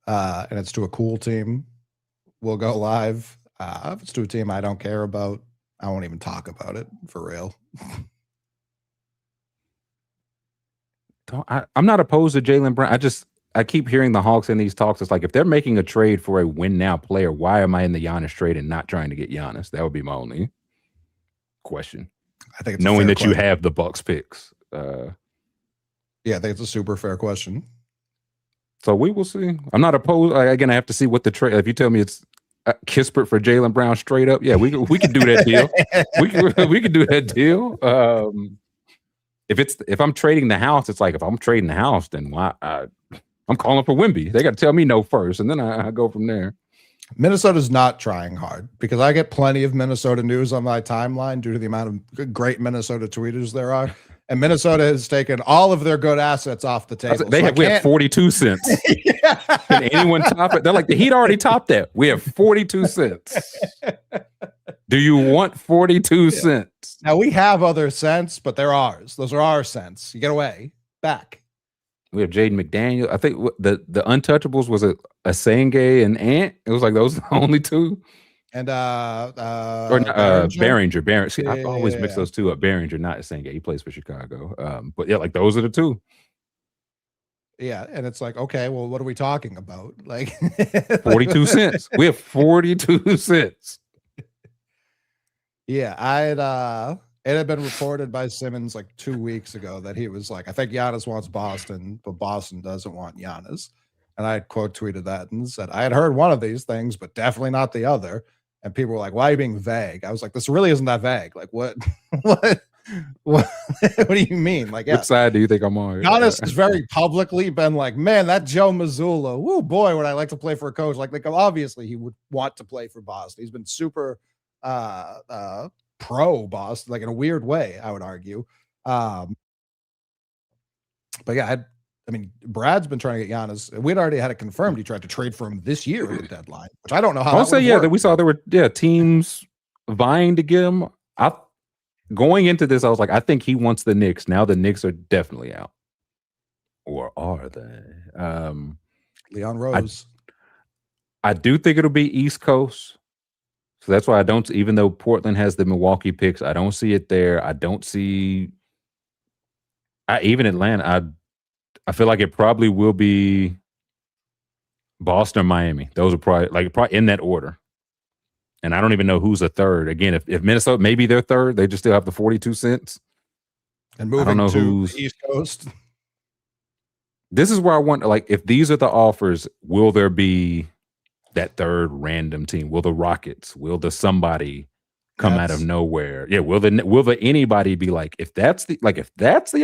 and it's to a cool team, we'll go live. If it's to a team I don't care about, I won't even talk about it for real. I'm not opposed to Jaylen Brown. I keep hearing the Hawks in these talks. It's like, if they're making a trade for a win now player, why am I in the Giannis trade and not trying to get Giannis? That would be my only question. I think it's knowing that you have the Bucks picks. Yeah, I think it's a super fair question. So we will see. I'm not opposed. Again, I have to see what the trade. If you tell me it's Kispert for Jaylen Brown straight up, yeah, we could do that deal. we could do that deal. If I'm trading the house, it's like, if I'm trading the house, then why? I'm calling for Wemby. They got to tell me no first, and then I go from there. Minnesota's not trying hard, because I get plenty of Minnesota news on my timeline due to the amount of great Minnesota tweeters there are. And Minnesota has taken all of their good assets off the table. We have 42 cents. Yeah. Can anyone top it? They're like, the Heat already topped that. We have 42 cents. Do you want 42 cents? Now, we have other cents, but they're ours. Those are our cents. You get away. Back. We have Jaden McDaniel. I think the Untouchables was a Senge and Ant. It was like those are the only two. And Behringer. See, I always mix those two up. Behringer, not Senge. He plays for Chicago. But yeah, like those are the two. Yeah, and it's like, okay, well, what are we talking about? Like 42 cents. We have 42 cents. Yeah, it had been reported by Simmons like 2 weeks ago that he was like, I think Giannis wants Boston, but Boston doesn't want Giannis. And I had quote tweeted that and said, I had heard one of these things, but definitely not the other. And people were like, why are you being vague? I was like, this really isn't that vague. Like, what do you mean? Like, which side do you think I'm on? Giannis has very publicly been like, man, that Joe Mazzulla, woo boy, would I like to play for a coach. Like obviously he would want to play for Boston. He's been super pro Boston, like in a weird way, I would argue. But yeah, I mean, Brad's been trying to get Giannis. We'd already had it confirmed he tried to trade for him this year at the deadline, which I don't know how. I'll say, that we saw there were teams vying to get him. Going into this, I was like, I think he wants the Knicks. Now the Knicks are definitely out. Or are they? Leon Rose. I do think it'll be East Coast. So that's why I don't. Even though Portland has the Milwaukee picks, I don't see it there. I don't see. Even Atlanta. I feel like it probably will be Boston or Miami. Those are probably in that order. And I don't even know who's a third. Again, if Minnesota, maybe they're third, they just still have the 42 cents. And moving to the East Coast. This is where I wonder, like, if these are the offers, will there be that third random team? Will the Rockets? Will the somebody come out of nowhere? Yeah. Will the anybody be like, if that's the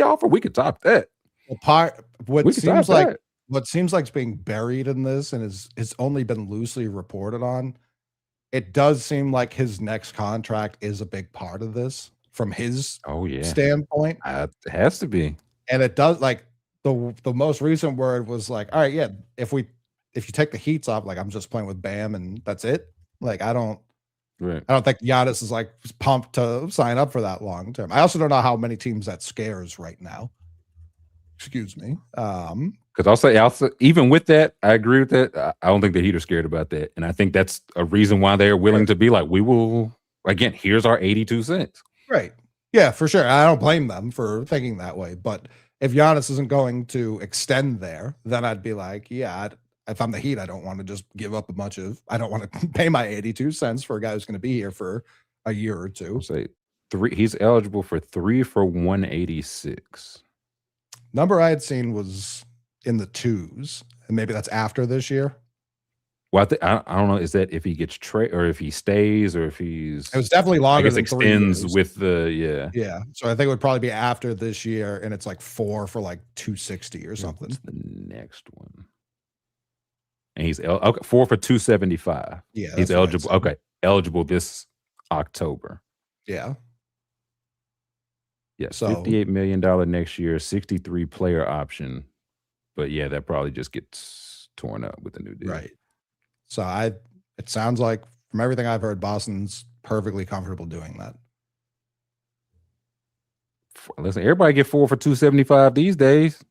offer, we could top that. Well, what seems like it's being buried in this and is only been loosely reported on. It does seem like his next contract is a big part of this from his standpoint. It has to be. And it does, like, the most recent word was like, all right, yeah, if you take the Heats off, like, I'm just playing with Bam and that's it. Like, I don't think Giannis is like pumped to sign up for that long term. I also don't know how many teams that scares right now. Excuse me. Because I'll say, even with that, I agree with that. I don't think the Heat are scared about that. And I think that's a reason why they're willing to be like, we will, again, here's our 82 cents. Right. Yeah, for sure. I don't blame them for thinking that way. But if Giannis isn't going to extend there, then I'd be like, yeah, if I'm the Heat, I don't want to just give up I don't want to pay my 82 cents for a guy who's going to be here for a year or two. I'll say he's eligible for 3 for 186. Number I had seen was in the 2s, and maybe that's after this year. Well, I don't know. Is that if he gets traded or if he stays or if he's? It was definitely longer than extends 3 years. With the yeah. So I think it would probably be after this year, and it's like 4 for like 260 or something. What's the next one? And he's 4 for 275. Yeah, he's eligible. Okay, eligible this October. Yeah. Yeah, so $58 million next year, 63 player option. But yeah, that probably just gets torn up with the new deal. Right. So it sounds like from everything I've heard, Boston's perfectly comfortable doing that. Listen, everybody get 4 for 275 these days.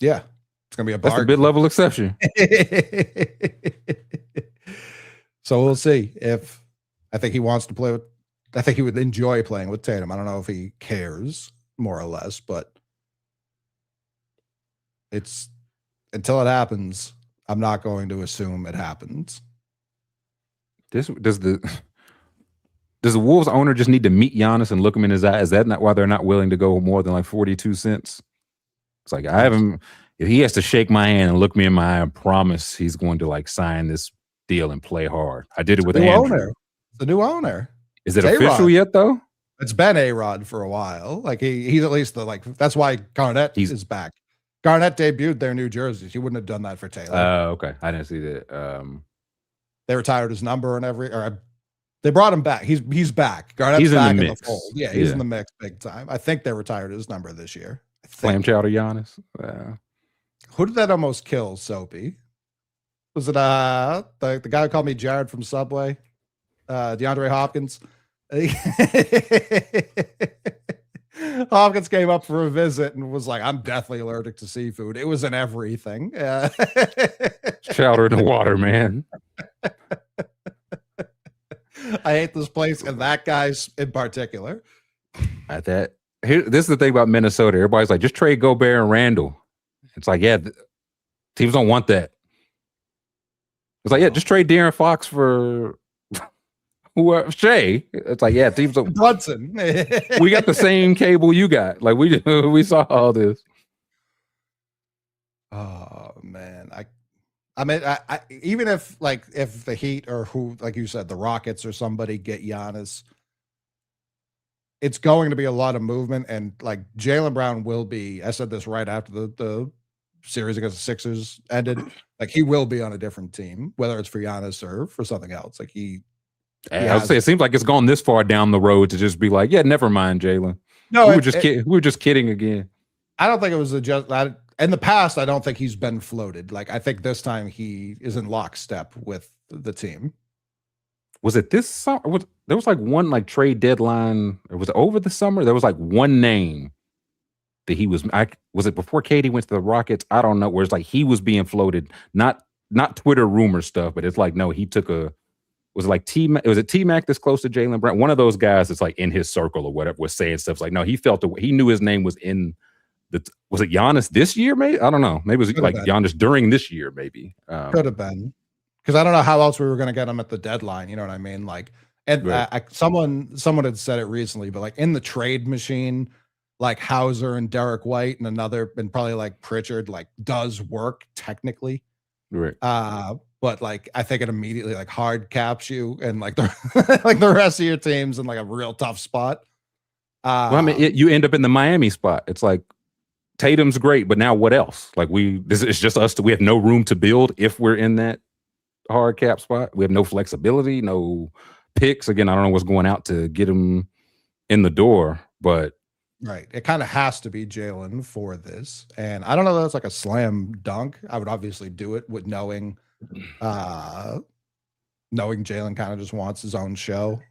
Yeah. It's gonna be a bargain. That's a mid-level exception. So we'll see if I think he wants to play with. I think he would enjoy playing with Tatum. I don't know if he cares more or less, but it's until it happens, I'm not going to assume it happens. Does the Wolves owner just need to meet Giannis and look him in his eye? Is that not why they're not willing to go more than like 42 cents? It's like if he has to shake my hand and look me in my eye and promise he's going to like sign this deal and play hard. I did it with Andrew. The new owner. Is it official yet though? It's been A-Rod for a while. Like he's at least that's why Garnett is back. Garnett debuted their New Jerseys. He wouldn't have done that for Taylor. Okay. I didn't see that. They retired his number and they brought him back. He's back. Garnett's back in the fold. Yeah, he's in the mix big time. I think they retired his number this year. Clam chowder Giannis. Who did that almost kill, Soapy? Was it the guy who called me Jared from Subway? DeAndre Hopkins. Hopkins came up for a visit and was like, I'm definitely allergic to seafood. It was in everything. Chowder in the water, man. I hate this place and that guy's in particular. This is the thing about Minnesota. Everybody's like, just trade Gobert and Randall. It's like, yeah, teams don't want that. It's like, yeah, just trade De'Aaron Fox for Shea. It's like, yeah, teams don't. Brunson. We got the same cable you got. Like we saw all this. Oh man, I mean, I even if the Heat or who, like you said, the Rockets or somebody get Giannis, it's going to be a lot of movement, and like Jaylen Brown will be. I said this right after the series against the Sixers ended. Like he will be on a different team, whether it's for Giannis or for something else. Like I would say it seems like it's gone this far down the road to just be like, yeah, never mind, Jaylen. No, we were just kidding again. I don't think it was in the past. I don't think he's been floated. Like I think this time he is in lockstep with the team. Was it this summer? There was like one like trade deadline. Or was it over the summer? There was like one name that he was. Was it before Katie went to the Rockets? I don't know. Where it's like he was being floated, not Twitter rumor stuff, but it's like no, he took a was it like was it T-Mac that's close to Jaylen Brown? One of those guys that's like in his circle or whatever was saying stuff like, no, he knew his name was in was it Giannis this year? Maybe I don't know. Maybe it was like Giannis during this year. Maybe could have been, because I don't know how else we were going to get him at the deadline. You know what I mean? Like, and right. Someone had said it recently, but like in the trade machine, like Hauser and Derek White and probably like Pritchard like does work technically, right? But like I think it immediately like hard caps you and like the like the rest of your team's in like a real tough spot. Well, I mean, you end up in the Miami spot. It's like Tatum's great, but now what else? Like this is just us. We have no room to build if we're in that hard cap spot. We have no flexibility, no picks. Again, I don't know what's going out to get him in the door, but right, it kind of has to be Jaylen for this. And I don't know that it's like a slam dunk. I would obviously do it with knowing Jaylen kind of just wants his own show.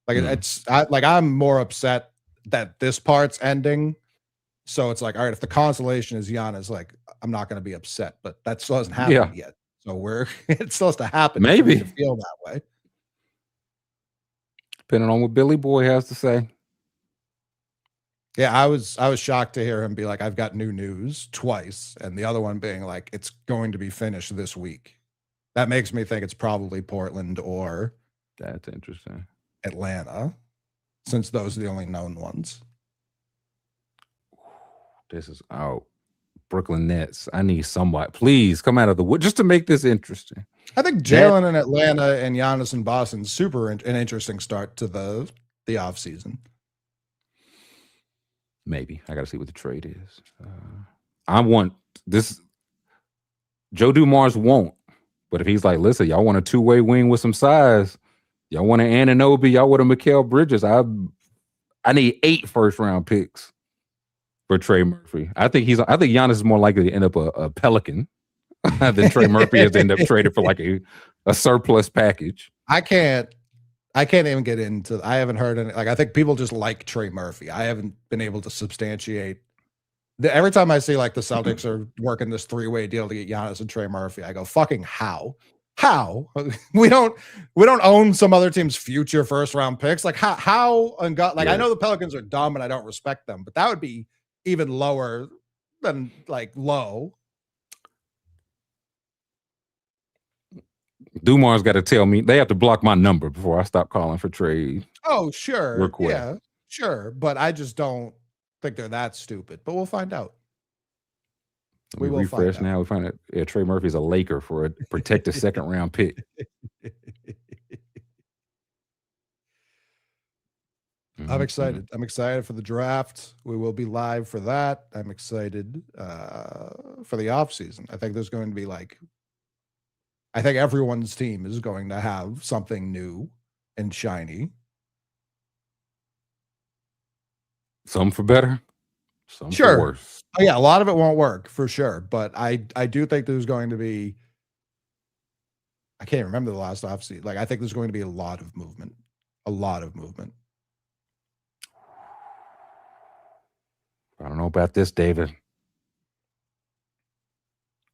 Like I'm more upset that this part's ending. So it's like, all right, if the consolation is Giannis, like I'm not going to be upset, but that still hasn't happened yet. So it still has to happen. Maybe to feel that way. Depending on what Billy Boy has to say. Yeah, I was shocked to hear him be like, I've got new news twice, and the other one being like, it's going to be finished this week. That makes me think it's probably Portland or that's interesting. Atlanta, since those are the only known ones. This is Brooklyn Nets. I need somebody. Please come out of the wood just to make this interesting. I think Jaylen in Atlanta and Giannis in Boston super an interesting start to the offseason. Maybe. I got to see what the trade is. I want this. Joe Dumars won't. But if he's like, listen, y'all want a two-way wing with some size. Y'all want an Anunoby. Y'all want a Mikal Bridges. I need 8 first-round picks for Trey Murphy. I think Giannis is more likely to end up a Pelican than Trey Murphy has to end up traded for like a surplus package. I can't even get into. I haven't heard any. Like I think people just like Trey Murphy. I haven't been able to substantiate. Every time I see like the Celtics are working this 3-way deal to get Giannis and Trey Murphy, I go, fucking how? How? we don't own some other team's future first-round picks. Like how and God, like I know the Pelicans are dumb and I don't respect them, but that would be even lower than like low. Dumar's got to tell me they have to block my number before I stop calling for trade. Oh, sure. Request. Yeah, sure. But I just don't think they're that stupid. But we'll find out. We will refresh now. We find out Trey Murphy's a Laker for a protected second-round pick. I'm excited. I'm excited for the draft. We will be live for that. I'm excited for the offseason. I think there's going to be I think everyone's team is going to have something new and shiny. Some for better, some for worse. Oh, yeah, a lot of it won't work for sure. But I do think there's going to be, I can't remember the last offseason. Like, I think there's going to be a lot of movement. A lot of movement. I don't know about this, David.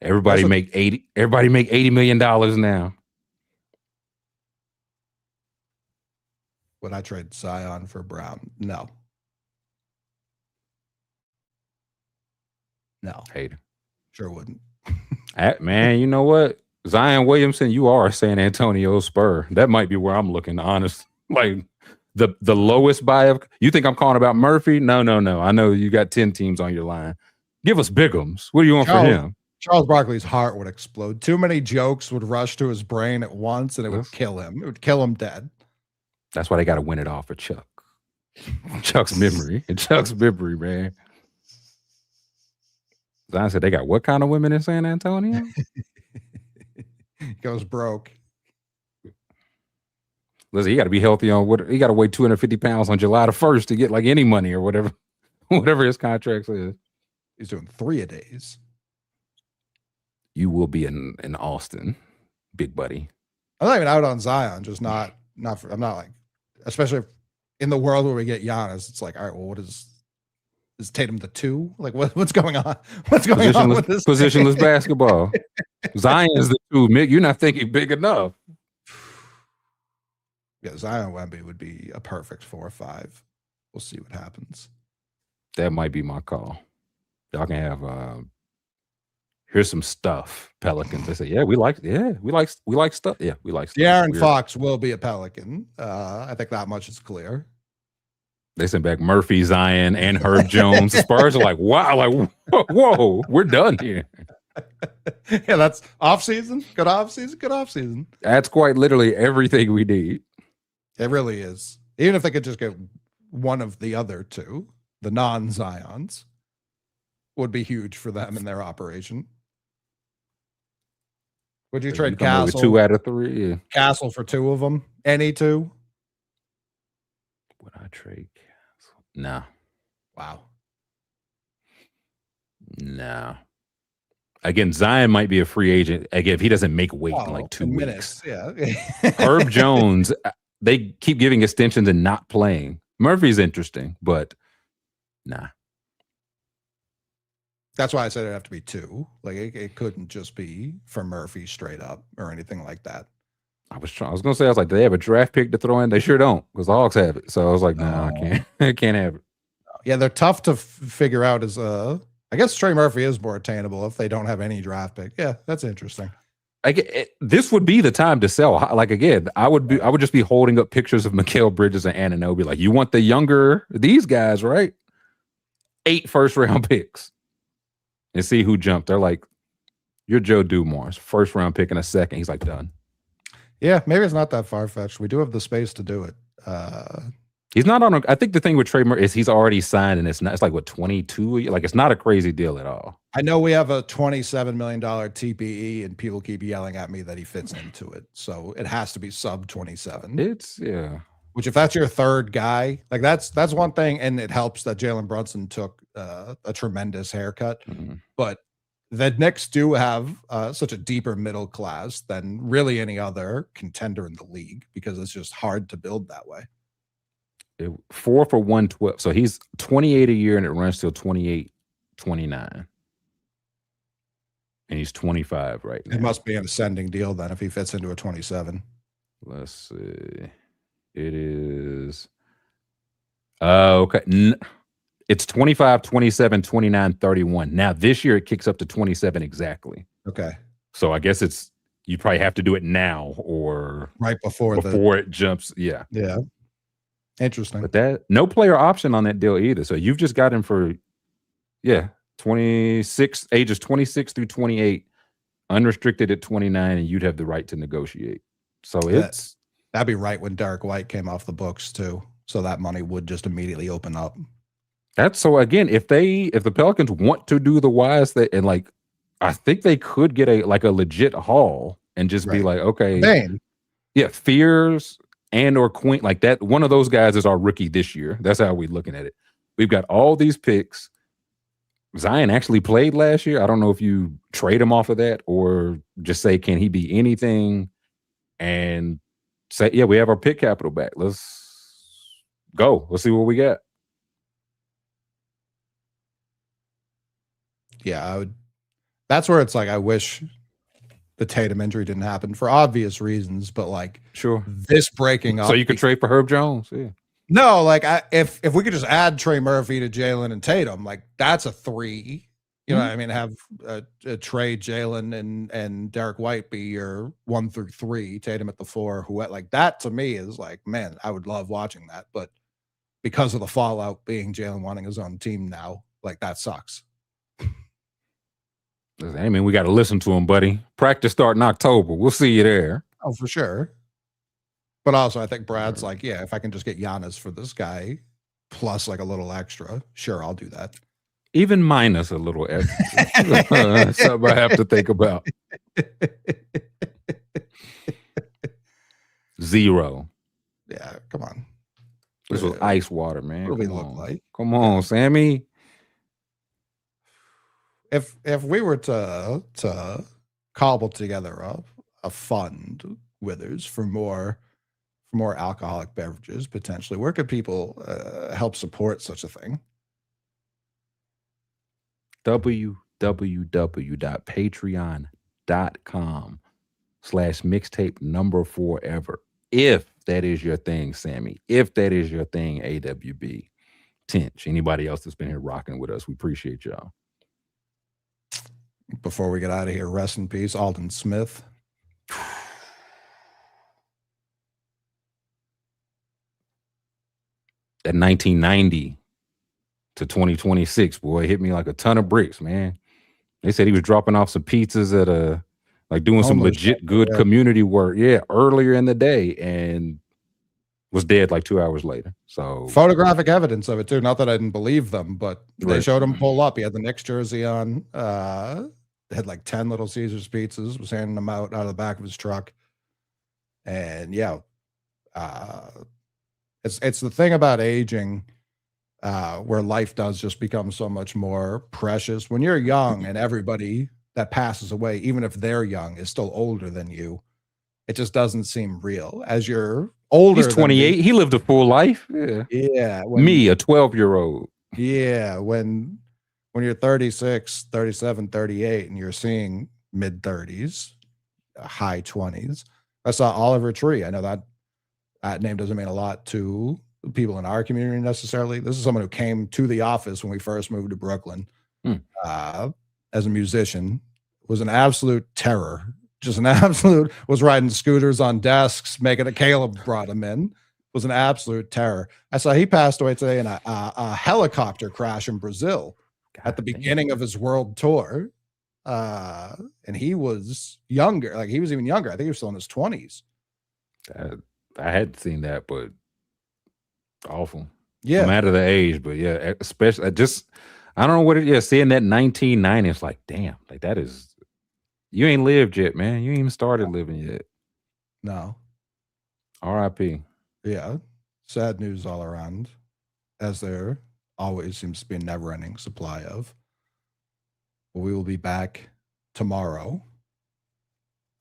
Everybody make $80 million now. Would I trade Zion for Brown? No. Hater. Sure wouldn't. Man, you know what? Zion Williamson, you are a San Antonio Spur. That might be where I'm looking, honest. Like the lowest buy of, you think I'm calling about Murphy? No. I know you got 10 teams on your line. Give us Bigums. What do you want for him? Charles Barkley's heart would explode. Too many jokes would rush to his brain at once, and it would kill him. It would kill him dead. That's why they got to win it off for Chuck. Chuck's memory. Chuck's memory, man. Zion said they got what kind of women in San Antonio? He goes broke. Listen, he got to be healthy on what he got to weigh 250 pounds on July the 1st to get like any money or whatever his contract says. He's doing 3-a-days. You will be in Austin, big buddy. I'm not even out on Zion, just not I'm not like, especially in the world where we get Giannis, it's like, all right, well, what is Tatum the 2? Like what's going on? What's going on with this positionless basketball? Zion is the 2. Mick, you're not thinking big enough. Yeah, Zion Wemby would be a perfect 4 or 5. We'll see what happens. That might be my call. Y'all can have here's some stuff, Pelicans. They say, yeah, we like stuff. Yeah, we like stuff. De'Aaron Fox will be a Pelican. I think that much is clear. They sent back Murphy, Zion, and Herb Jones. The Spurs are like, wow, like, whoa, we're done here. Yeah, that's off season. Good off season. Good off season. That's quite literally everything we need. It really is. Even if they could just get one of the other two, the non-Zions, would be huge for them in their operation. Would you trade Castle? 2 out of 3. Yeah. Castle for 2 of them? Any 2? Would I trade Castle? No. Wow. No. Again, Zion might be a free agent. Again, if he doesn't make weight in like 2 weeks. Yeah. Herb Jones, they keep giving extensions and not playing. Murphy's interesting, but nah. That's why I said it'd have to be 2. Like it couldn't just be for Murphy straight up or anything like that. I was gonna say, I was like, do they have a draft pick to throw in? They sure don't, because the Hawks have it. So I was like, no, I can't. I can't have it. Yeah, they're tough to figure out. I guess Trey Murphy is more attainable if they don't have any draft pick. Yeah, that's interesting. This would be the time to sell. Like again, I would just be holding up pictures of Mikal Bridges and Anunoby. Like, you want the younger these guys, right? 8 first-round picks, and see who jumped. They're like, you're Joe Dumars, first-round pick in a second. He's like, done. Yeah, maybe it's not that far-fetched. We do have the space to do it. He's not on I think the thing with Trey Murphy is he's already signed, and it's like what, 22? Like, it's not a crazy deal at all. I know we have a $27 million TPE, and people keep yelling at me that he fits into it. So it has to be sub 27. Which, if that's your third guy, like that's one thing, and it helps that Jalen Brunson took a tremendous haircut. Mm-hmm. But the Knicks do have such a deeper middle class than really any other contender in the league, because it's just hard to build that way. 4 for 112. So he's 28 a year, and it runs till 28, 29. And he's 25 right now. It must be an ascending deal then if he fits into a 27. Let's see. It is okay. It's 25, 27, 29, 31. Now this year it kicks up to 27 exactly. Okay. So I guess you probably have to do it now or right before it jumps. Yeah. Yeah. Interesting. But that no player option on that deal either. So you've just got him for 26, ages 26 through 28, unrestricted at 29, and you'd have the right to negotiate. So that'd be right when Derek White came off the books too. So that money would just immediately open up. That's so again, if the Pelicans want to do the wise thing, and like, I think they could get a legit haul and just be like, okay, Fears and or Queen, like that. One of those guys is our rookie this year. That's how we're looking at it. We've got all these picks. Zion actually played last year. I don't know if you trade him off of that or just say, can he be anything? And say, yeah, we have our pick capital back. Let's go. Let's see what we got. Yeah, that's where it's like, I wish the Tatum injury didn't happen for obvious reasons, but like, sure, this breaking up. So you could trade for Herb Jones. Yeah. No, like if we could just add Trey Murphy to Jalen and Tatum, like that's a 3. You know what I mean? Have a Trey, Jalen, and Derek White be your 1 through 3, Tatum at the 4. Who like that to me is like, man, I would love watching that. But because of the fallout being Jalen wanting his own team now, like that sucks. I mean, we got to listen to him, buddy. Practice start in October. We'll see you there. Oh, for sure. But also, I think Brad's like, yeah, if I can just get Giannis for this guy, plus like a little extra, sure, I'll do that. Even minus a little extra. Something I have to think about. 0. Yeah, come on. This was ice water, man. What do we look like? Come on, Sammy. If we were to cobble together a fund, Withers, for more alcoholic beverages potentially, where could people help support such a thing? www.patreon.com/mixtape number 4ever. If that is your thing, Sammy, if that is your thing, AWB, Tinch, anybody else that's been here rocking with us, we appreciate y'all. Before we get out of here, rest in peace, Alden Smith. That 1990 to 2026, boy, hit me like a ton of bricks, man. They said he was dropping off some pizzas at a, like doing some legit good community work. Yeah, earlier in the day, and was dead like 2 hours later. So photographic evidence of it too. Not that I didn't believe them, but they showed him pull up. He had the Knicks jersey on. Had like 10 Little Caesars pizzas. Was handing them out of the back of his truck. And yeah, it's the thing about aging, where life does just become so much more precious. When you're young and everybody that passes away, even if they're young, is still older than you, it just doesn't seem real. As you're older, he's 28. He lived a full life. Yeah. Yeah. Me, a 12-year-old. Yeah. When you're 36, 37, 38, and you're seeing mid 30s, high 20s. I saw Oliver Tree. I know that name doesn't mean a lot to people in our community necessarily. This is someone who came to the office when we first moved to Brooklyn as a musician, was an absolute terror. Just an absolute, was riding scooters on desks, making a Caleb brought him in, was an absolute terror. I saw he passed away today in a helicopter crash in Brazil at the beginning of his world tour. And he was younger, like he was even younger. I think he was still in his 20s. I hadn't seen that, but awful. Yeah. No matter the age, but yeah, especially I don't know what it is. Seeing that 1990, it's like, damn, like that is, you ain't lived yet, man. You ain't even started living yet. No. R.I.P. Yeah. Sad news all around, as there always seems to be a never-ending supply of. But we will be back tomorrow,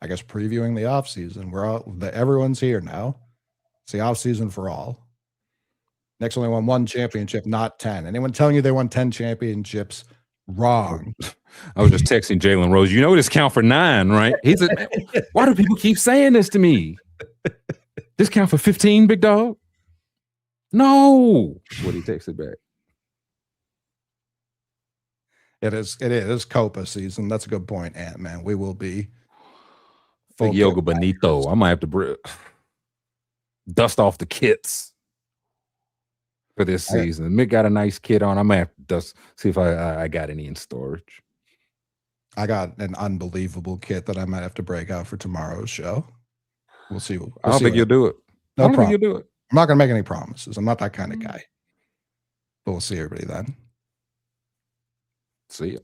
I guess, previewing the offseason. Everyone's here now. It's the offseason for all. Knicks only won 1 championship, not 10. Anyone telling you they won 10 championships, wrong. I was just texting Jalen Rose. You know this count for 9, right? He said, man, why do people keep saying this to me? This count for 15, big dog? No. What he texted back. It is Copa season. That's a good point, Ant-Man. We will be Big Yoga Bonito. I might have to dust off the kits for this season. Mick got a nice kit on. I might have to see if I got any in storage. I got an unbelievable kit that I might have to break out for tomorrow's show. We'll see. I don't think you'll do it. No problem. Think you'll do it. I'm not going to make any promises. I'm not that kind of guy. But we'll see everybody then. See ya.